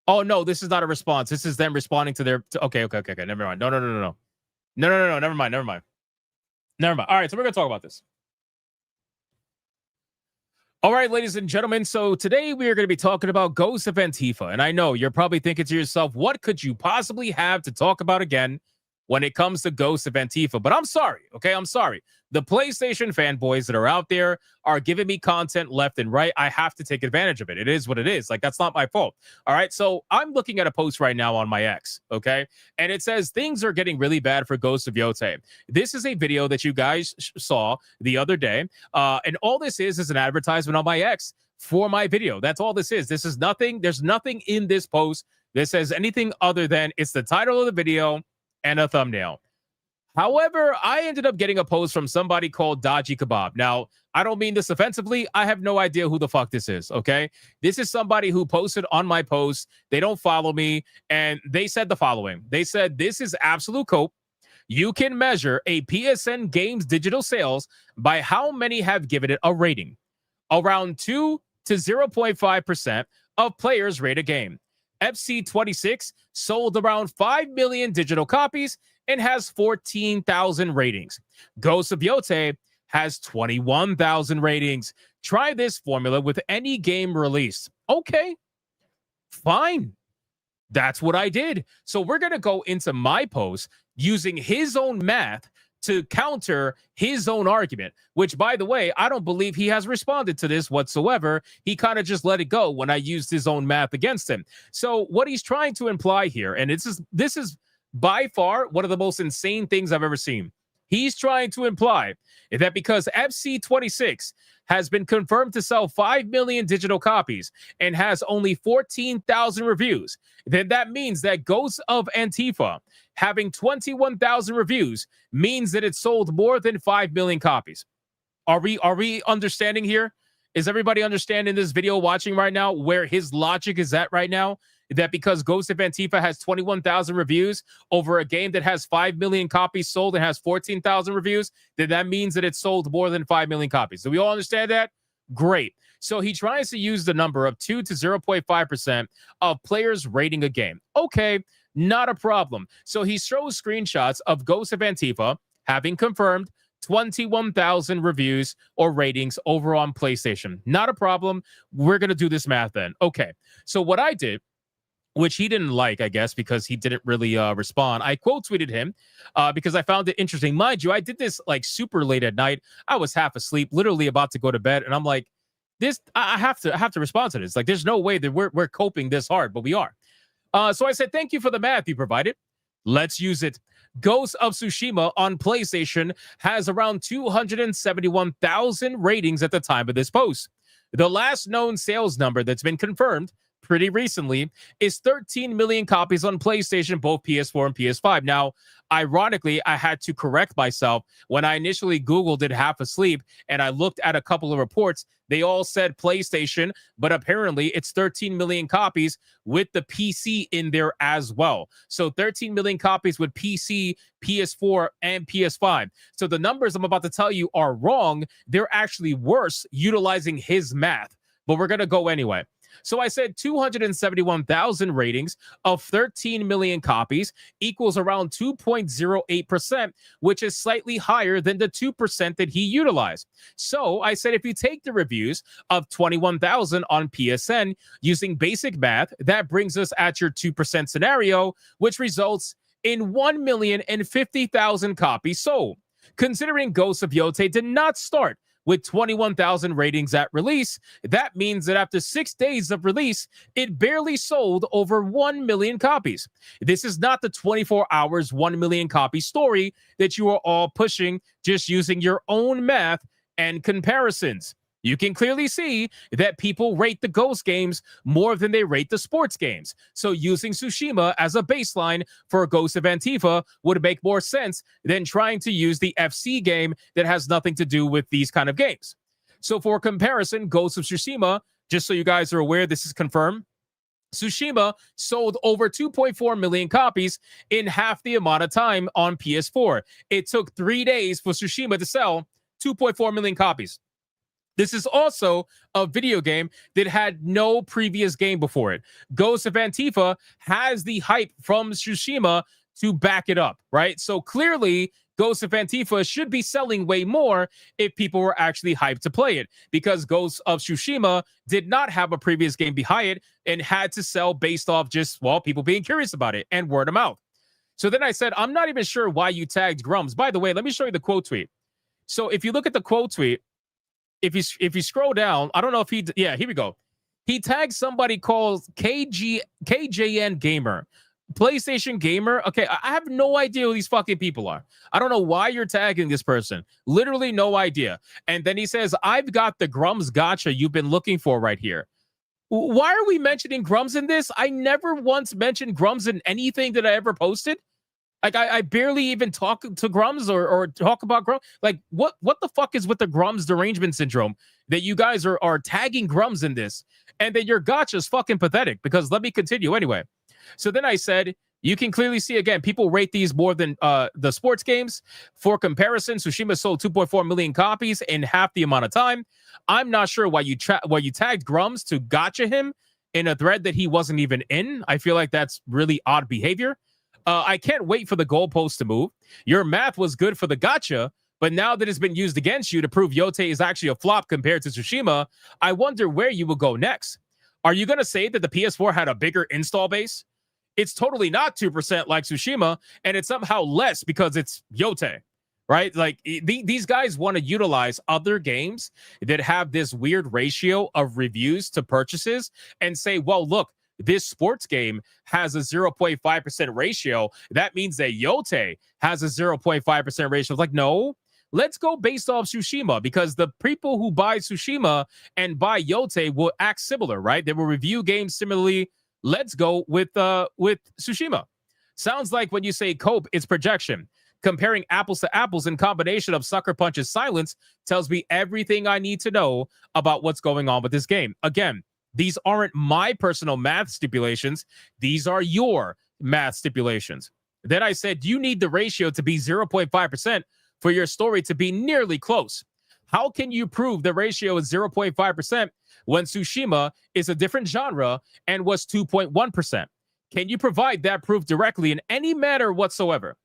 Oh no, this is not a response. This is them responding to their okay. Never mind. No. Never mind. All right, so we're gonna talk about this. All right, ladies and gentlemen. So today we are going to be talking about Ghost of Antifa. And I know you're probably thinking to yourself, what could you possibly have to talk about again when it comes to Ghost of Antifa? But I'm sorry, okay? I'm sorry. The PlayStation fanboys that are out there are giving me content left and right. I have to take advantage of it. It is what it is. Like, that's not my fault. All right, so I'm looking at a post right now on my X, okay? And it says, things are getting really bad for Ghost of Yotei. This is a video that you guys saw the other day. And all this is an advertisement on my X for my video. That's all this is. This is nothing. There's nothing in this post that says anything other than it's the title of the video and a thumbnail. However, I ended up getting a post from somebody called Dodgy Kebab. Now, I don't mean this offensively. I have no idea who the fuck this is, okay? This is somebody who posted on my post. They don't follow me, and they said the following. They said, this is absolute cope. You can measure a PSN game's digital sales by how many have given it a rating. Around 2 to 0.5% of players rate a game. FC26 sold around 5 million digital copies and has 14,000 ratings. Ghost of Yotei has 21,000 ratings. Try this formula with any game released. Okay, fine. That's what I did. So we're going to go into my post using his own math to counter his own argument, which, by the way, I don't believe he has responded to this whatsoever. He kind of just let it go when I used his own math against him. So what he's trying to imply here, and this is by far one of the most insane things I've ever seen. He's trying to imply that because FC26 has been confirmed to sell 5 million digital copies and has only 14,000 reviews, then that means that Ghost of Antifa having 21,000 reviews means that it sold more than 5 million copies. Are we understanding here? Is everybody understanding this video watching right now where his logic is at right now? That because Ghost of Antifa has 21,000 reviews over a game that has 5 million copies sold and has 14,000 reviews, then that means that it sold more than 5 million copies. Do we all understand that? Great. So he tries to use the number of 2 to 0.5% of players rating a game. Okay, not a problem. So he shows screenshots of Ghost of Antifa having confirmed 21,000 reviews or ratings over on PlayStation. Not a problem. We're going to do this math then. Okay, so what I did, which he didn't like, I guess, because he didn't really respond. I quote tweeted him because I found it interesting. Mind you, I did this like super late at night. I was half asleep, literally about to go to bed. And I'm like, I have to respond to this. Like, there's no way that we're coping this hard, but we are. So I said, thank you for the math you provided. Let's use it. Ghost of Tsushima on PlayStation has around 271,000 ratings at the time of this post. The last known sales number that's been confirmed pretty recently is 13 million copies on PlayStation, both PS4 and PS5. Now, ironically, I had to correct myself. When I initially Googled it half asleep and I looked at a couple of reports, they all said PlayStation, but apparently it's 13 million copies with the PC in there as well. So 13 million copies with PC, PS4, and PS5. So the numbers I'm about to tell you are wrong. They're actually worse utilizing his math, but we're going to go anyway. So I said 271,000 ratings of 13 million copies equals around 2.08%, which is slightly higher than the 2% that he utilized. So I said if you take the reviews of 21,000 on PSN using basic math, that brings us at your 2% scenario, which results in 1,050,000 copies sold. Considering Ghost of Yotei did not start with 21,000 ratings at release, that means that after 6 days of release, it barely sold over 1 million copies. This is not the 24 hours, 1 million copy story that you are all pushing just using your own math and comparisons. You can clearly see that people rate the Ghost games more than they rate the sports games. So using Tsushima as a baseline for Ghost of Antifa would make more sense than trying to use the FC game that has nothing to do with these kind of games. So for comparison, Ghost of Tsushima, just so you guys are aware, this is confirmed, Tsushima sold over 2.4 million copies in half the amount of time on PS4. It took 3 days for Tsushima to sell 2.4 million copies. This is also a video game that had no previous game before it. Ghost of Antifa has the hype from Tsushima to back it up, right? So clearly, Ghost of Antifa should be selling way more if people were actually hyped to play it, because Ghost of Tsushima did not have a previous game behind it and had to sell based off just, well, people being curious about it and word of mouth. So then I said, I'm not even sure why you tagged Grums. By the way, let me show you the quote tweet. So if you look at the quote tweet, if you scroll down, I don't know if here we go. He tagged somebody called KJN Gamer, PlayStation Gamer. Okay, I have no idea who these fucking people are. I don't know why you're tagging this person. Literally no idea. And then he says, I've got the Grums gotcha you've been looking for right here. Why are we mentioning Grums in this? I never once mentioned Grums in anything that I ever posted. Like, I barely even talk to Grums or talk about Grums. Like, what the fuck is with the Grums derangement syndrome that you guys are tagging Grums in this? And then your gotcha is fucking pathetic, because let me continue anyway. So then I said, you can clearly see, again, people rate these more than the sports games. For comparison, Tsushima sold 2.4 million copies in half the amount of time. I'm not sure why you tagged Grums to gotcha him in a thread that he wasn't even in. I feel like that's really odd behavior. I can't wait for the goalpost to move. Your math was good for the gotcha, but now that it's been used against you to prove Yotei is actually a flop compared to Tsushima, I wonder where you will go next. Are you going to say that the PS4 had a bigger install base? It's totally not 2% like Tsushima, and it's somehow less because it's Yotei, right? Like, these guys want to utilize other games that have this weird ratio of reviews to purchases and say, well, look, this sports game has a 0.5% ratio. That means that Yotei has a 0.5% ratio. Like, no, let's go based off Tsushima, because the people who buy Tsushima and buy Yotei will act similar, right? They will review games similarly. Let's go with Tsushima. Sounds like when you say cope, it's projection. Comparing apples to apples in combination of Sucker Punch's silence tells me everything I need to know about what's going on with this game. Again, these aren't my personal math stipulations. These are your math stipulations. Then I said, you need the ratio to be 0.5% for your story to be nearly close. How can you prove the ratio is 0.5% when Tsushima is a different genre and was 2.1%? Can you provide that proof directly in any manner whatsoever?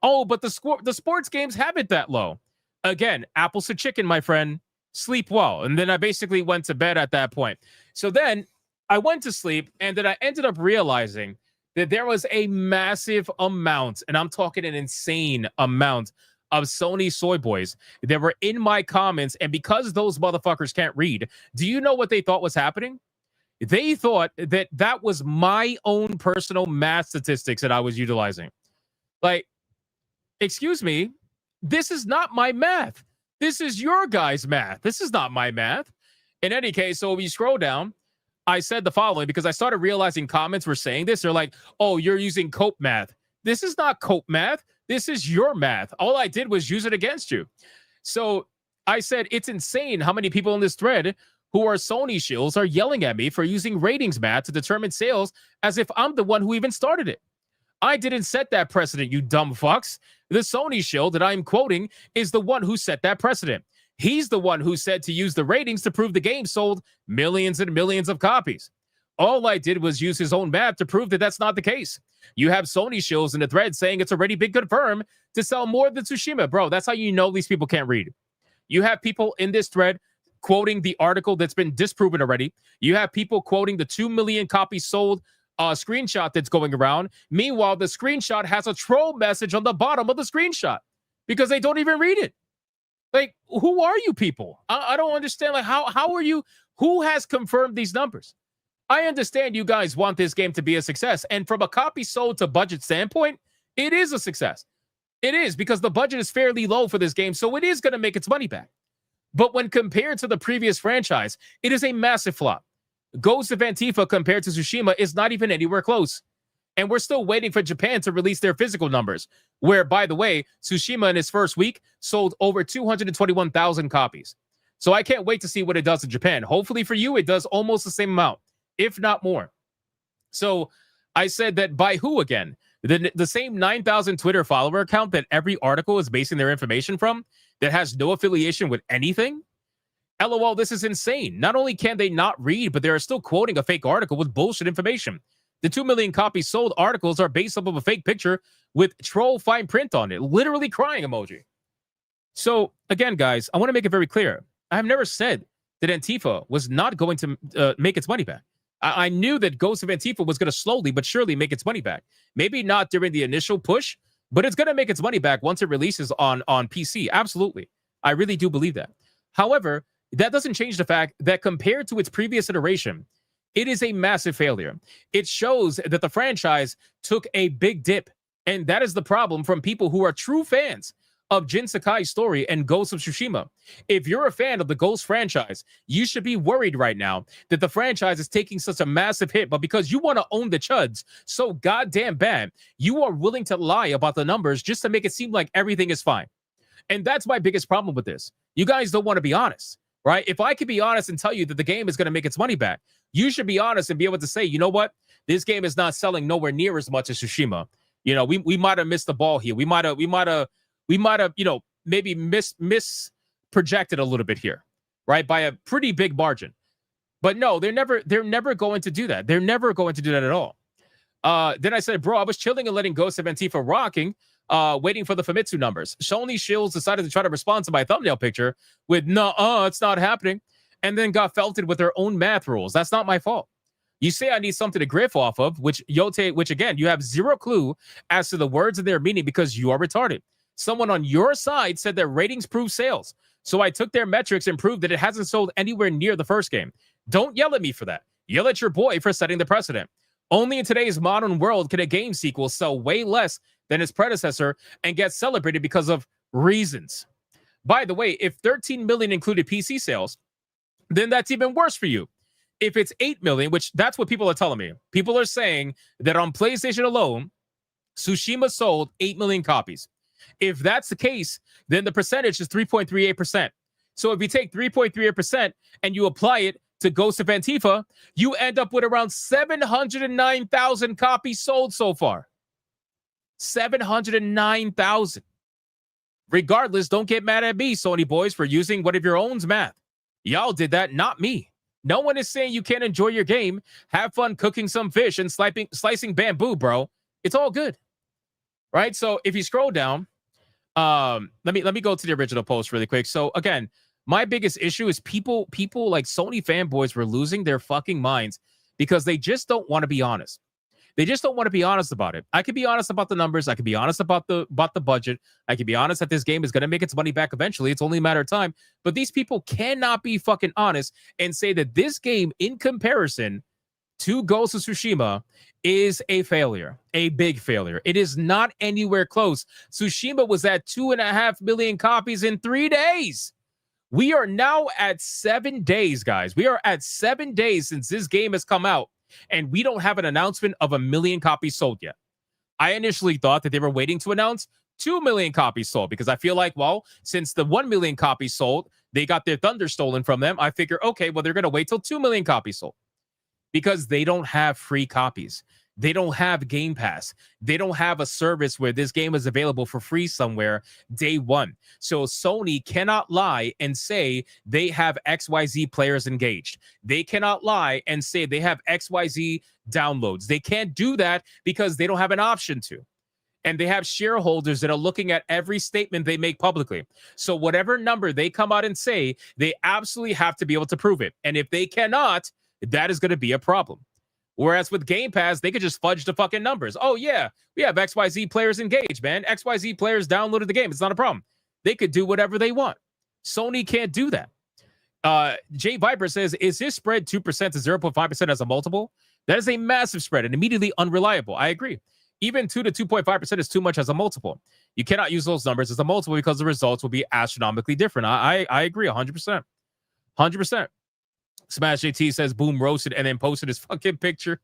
Oh, but the sports games have it that low. Again, apples to chicken, my friend. Sleep well. And then I basically went to bed at that point. So then I went to sleep, and then I ended up realizing that there was a massive amount, and I'm talking an insane amount, of Sony soy boys that were in my comments. And because those motherfuckers can't read, do you know what they thought was happening? They thought that was my own personal math statistics that I was utilizing. Like, excuse me, this is not my math. This is your guys' math. This is not my math. In any case, so if you scroll down, I said the following because I started realizing comments were saying this. They're like, oh, you're using cope math. This is not cope math. This is your math. All I did was use it against you. So I said, it's insane how many people in this thread who are Sony shills are yelling at me for using ratings math to determine sales as if I'm the one who even started it. I didn't set that precedent, you dumb fucks. The Sony shill that I'm quoting is the one who set that precedent. He's the one who said to use the ratings to prove the game sold millions and millions of copies. All I did was use his own math to prove that that's not the case. You have Sony shills in the thread saying it's already been confirmed to sell more than Tsushima. Bro, that's how you know these people can't read. You have people in this thread quoting the article that's been disproven already. You have people quoting the 2 million copies sold screenshot that's going around. Meanwhile, the screenshot has a troll message on the bottom of the screenshot because they don't even read it. Like, who are you people? I don't understand. Like, how are you? Who has confirmed these numbers? I understand you guys want this game to be a success. And from a copy sold to budget standpoint, it is a success. It is, because the budget is fairly low for this game, so it is going to make its money back. But when compared to the previous franchise, it is a massive flop. Ghost of Antifa compared to Tsushima is not even anywhere close. And we're still waiting for Japan to release their physical numbers, where, by the way, Tsushima in its first week sold over 221,000 copies. So I can't wait to see what it does in Japan. Hopefully for you, it does almost the same amount, if not more. So I said that by who again? The same 9,000 Twitter follower account that every article is basing their information from, that has no affiliation with anything? LOL, this is insane. Not only can they not read, but they are still quoting a fake article with bullshit information. The 2 million copies sold articles are based off of a fake picture with troll fine print on it, literally crying emoji. So again, guys, I want to make it very clear. I have never said that Antifa was not going to make its money back. I knew that Ghost of Antifa was going to slowly but surely make its money back. Maybe not during the initial push, but it's going to make its money back once it releases on PC. Absolutely. I really do believe that. However, that doesn't change the fact that compared to its previous iteration, it is a massive failure. It shows that the franchise took a big dip, and that is the problem from people who are true fans of Jin Sakai's story and Ghost of Tsushima. If you're a fan of the Ghost franchise, you should be worried right now that the franchise is taking such a massive hit, but because you want to own the chuds so goddamn bad, you are willing to lie about the numbers just to make it seem like everything is fine. And that's my biggest problem with this. You guys don't want to be honest, right? If I could be honest and tell you that the game is going to make its money back, you should be honest and be able to say, you know what? This game is not selling nowhere near as much as Tsushima. You know, we might have missed the ball here. We might have, you know, maybe misprojected a little bit here, right? By a pretty big margin. But no, they're never going to do that. They're never going to do that at all. Then I said, bro, I was chilling and letting Ghost of Antifa rocking, waiting for the Famitsu numbers. Sony Shills decided to try to respond to my thumbnail picture with, no, it's not happening. And then got felted with their own math rules. That's not my fault. You say I need something to griff off of, which again, you have zero clue as to the words and their meaning because you are retarded. Someone on your side said that ratings prove sales. So I took their metrics and proved that it hasn't sold anywhere near the first game. Don't yell at me for that. Yell at your boy for setting the precedent. Only in today's modern world can a game sequel sell way less than its predecessor and get celebrated because of reasons. By the way, if 13 million included PC sales, then that's even worse for you. If it's 8 million, which that's what people are telling me. People are saying that on PlayStation alone, Tsushima sold 8 million copies. If that's the case, then the percentage is 3.38%. So if you take 3.38% and you apply it to Ghost of Antifa, you end up with around 709,000 copies sold so far. 709,000. Regardless, don't get mad at me, Sony boys, for using one of your own's math. Y'all did that, not me. No one is saying you can't enjoy your game, have fun cooking some fish and slicing bamboo, bro. It's all good. Right? So if you scroll down, let me go to the original post really quick. So again, my biggest issue is people like Sony fanboys were losing their fucking minds because they just don't want to be honest. They just don't want to be honest about it. I could be honest about the numbers. I could be honest about the budget. I could be honest that this game is going to make its money back eventually. It's only a matter of time. But these people cannot be fucking honest and say that this game, in comparison to Ghost of Tsushima, is a failure, a big failure. It is not anywhere close. Tsushima was at 2.5 million copies in 3 days. We are now at 7 days, guys. We are at 7 days since this game has come out, and we don't have an announcement of 1 million copies sold yet. I initially thought that they were waiting to announce 2 million copies sold because I feel like, well, since the 1 million copies sold, they got their thunder stolen from them. I figure, okay, well, they're going to wait till 2 million copies sold because they don't have free copies. They don't have Game Pass. They don't have a service where this game is available for free somewhere day one. So Sony cannot lie and say they have XYZ players engaged. They cannot lie and say they have XYZ downloads. They can't do that because they don't have an option to. And they have shareholders that are looking at every statement they make publicly. So whatever number they come out and say, they absolutely have to be able to prove it. And if they cannot, that is going to be a problem. Whereas with Game Pass, they could just fudge the fucking numbers. Oh, yeah, we have XYZ players engaged, man. XYZ players downloaded the game. It's not a problem. They could do whatever they want. Sony can't do that. Jay Viper says, is his spread 2% to 0.5% as a multiple? That is a massive spread and immediately unreliable. I agree. Even 2 to 2.5% is too much as a multiple. You cannot use those numbers as a multiple because the results will be astronomically different. I agree 100%. 100%. Smash JT says, boom, roasted, and then posted his fucking picture.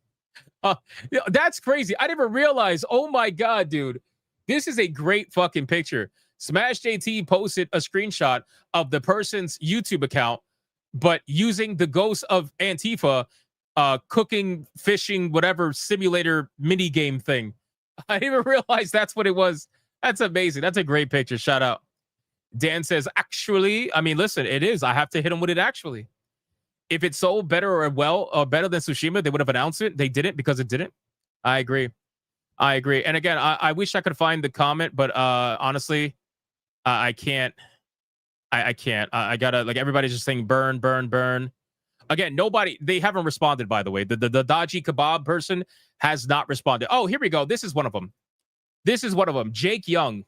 That's crazy. I didn't even realize. Oh my God, dude. This is a great fucking picture. Smash JT posted a screenshot of the person's YouTube account, but using the ghost of Antifa cooking, fishing, whatever simulator mini game thing. I didn't even realize that's what it was. That's amazing. That's a great picture. Shout out. Dan says, actually, I mean, listen, it is. I have to hit him with it actually. If it sold better or better than Tsushima, they would have announced it. They didn't because it didn't. I agree. And again, I wish I could find the comment, but honestly, I can't. I can't. I gotta, like, everybody's just saying burn, burn, burn. Again, they haven't responded, by the way. The dodgy kebab person has not responded. Oh, here we go. This is one of them. Jake Young.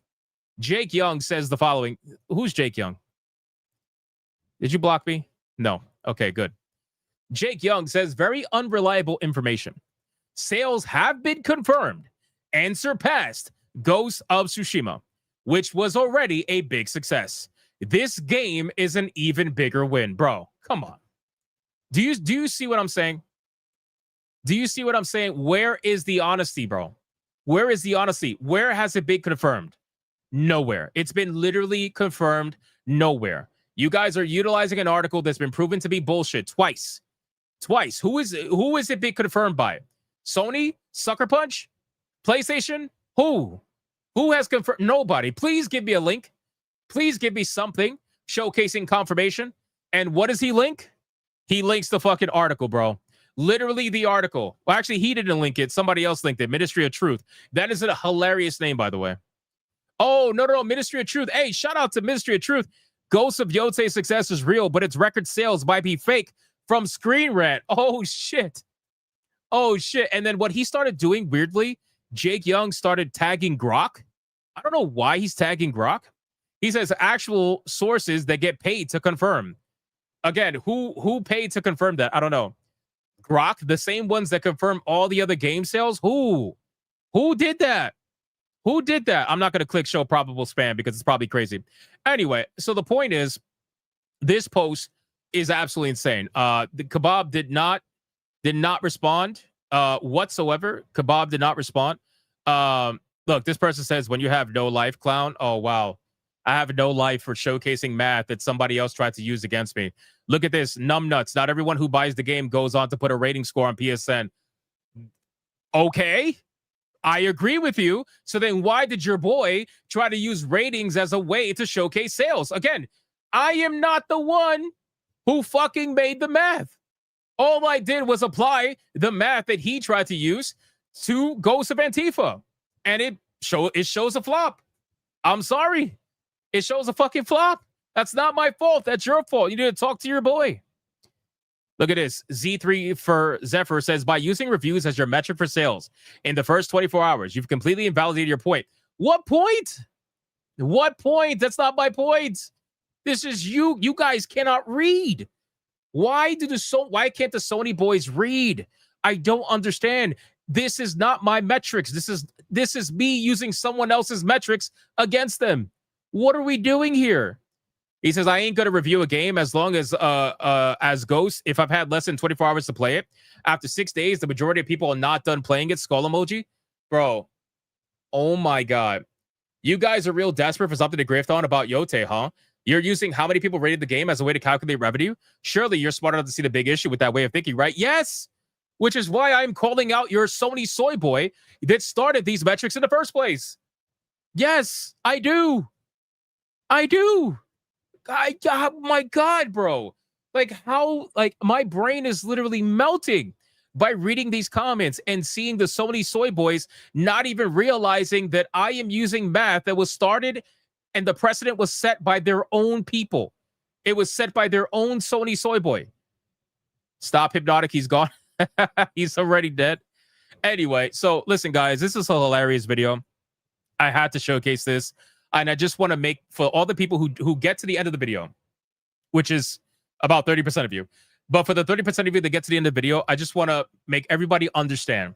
Jake Young says the following. Who's Jake Young? Did you block me? No. Okay, good. Jake Young says, very unreliable information. Sales have been confirmed and surpassed Ghost of Tsushima, which was already a big success. This game is an even bigger win. Bro, come on. Do you see what I'm saying? Do you see what I'm saying? Where is the honesty, bro? Where is the honesty? Where has it been confirmed? Nowhere. It's been literally confirmed nowhere. You guys are utilizing an article that's been proven to be bullshit twice. Who is it being confirmed by? Sony? Sucker Punch? PlayStation? Who has confirmed? Nobody. Please give me a link. Please give me something showcasing confirmation. And what does he link? He links the fucking article, bro. Literally the article. Well, actually, he didn't link it. Somebody else linked it. Ministry of Truth. That is a hilarious name, by the way. Oh, no. Ministry of Truth. Hey, shout out to Ministry of Truth. Ghost of Yotei success is real, but its record sales might be fake from Screen Rant. Oh, shit. And then what he started doing, weirdly, Jake Young started tagging Grok. I don't know why he's tagging Grok. He says actual sources that get paid to confirm. Again, who paid to confirm that? I don't know. Grok, the same ones that confirm all the other game sales? Who did that? Who did that? I'm not going to click show probable spam because it's probably crazy. Anyway, so the point is, this post is absolutely insane. The Kebab did not respond whatsoever. Kebab did not respond. Look, this person says, when you have no life, clown. Oh, wow. I have no life for showcasing math that somebody else tried to use against me. Look at this. Numbnuts. Not everyone who buys the game goes on to put a rating score on PSN. Okay. I agree with you. So then why did your boy try to use ratings as a way to showcase sales? Again, I am not the one who fucking made the math. All I did was apply the math that he tried to use to Ghost of Antifa. And it shows a flop. I'm sorry. It shows a fucking flop. That's not my fault. That's your fault. You need to talk to your boy. Look at this. Z3 for Zephyr says, by using reviews as your metric for sales in the first 24 hours, you've completely invalidated your point. What point? What point? That's not my point. This is you. You guys cannot read. Why can't the Sony boys read? I don't understand. This is not my metrics. This is me using someone else's metrics against them. What are we doing here? He says, I ain't going to review a game as long as Ghost if I've had less than 24 hours to play it. After 6 days, the majority of people are not done playing it. Skull emoji. Bro, oh my God. You guys are real desperate for something to grift on about Yotei, huh? You're using how many people rated the game as a way to calculate revenue? Surely you're smart enough to see the big issue with that way of thinking, right? Yes, which is why I'm calling out your Sony soy boy that started these metrics in the first place. Yes, I do. My God, bro. Like how, like my brain is literally melting by reading these comments and seeing the Sony soy boys not even realizing that I am using math that was started and the precedent was set by their own people. It was set by their own Sony soy boy. Stop, Hypnotic. He's gone. He's already dead. Anyway, so listen, guys, this is a hilarious video. I had to showcase this. And I just want to make, for all the people who get to the end of the video, which is about 30% of you, but for the 30% of you that get to the end of the video, I just want to make everybody understand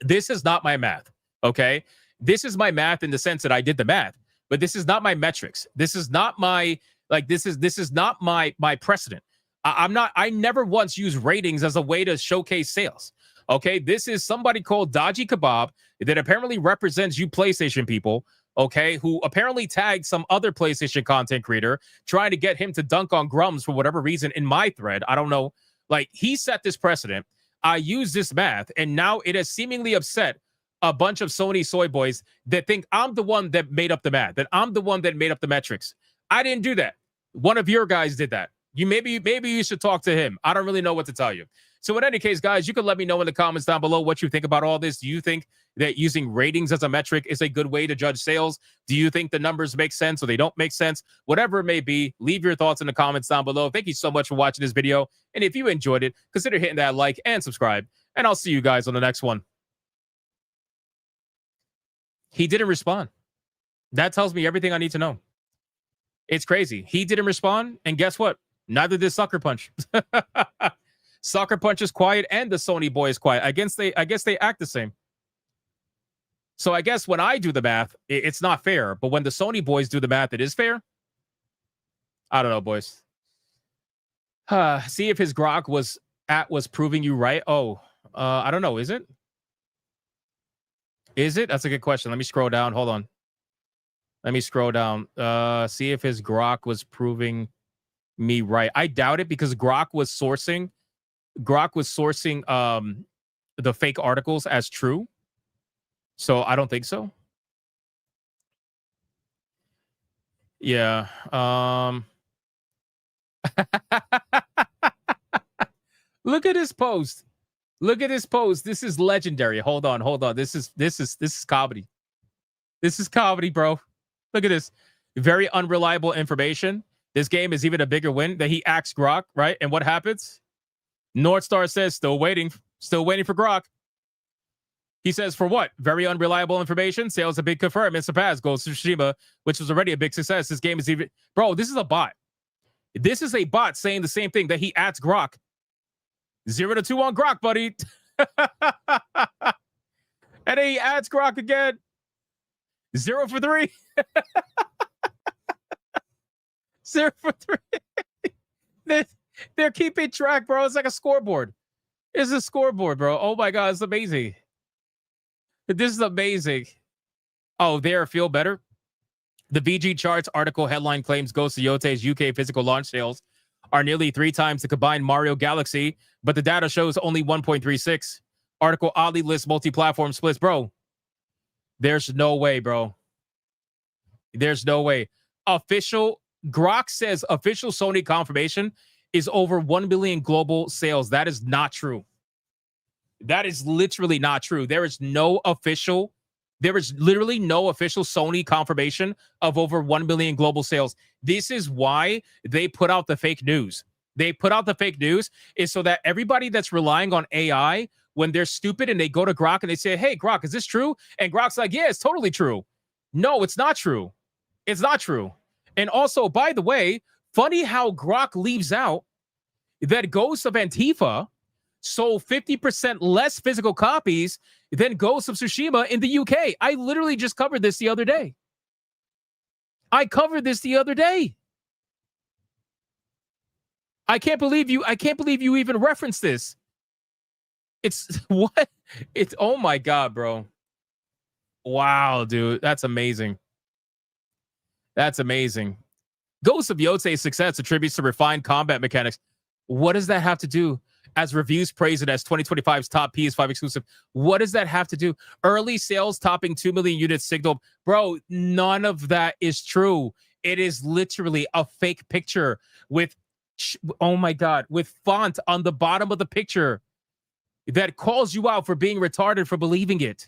this is not my math, okay? This is my math in the sense that I did the math, but this is not my metrics. This is not my, this is not my precedent. I never once used ratings as a way to showcase sales. Okay, this is somebody called Dodgy Kebab that apparently represents you PlayStation people, okay, who apparently tagged some other PlayStation content creator trying to get him to dunk on Grums for whatever reason in my thread. I don't know. Like, he set this precedent. I use this math, and now it has seemingly upset a bunch of Sony soy boys that think I'm the one that made up the math, that I'm the one that made up the metrics. I didn't do that. One of your guys did that. Maybe you should talk to him. I don't really know what to tell you. So in any case, guys, you can let me know in the comments down below what you think about all this. Do you think that using ratings as a metric is a good way to judge sales? Do you think the numbers make sense or they don't make sense? Whatever it may be, leave your thoughts in the comments down below. Thank you so much for watching this video. And if you enjoyed it, consider hitting that like and subscribe. And I'll see you guys on the next one. He didn't respond. That tells me everything I need to know. It's crazy. He didn't respond. And guess what? Neither did Sucker Punch. Sucker Punch is quiet and the Sony boy is quiet. I guess they act the same. So I guess when I do the math, it's not fair. But when the Sony boys do the math, it is fair. I don't know, boys. See if his grok was proving you right. Oh, I don't know. Is it? Is it? That's a good question. Let me scroll down. Hold on. Let me scroll down. See if his grok was proving me right. I doubt it because Grok was sourcing the fake articles as true. So I don't think so. Yeah. Look at this post. Look at this post. This is legendary. Hold on. This is comedy. This is comedy, bro. Look at this. Very unreliable information. This game is even a bigger win that he acts Grok, right? And what happens? Northstar says, still waiting for Grok. He says, for what? Very unreliable information. Sales have been confirmed and surpassed Ghost of Tsushima, which was already a big success. This game is even... Bro, this is a bot. This is a bot saying the same thing that he adds Grok. 0-2 on Grok, buddy. And then he adds Grok again. 0 for 3. 0 for 3. They're keeping track, bro. It's like a scoreboard. It's a scoreboard, bro. Oh my God, it's amazing. This is amazing. Oh, there, feel better. The VG Charts article headline claims Ghost of Yotei's UK physical launch sales are nearly 3 times the combined Mario Galaxy, but the data shows only 1.36. Article oddly lists multi-platform splits. Bro, there's no way, bro. There's no way. Grok says official Sony confirmation is over 1 billion global sales. That is not true. That is literally not true. There is literally no official Sony confirmation of over 1 billion global sales. This is why they put out the fake news. They put out the fake news is so that everybody that's relying on AI, when they're stupid and they go to Grok and they say, hey, Grok, is this true? And Grok's like, yeah, it's totally true. No, it's not true. It's not true. And also, by the way, funny how Grok leaves out that Ghost of Antifa sold 50% less physical copies than Ghost of Tsushima in the UK. I literally just covered this the other day. I can't believe you even referenced this. It's what? It's oh my God, bro. Wow, dude. That's amazing. That's amazing. Ghost of Yotei's success attributes to refined combat mechanics. What does that have to do? As reviews praise it as 2025's top PS5 exclusive. What does that have to do? Early sales topping 2 million units signaled. Bro, none of that is true. It is literally a fake picture with, oh my God, with font on the bottom of the picture that calls you out for being retarded for believing it.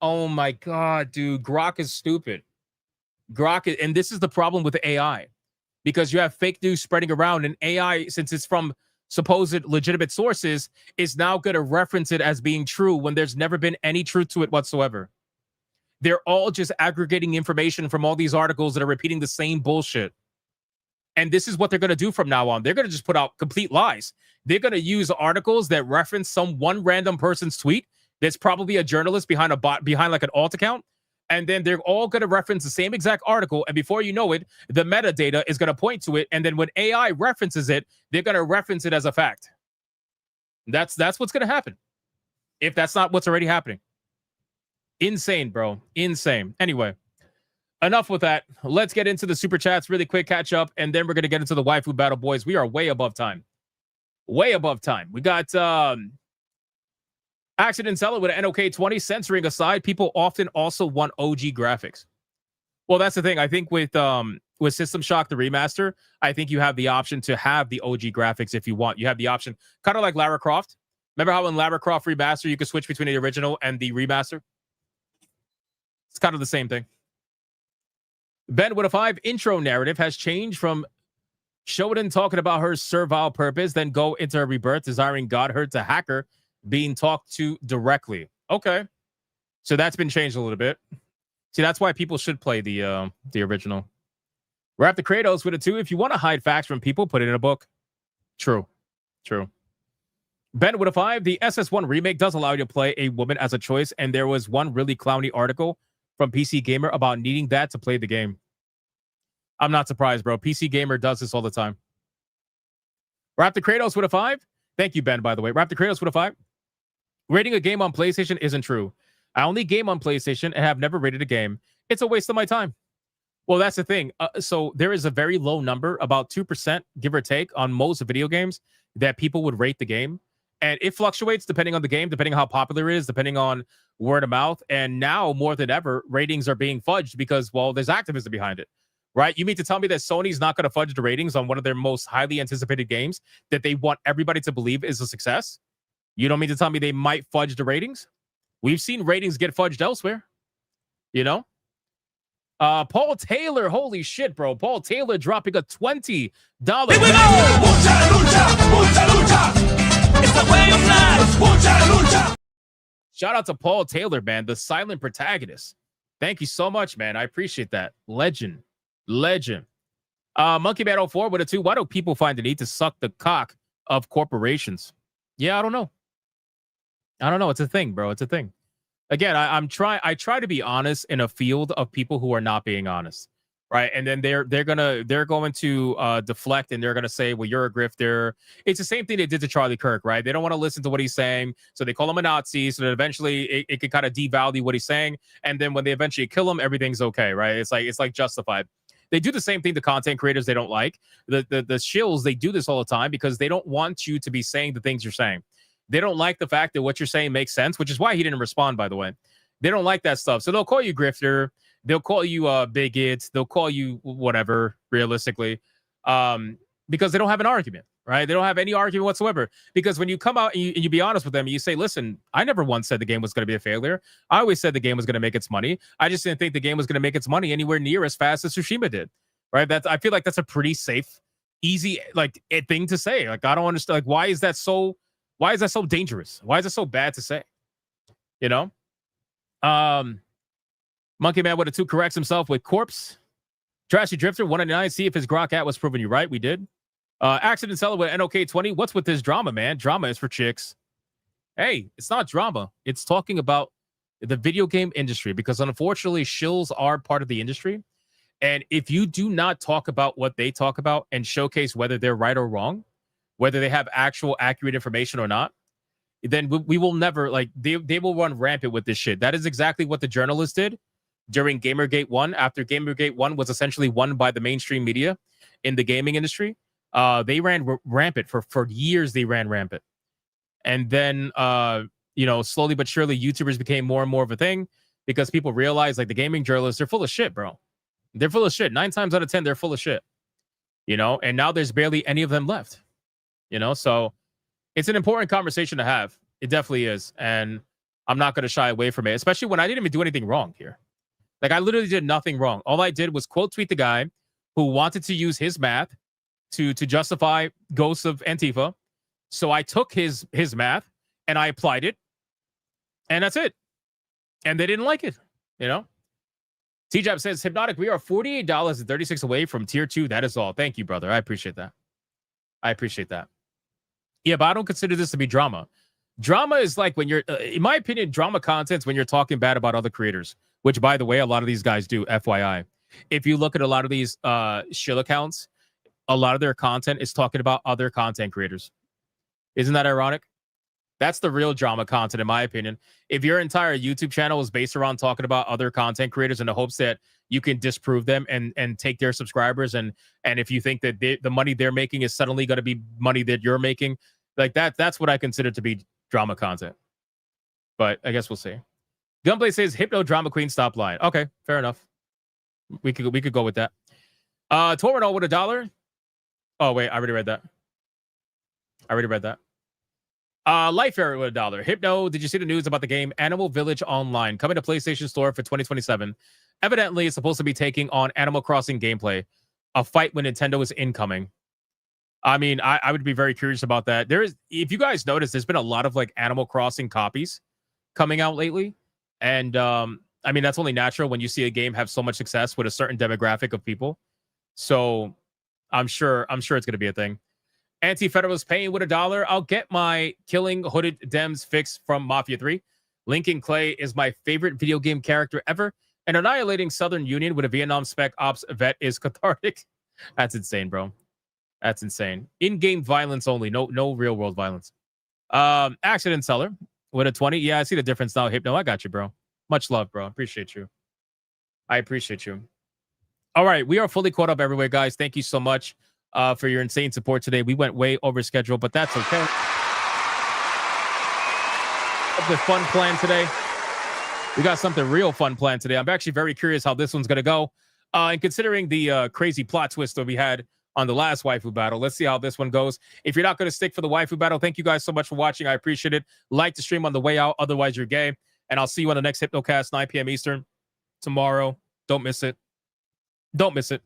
Oh my God, dude. Grok is stupid. And this is the problem with AI, because you have fake news spreading around, and AI, since it's from supposed legitimate sources is now going to reference it as being true when there's never been any truth to it whatsoever. They're all just aggregating information from all these articles that are repeating the same bullshit. And this is what they're going to do from now on. They're going to just put out complete lies. They're going to use articles that reference some one random person's tweet that's probably a journalist behind a bot, behind like an alt account. And then they're all going to reference the same exact article. And before you know it, the metadata is going to point to it. And then when AI references it, they're going to reference it as a fact. That's what's going to happen. If that's not what's already happening. Insane, bro. Insane. Anyway, enough with that. Let's get into the super chats really quick, catch up. And then we're going to get into the Waifu Battle, boys. We are way above time. Way above time. We got Accident Seller with an NOK20. Censoring aside, people often also want OG graphics. Well, that's the thing. I think with System Shock, the remaster, I think you have the option to have the OG graphics if you want. You have the option, kind of like Lara Croft. Remember how in Lara Croft Remaster, you could switch between the original and the remaster? It's kind of the same thing. Ben with a 5. Intro narrative has changed from Shodan talking about her servile purpose, then go into her rebirth, desiring Godhead to hacker, being talked to directly. Okay. So that's been changed a little bit. See, that's why people should play the original. Wrap the Kratos with a 2. If you want to hide facts from people, put it in a book. True. True. Ben with a 5. The SS1 remake does allow you to play a woman as a choice, and there was one really clowny article from PC Gamer about needing that to play the game. I'm not surprised, bro. PC Gamer does this all the time. Wrap the Kratos with a 5. Thank you, Ben, by the way. Wrap the Kratos with a 5. Rating a game on PlayStation isn't true. I only game on PlayStation and have never rated a game. It's a waste of my time. Well, that's the thing. So there is a very low number, about 2%, give or take, on most video games that people would rate the game. And it fluctuates depending on the game, depending on how popular it is, depending on word of mouth. And now, more than ever, ratings are being fudged because, well, there's activism behind it, right? You mean to tell me that Sony's not going to fudge the ratings on one of their most highly anticipated games that they want everybody to believe is a success? You don't mean to tell me they might fudge the ratings? We've seen ratings get fudged elsewhere, you know? Paul Taylor, holy shit, bro. Paul Taylor dropping a $20. Here we go! Mucha lucha, mucha lucha. It's the way of life. Mucha lucha. Shout out to Paul Taylor, man, the silent protagonist. Thank you so much, man. I appreciate that. Legend. Monkey Man 04 with a 2. Why do people find the need to suck the cock of corporations? Yeah, I don't know. It's a thing, bro. It's a thing. Again, I try to be honest in a field of people who are not being honest, right? And then they're going to deflect, and they're gonna say, well, you're a grifter. It's the same thing they did to Charlie Kirk, right? They don't want to listen to what he's saying, so they call him a Nazi, so that eventually it can kind of devalue what he's saying. And then when they eventually kill him, everything's okay, right? It's like justified. They do the same thing to content creators they don't like. The shills, they do this all the time because they don't want you to be saying the things you're saying. They don't like the fact that what you're saying makes sense, which is why he didn't respond, by the way. They don't like that stuff. So they'll call you grifter. They'll call you bigot. They'll call you whatever, realistically, because they don't have an argument, right? They don't have any argument whatsoever. Because when you come out and you be honest with them, and you say, listen, I never once said the game was going to be a failure. I always said the game was going to make its money. I just didn't think the game was going to make its money anywhere near as fast as Tsushima did, right? I feel like that's a pretty safe, easy thing to say. Like, I don't understand. Like, why is that so dangerous? Why is it so bad to say? You know? Monkey Man with a 2 corrects himself with corpse. Trashy Drifter 199. See if his grok at was proving you right. We did. Accident Seller with NOK20. What's with this drama, man? Drama is for chicks. Hey, it's not drama. It's talking about the video game industry, because unfortunately, shills are part of the industry. And if you do not talk about what they talk about and showcase whether they're right or wrong, whether they have actual accurate information or not, then we will never, they will run rampant with this shit. That is exactly what the journalists did during Gamergate 1, after Gamergate 1 was essentially won by the mainstream media in the gaming industry. They ran rampant for years. They ran rampant. And then, slowly but surely, YouTubers became more and more of a thing because people realized, the gaming journalists, they're full of shit, bro. They're full of shit. 9 times out of 10, they're full of shit. And now there's barely any of them left. So it's an important conversation to have. It definitely is. And I'm not going to shy away from it, especially when I didn't even do anything wrong here. I literally did nothing wrong. All I did was quote tweet the guy who wanted to use his math to justify Ghosts of Antifa. So I took his math and I applied it, and that's it. And they didn't like it, you know? T-Jab says, Hypnotic, we are $48.36 away from tier 2. That is all. Thank you, brother. I appreciate that. Yeah, but I don't consider this to be drama. Drama is like when you're, in my opinion, drama content's when you're talking bad about other creators, which, by the way, a lot of these guys do, FYI. If you look at a lot of these shill accounts, a lot of their content is talking about other content creators. Isn't that ironic? That's the real drama content, in my opinion. If your entire YouTube channel is based around talking about other content creators in the hopes that you can disprove them and take their subscribers, and if you think that the money they're making is suddenly going to be money that you're making, like that's what I consider to be drama content. But I guess we'll see. Gunplay says, Hypno Drama Queen, stop lying. Okay, fair enough. We could go with that. Torino with $1. Oh, wait, I already read that. Life Error with $1. Hypno, did you see the news about the game Animal Village Online coming to PlayStation Store for 2027? Evidently, it's supposed to be taking on Animal Crossing gameplay. A fight when Nintendo is incoming. I mean, I would be very curious about that. If you guys notice, there's been a lot of like Animal Crossing copies coming out lately. And I mean, that's only natural when you see a game have so much success with a certain demographic of people. So I'm sure it's going to be a thing. Anti-Federalist paying with $1. I'll get my killing hooded Dems fix from Mafia 3. Lincoln Clay is my favorite video game character ever. And annihilating Southern Union with a Vietnam Spec Ops vet is cathartic. That's insane, bro. That's insane. In-game violence only. No real world violence. Accident Seller with a 20. Yeah, I see the difference now. Hypno, I got you, bro. Much love, bro. Appreciate you. I appreciate you. All right, we are fully caught up everywhere, guys. Thank you so much for your insane support today. We went way over schedule, but that's okay. The fun plan today. We got something real fun planned today. I'm actually very curious how this one's going to go. And considering the crazy plot twist that we had on the last Waifu Battle, let's see how this one goes. If you're not going to stick for the Waifu Battle, thank you guys so much for watching. I appreciate it. Like the stream on the way out. Otherwise, you're gay. And I'll see you on the next Hypnocast, 9 p.m. Eastern tomorrow. Don't miss it. Don't miss it.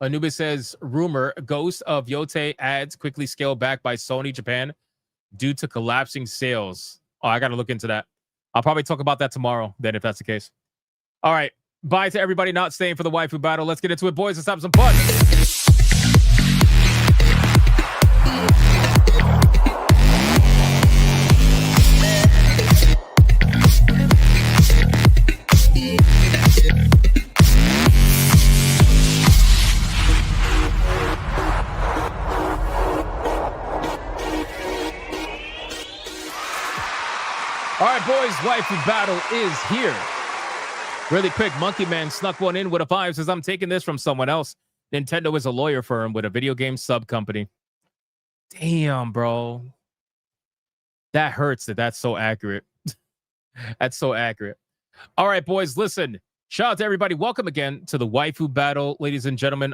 Anubis says, rumor, Ghost of Yotei ads quickly scaled back by Sony Japan due to collapsing sales. Oh, I got to look into that. I'll probably talk about that tomorrow then, if that's the case. All right. Bye to everybody not staying for the Waifu Battle. Let's get into it, boys. Let's have some fun. All right, boys, Waifu Battle is here. Really quick, Monkey Man snuck one in with a 5, says, I'm taking this from someone else. Nintendo is a lawyer firm with a video game sub company. Damn, bro. That hurts that's so accurate. That's so accurate. All right, boys, listen. Shout out to everybody. Welcome again to the Waifu Battle, ladies and gentlemen.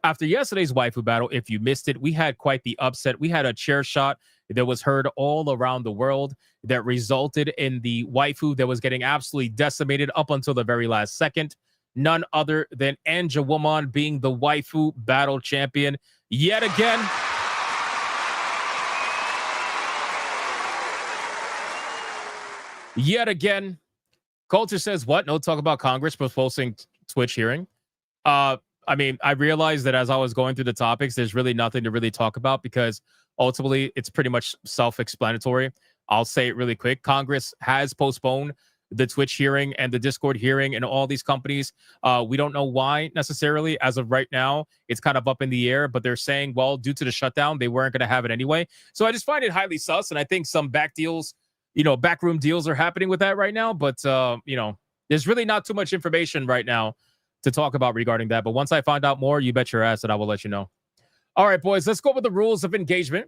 After yesterday's Waifu Battle, if you missed it, we had quite the upset. We had a chair shot that was heard all around the world that resulted in the waifu that was getting absolutely decimated up until the very last second. None other than Anja Woman being the Waifu Battle champion yet again. Yet again. Culture says, what? No talk about Congress proposing Twitch hearing. I mean, I realized that as I was going through the topics, there's really nothing to really talk about because ultimately it's pretty much self-explanatory. I'll say it really quick. Congress has postponed the Twitch hearing and the Discord hearing and all these companies. We don't know why necessarily. As of right now, it's kind of up in the air, but they're saying, well, due to the shutdown, they weren't going to have it anyway. So I just find it highly sus. And I think some backroom deals are happening with that right now. But, there's really not too much information right now to talk about regarding that. But once I find out more, you bet your ass that I will let you know. All right, boys, let's go with the rules of engagement.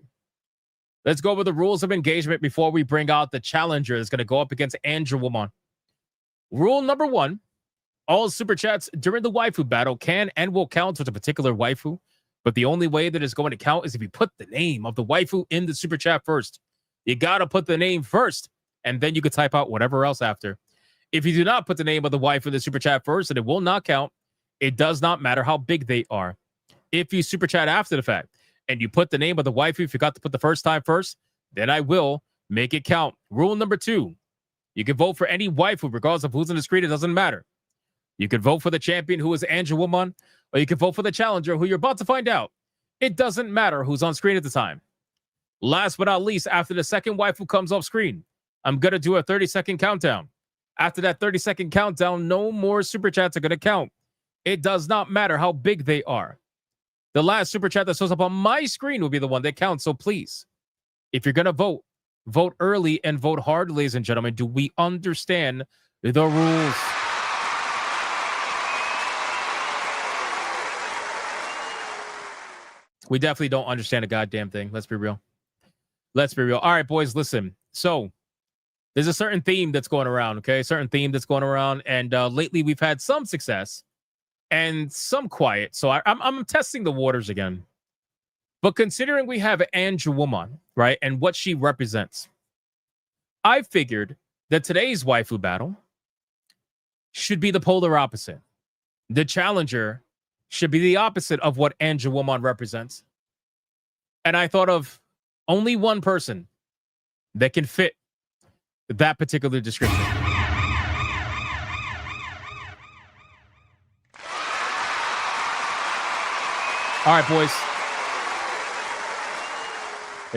Let's go with the rules of engagement before we bring out the challenger that's going to go up against Anja Woman. Rule number 1, all super chats during the Waifu Battle can and will count towards a particular waifu, but the only way that it's going to count is if you put the name of the waifu in the super chat first. You got to put the name first, and then you can type out whatever else after. If you do not put the name of the waifu in the super chat first, then it will not count. It does not matter how big they are. If you super chat after the fact and you put the name of the waifu, you forgot to put the first time first, then I will make it count. Rule number 2, you can vote for any waifu regardless of who's on the screen. It doesn't matter. You can vote for the champion, who is Angelwoman, or you can vote for the challenger, who you're about to find out. It doesn't matter who's on screen at the time. Last but not least, after the second waifu comes off screen, I'm going to do a 30-second countdown. After that 30-second countdown, no more super chats are going to count. It does not matter how big they are. The last super chat that shows up on my screen will be the one that counts. So please, if you're going to vote, vote early and vote hard, ladies and gentlemen. Do we understand the rules? We definitely don't understand a goddamn thing. Let's be real. Let's be real. All right, boys, listen. So there's a certain theme that's going around, okay? A certain theme that's going around. And lately we've had some success and some quiet. So I'm testing the waters again. But considering we have Angelwoman, right, and what she represents, I figured that today's waifu battle should be the polar opposite. The challenger should be the opposite of what Angelwoman represents. And I thought of only one person that can fit that particular description. All right, boys.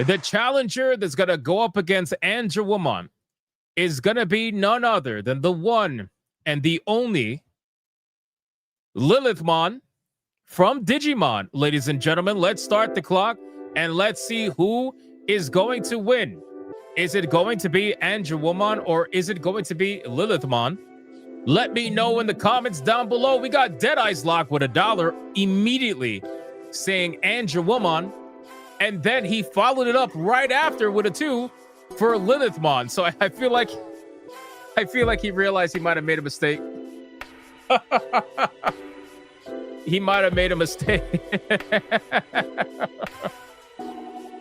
The challenger that's going to go up against Angelwoman is going to be none other than the one and the only Lilithmon from Digimon. Ladies and gentlemen, let's start the clock and let's see who is going to win. Is it going to be Angelwoman or is it going to be Lilithmon? Let me know in the comments down below. We got Deadeye's Lock with $1 immediately saying Angelwoman, and then he followed it up right after with a 2 for Lilithmon. So I feel like he realized he might have made a mistake. He might have made a mistake.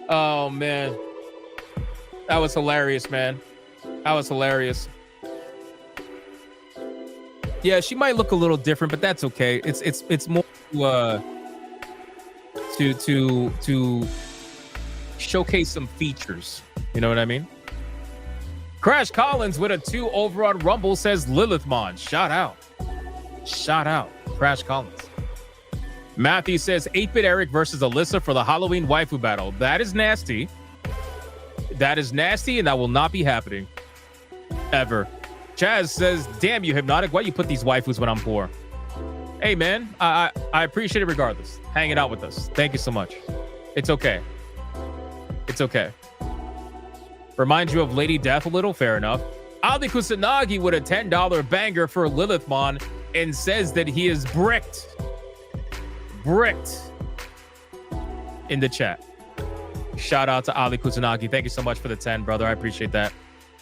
Oh, man. That was hilarious, man. That was hilarious. Yeah, she might look a little different, but that's okay. It's more to showcase some features. You know what I mean? Crash Collins with a 2 over on Rumble says Lilithmon. Shout out. Shout out. Crash Collins. Matthew says 8-Bit Eric versus Alyssa for the Halloween waifu battle. That is nasty. That is nasty, and that will not be happening. Ever. Chaz says, damn you, Hypnotic. Why you put these waifus when I'm poor? Hey, man. I appreciate it regardless. Hanging out with us. Thank you so much. It's okay. It's okay. Reminds you of Lady Death a little? Fair enough. Ali Kusanagi with a $10 banger for Lilithmon and says that he is bricked in the chat. Shout out to Ali Kusanagi. Thank you so much for the 10, brother. I appreciate that.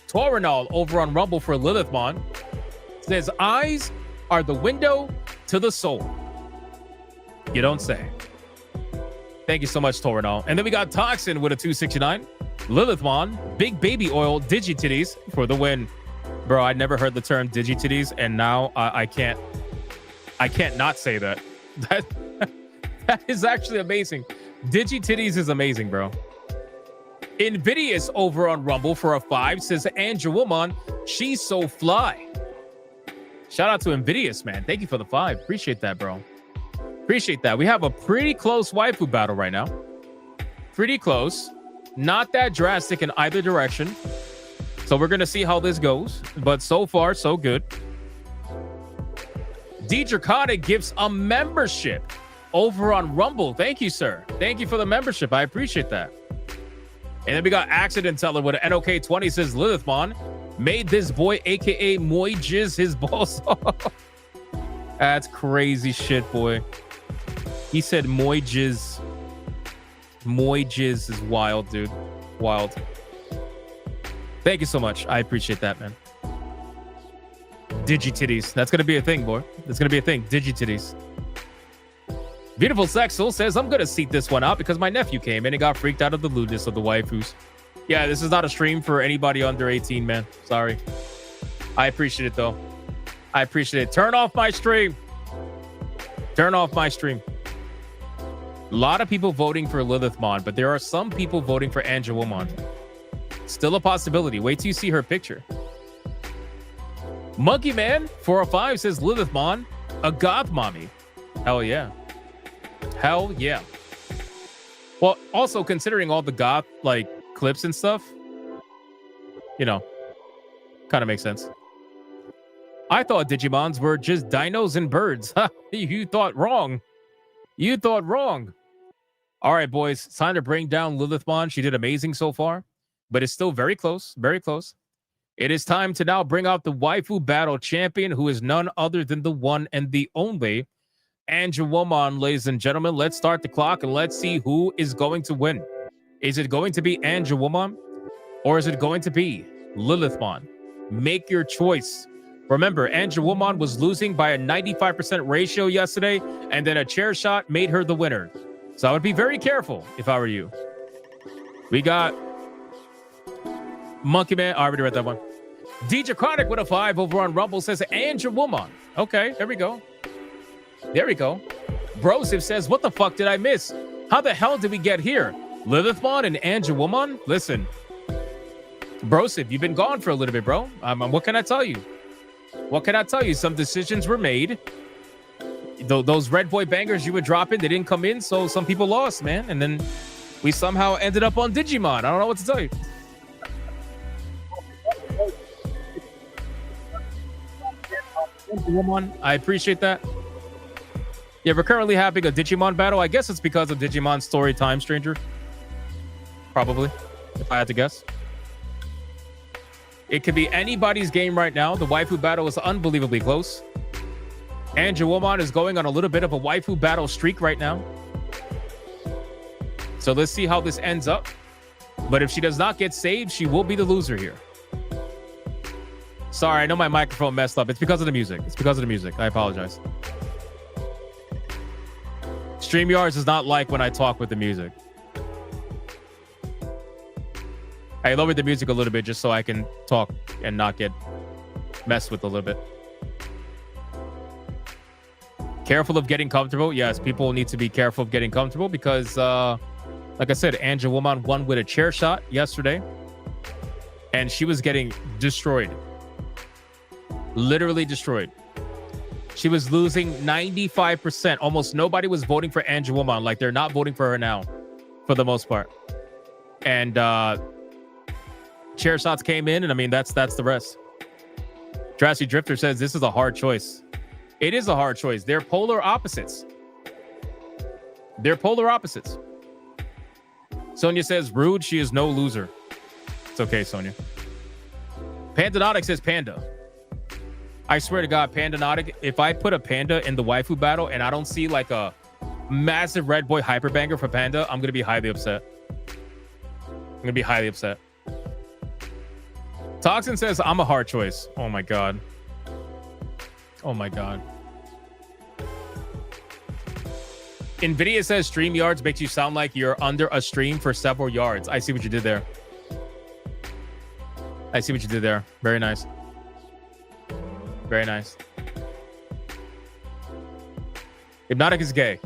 Torinol over on Rumble for Lilithmon says eyes are the window to the soul. You don't say. Thank you so much, Torinol. And then we got Toxin with a 269. Lilithmon, big baby oil, digititties for the win. Bro, I never heard the term digititties, and now I can't not say that. That is actually amazing. Digititties is amazing, bro. Invidious over on Rumble for a 5 says Angelwoman, she's so fly. Shout out to Invidious, man. Thank you for the 5. Appreciate that, bro. Appreciate that. We have a pretty close waifu battle right now. Pretty close. Not that drastic in either direction. So we're going to see how this goes. But so far, so good. D Draconic gives a membership over on Rumble. Thank you, sir. Thank you for the membership. I appreciate that. And then we got Accident Teller with an NOK20 says Lilithmon made this boy, aka Moy Jizz, his balls off. That's crazy shit, boy. He said Moy Jizz. Moy Jizz is wild, dude. Wild. Thank you so much. I appreciate that, man. Digititties. That's going to be a thing, boy. That's going to be a thing. Digititties. Beautiful Sexel says, I'm going to seat this one out because my nephew came in and got freaked out of the lewdness of the waifus. Yeah, this is not a stream for anybody under 18, man. Sorry. I appreciate it, though. I appreciate it. Turn off my stream. Turn off my stream. A lot of people voting for Lilithmon, but there are some people voting for Angelwomon. Still a possibility. Wait till you see her picture. Monkey Man 405 says Lilithmon, a goth mommy. Hell yeah. Hell yeah. Well, also considering all the goth like clips and stuff, you know, kind of makes sense. I thought Digimons were just dinos and birds. You thought wrong. You thought wrong. All right, boys. It's time to bring down Lilithmon. She did amazing so far, but it's still very close. Very close. It is time to now bring out the Waifu Battle champion, who is none other than the one and the only Angelwomon, ladies and gentlemen. Let's start the clock and let's see who is going to win. Is it going to be Angelwomon or is it going to be Lilithmon? Make your choice. Remember, Angelwomon was losing by a 95% ratio yesterday, and then a chair shot made her the winner. So I would be very careful if I were you. We got Monkey Man. I already read that one. DJ Chronic with a 5 over on Rumble says Angelwomon. Okay, there we go. There we go. Brosif says, what the fuck did I miss? How the hell did we get here? Lilithmon and Angelwomon? Listen, Brosif, you've been gone for a little bit, bro. What can I tell you? What can I tell you? Some decisions were made. Those Red Boy bangers you were dropping, they didn't come in, so some people lost, man. And then we somehow ended up on Digimon. I don't know what to tell you. I appreciate that. Yeah, we're currently having a Digimon battle. I guess it's because of Digimon Story Time, Stranger. Probably, if I had to guess. It could be anybody's game right now. The Waifu Battle is unbelievably close. Angelwomon is going on a little bit of a Waifu Battle streak right now. So let's see how this ends up. But if she does not get saved, she will be the loser here. Sorry, I know my microphone messed up. It's because of the music. It's because of the music. I apologize. StreamYards does not like when I talk with the music. I lowered the music a little bit just so I can talk and not get messed with a little bit. Careful of getting comfortable. Yes, people need to be careful of getting comfortable because, like I said, Angelwomon won with a chair shot yesterday. And she was getting destroyed. Literally destroyed. She was losing 95%. Almost nobody was voting for Angelwomon. Like, they're not voting for her now, for the most part. And chair shots came in, and I mean, that's the rest. Drasty Drifter says this is a hard choice. It is a hard choice. They're polar opposites. They're polar opposites. Sonia says, rude, she is no loser. It's okay, Sonia. Pandanotic says Panda. I swear to God, Pandanotic, if I put a Panda in the Waifu Battle and I don't see like a massive Red Boy hyperbanger for Panda, I'm going to be highly upset. I'm going to be highly upset. Toxin says, I'm a hard choice. Oh my God. Oh my God. NVIDIA says StreamYards makes you sound like you're under a stream for several yards. I see what you did there. I see what you did there. Very nice. Very nice. Hypnotic is gay.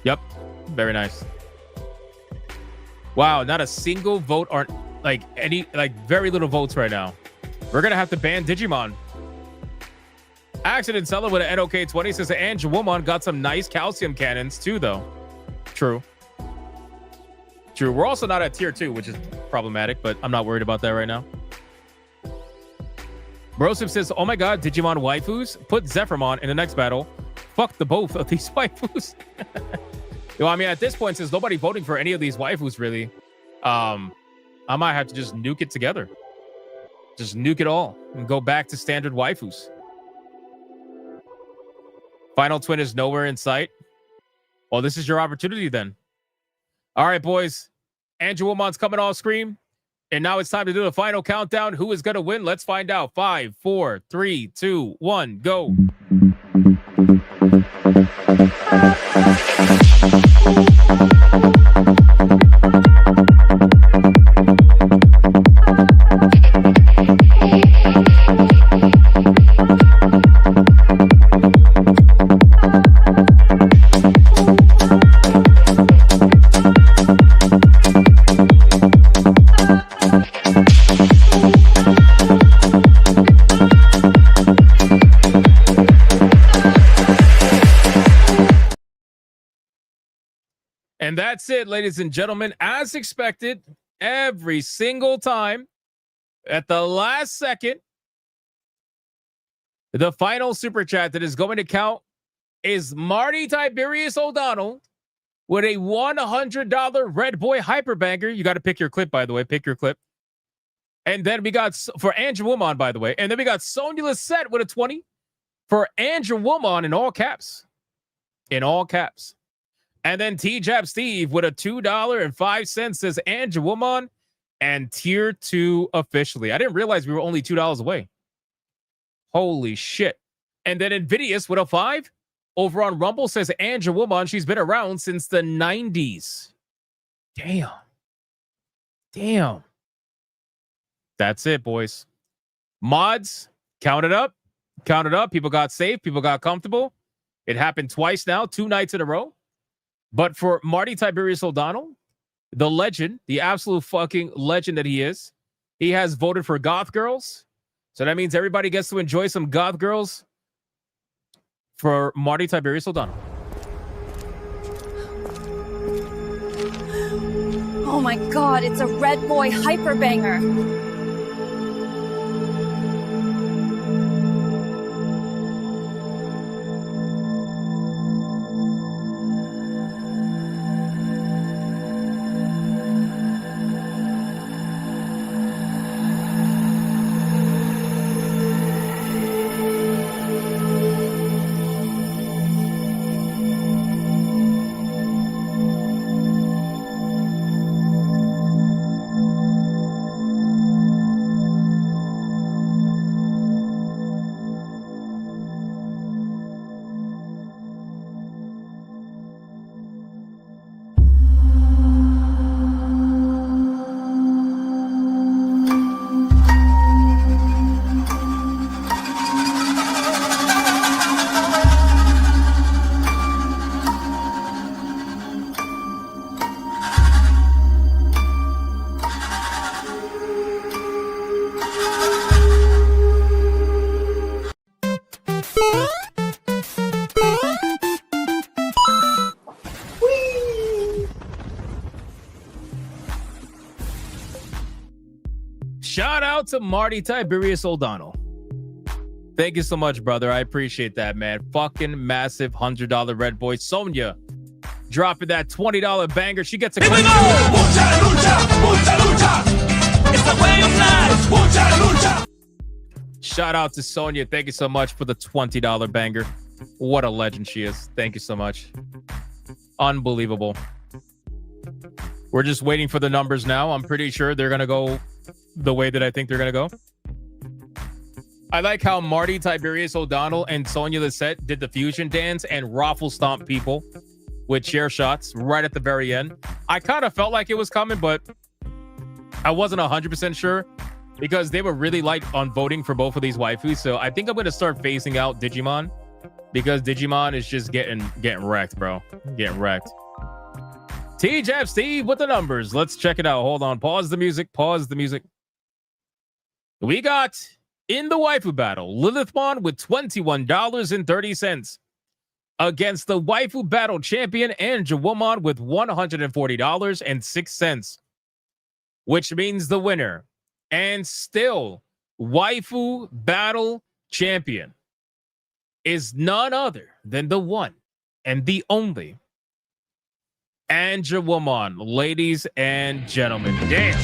Yep. Very nice. Wow, not a single vote or like any, like very little votes right now. We're going to have to ban Digimon. Accident Seller with an NOK20 says that Angelwomon got some nice calcium cannons too, though. True. True. We're also not at tier 2, which is problematic, but I'm not worried about that right now. Brosip says, oh my God, Digimon waifus? Put Zephyrmon in the next battle. Fuck the both of these waifus. Yo, I mean, at this point, since nobody voting for any of these waifus, really, I might have to just nuke it together. Just nuke it all and go back to standard waifus. Final Twin is nowhere in sight. Well, this is your opportunity then. All right, boys. Angelwomon's coming off screen. And now it's time to do the final countdown. Who is going to win? Let's find out. 5, 4, 3, 2, 1, go. That's it, ladies and gentlemen. As expected, every single time at the last second, the final super chat that is going to count is Marty Tiberius O'Donnell with a $100 Red Boy Hyperbanger. You got to pick your clip, by the way. Pick your clip. And then we got, for Andrew Woman, by the way. And then we got Sonia Lisette with a 20 for Andrew Woman in all caps. In all caps. And then T-Jab Steve with a $2.05 says Andrew Woman and tier 2 officially. I didn't realize we were only $2 away. Holy shit. And then Invidious with a 5 over on Rumble says Andrew Woman. She's been around since the 90s. Damn. Damn. That's it, boys. Mods, count it up. Count it up. People got safe. People got comfortable. It happened twice now, 2 nights in a row. But for Marty Tiberius O'Donnell, the legend, the absolute fucking legend that he is, he has voted for Goth Girls. So that means everybody gets to enjoy some Goth Girls for Marty Tiberius O'Donnell. Oh my god, it's a Red Boy Hyperbanger. Shout out to Marty Tiberius O'Donnell. Thank you so much, brother. I appreciate that, man. Fucking massive $100 Red Boy. Sonia dropping that $20 banger. She gets a Here we go! Mucha lucha! Mucha lucha! It's the way of life! Mucha lucha! Shout out to Sonia. Thank you so much for the $20 banger. What a legend she is. Thank you so much. Unbelievable. We're just waiting for the numbers now. I'm pretty sure they're going to go the way that I think they're going to go. I like how Marty Tiberius O'Donnell and Sonia Lisette did the fusion dance and raffle stomp people with chair shots right at the very end. I kind of felt like it was coming, but I wasn't 100% sure because they were really light on voting for both of these waifus. So I think I'm going to start phasing out Digimon because Digimon is just getting wrecked, bro. Getting wrecked. T-Jab Steve with the numbers. Let's check it out. Hold on. Pause the music. Pause the music. We got in the Waifu Battle, Lilithmon with $21.30 against the Waifu Battle champion Andrew Woman with $140.06, which means the winner and still Waifu Battle champion is none other than the one and the only Andrew Woman, ladies and gentlemen. Damn.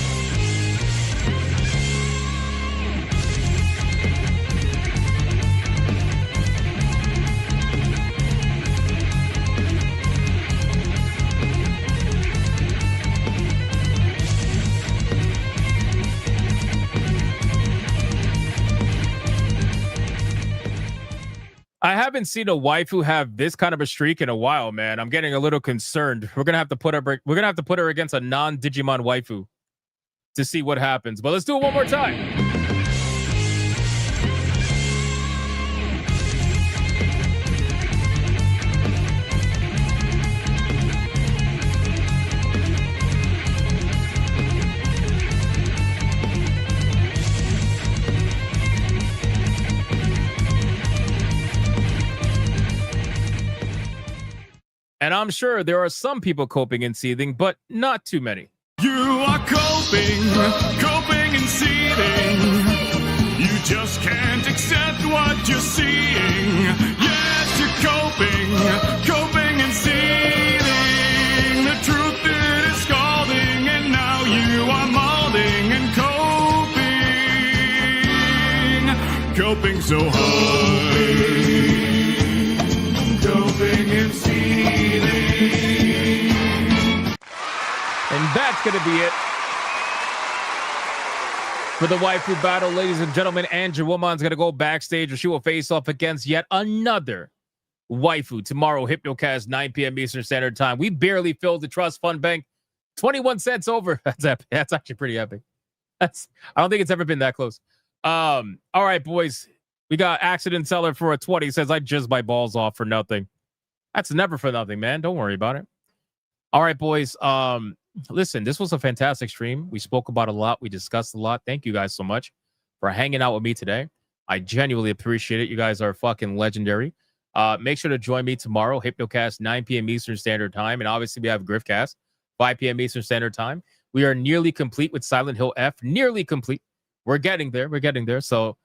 I haven't seen a waifu have this kind of a streak in a while, man. I'm getting a little concerned. We're gonna have to put her against a non-Digimon waifu to see what happens. But let's do it one more time. And I'm sure there are some people coping and seething, but not too many. You are coping and seething. You just can't accept what you're seeing. Yes, you're coping and seething. The truth is scalding, and now you are molding and coping so hard. Coping and seething. And that's going to be it for the Waifu Battle, ladies and gentlemen. Andrew Woman's going to go backstage, where she will face off against yet another waifu tomorrow, Hypnocast, 9 p.m. Eastern Standard Time. We barely filled the Trust Fund Bank. 21 cents over. That's epic. That's actually pretty epic. I don't think it's ever been that close. All right, boys. We got Accident Seller for a 20. Says, I jizzed my balls off for nothing. That's never for nothing, man. Don't worry about it. All right, boys. Listen, this was a fantastic stream. We spoke about a lot. We discussed a lot. Thank you guys so much for hanging out with me today. I genuinely appreciate it. You guys are fucking legendary. Make sure to join me tomorrow, Hypnocast, 9 p.m. Eastern Standard Time. And obviously, we have Griffcast, 5 p.m. Eastern Standard Time. We are nearly complete with Silent Hill F. Nearly complete. We're getting there. We're getting there. So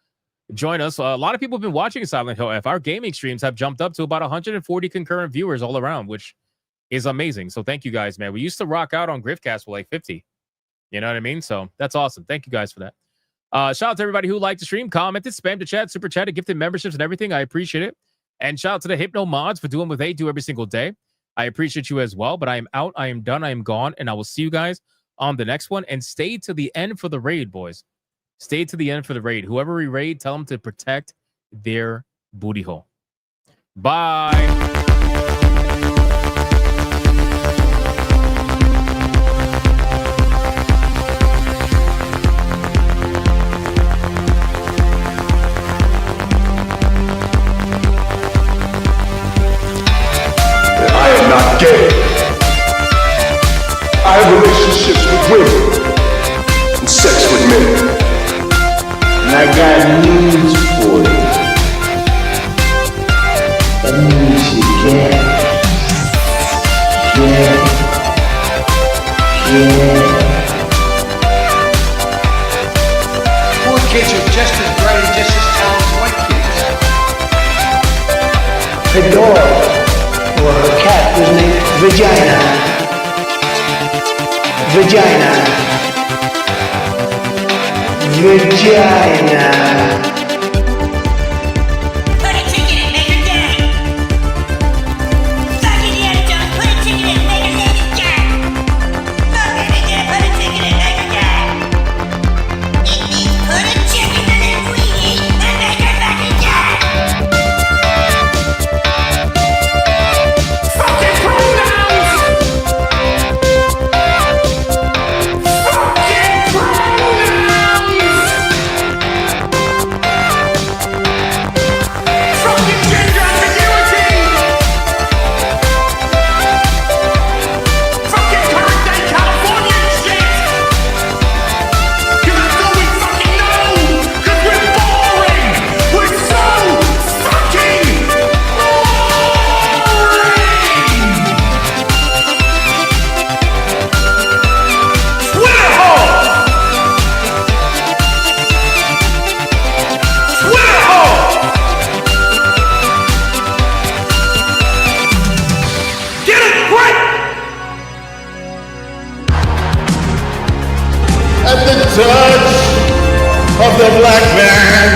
join us. A lot of people have been watching Silent Hill F. Our gaming streams have jumped up to about 140 concurrent viewers all around, which is amazing. So thank you guys, man. We used to rock out on Griffcast with like 50. You know what I mean? So that's awesome. Thank you guys for that. Shout out to everybody who liked the stream, commented, spammed the chat, super chatted, gifted memberships and everything. I appreciate it. And shout out to the Hypno Mods for doing what they do every single day. I appreciate you as well. But I am out. I am done. I am gone. And I will see you guys on the next one. And stay to the end for the raid, boys. Stay to the end for the raid. Whoever we raid, tell them to protect their booty hole. Bye. I am not gay. I have relationships with women and sex with men. And I got news for you. That means you can't. Poor kids are just as bright and just as talented as white kids. The dog or her cat was named Vagina. Put a ticket in, make her gay. Fuck Indiana Jones, put a ticket in, make her lady gay. Fuck Indiana, put a ticket in, make her gay. It means put a chicken in a queenie and make her fucking gay. Fucking pronouns! Fucking pronouns! Fucking gender ambiguity! Fucking current day Californian shit! Cause that's all we fucking know! Cause we're boring! We're so fucking boring! Twitter hole! Twitter hole! Get it right! At the touch of the black man,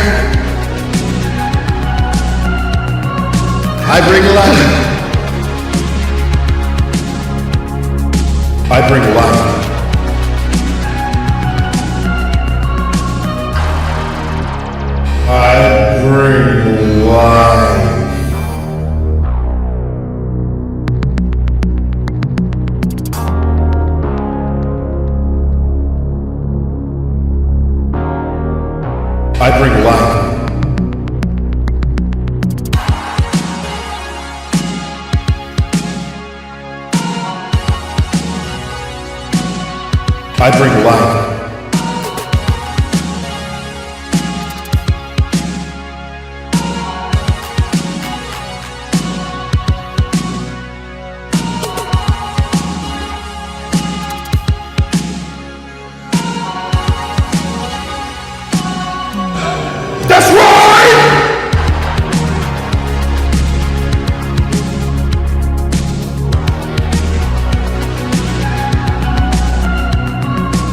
I bring life. I bring life. I bring life. I bring life. I bring life.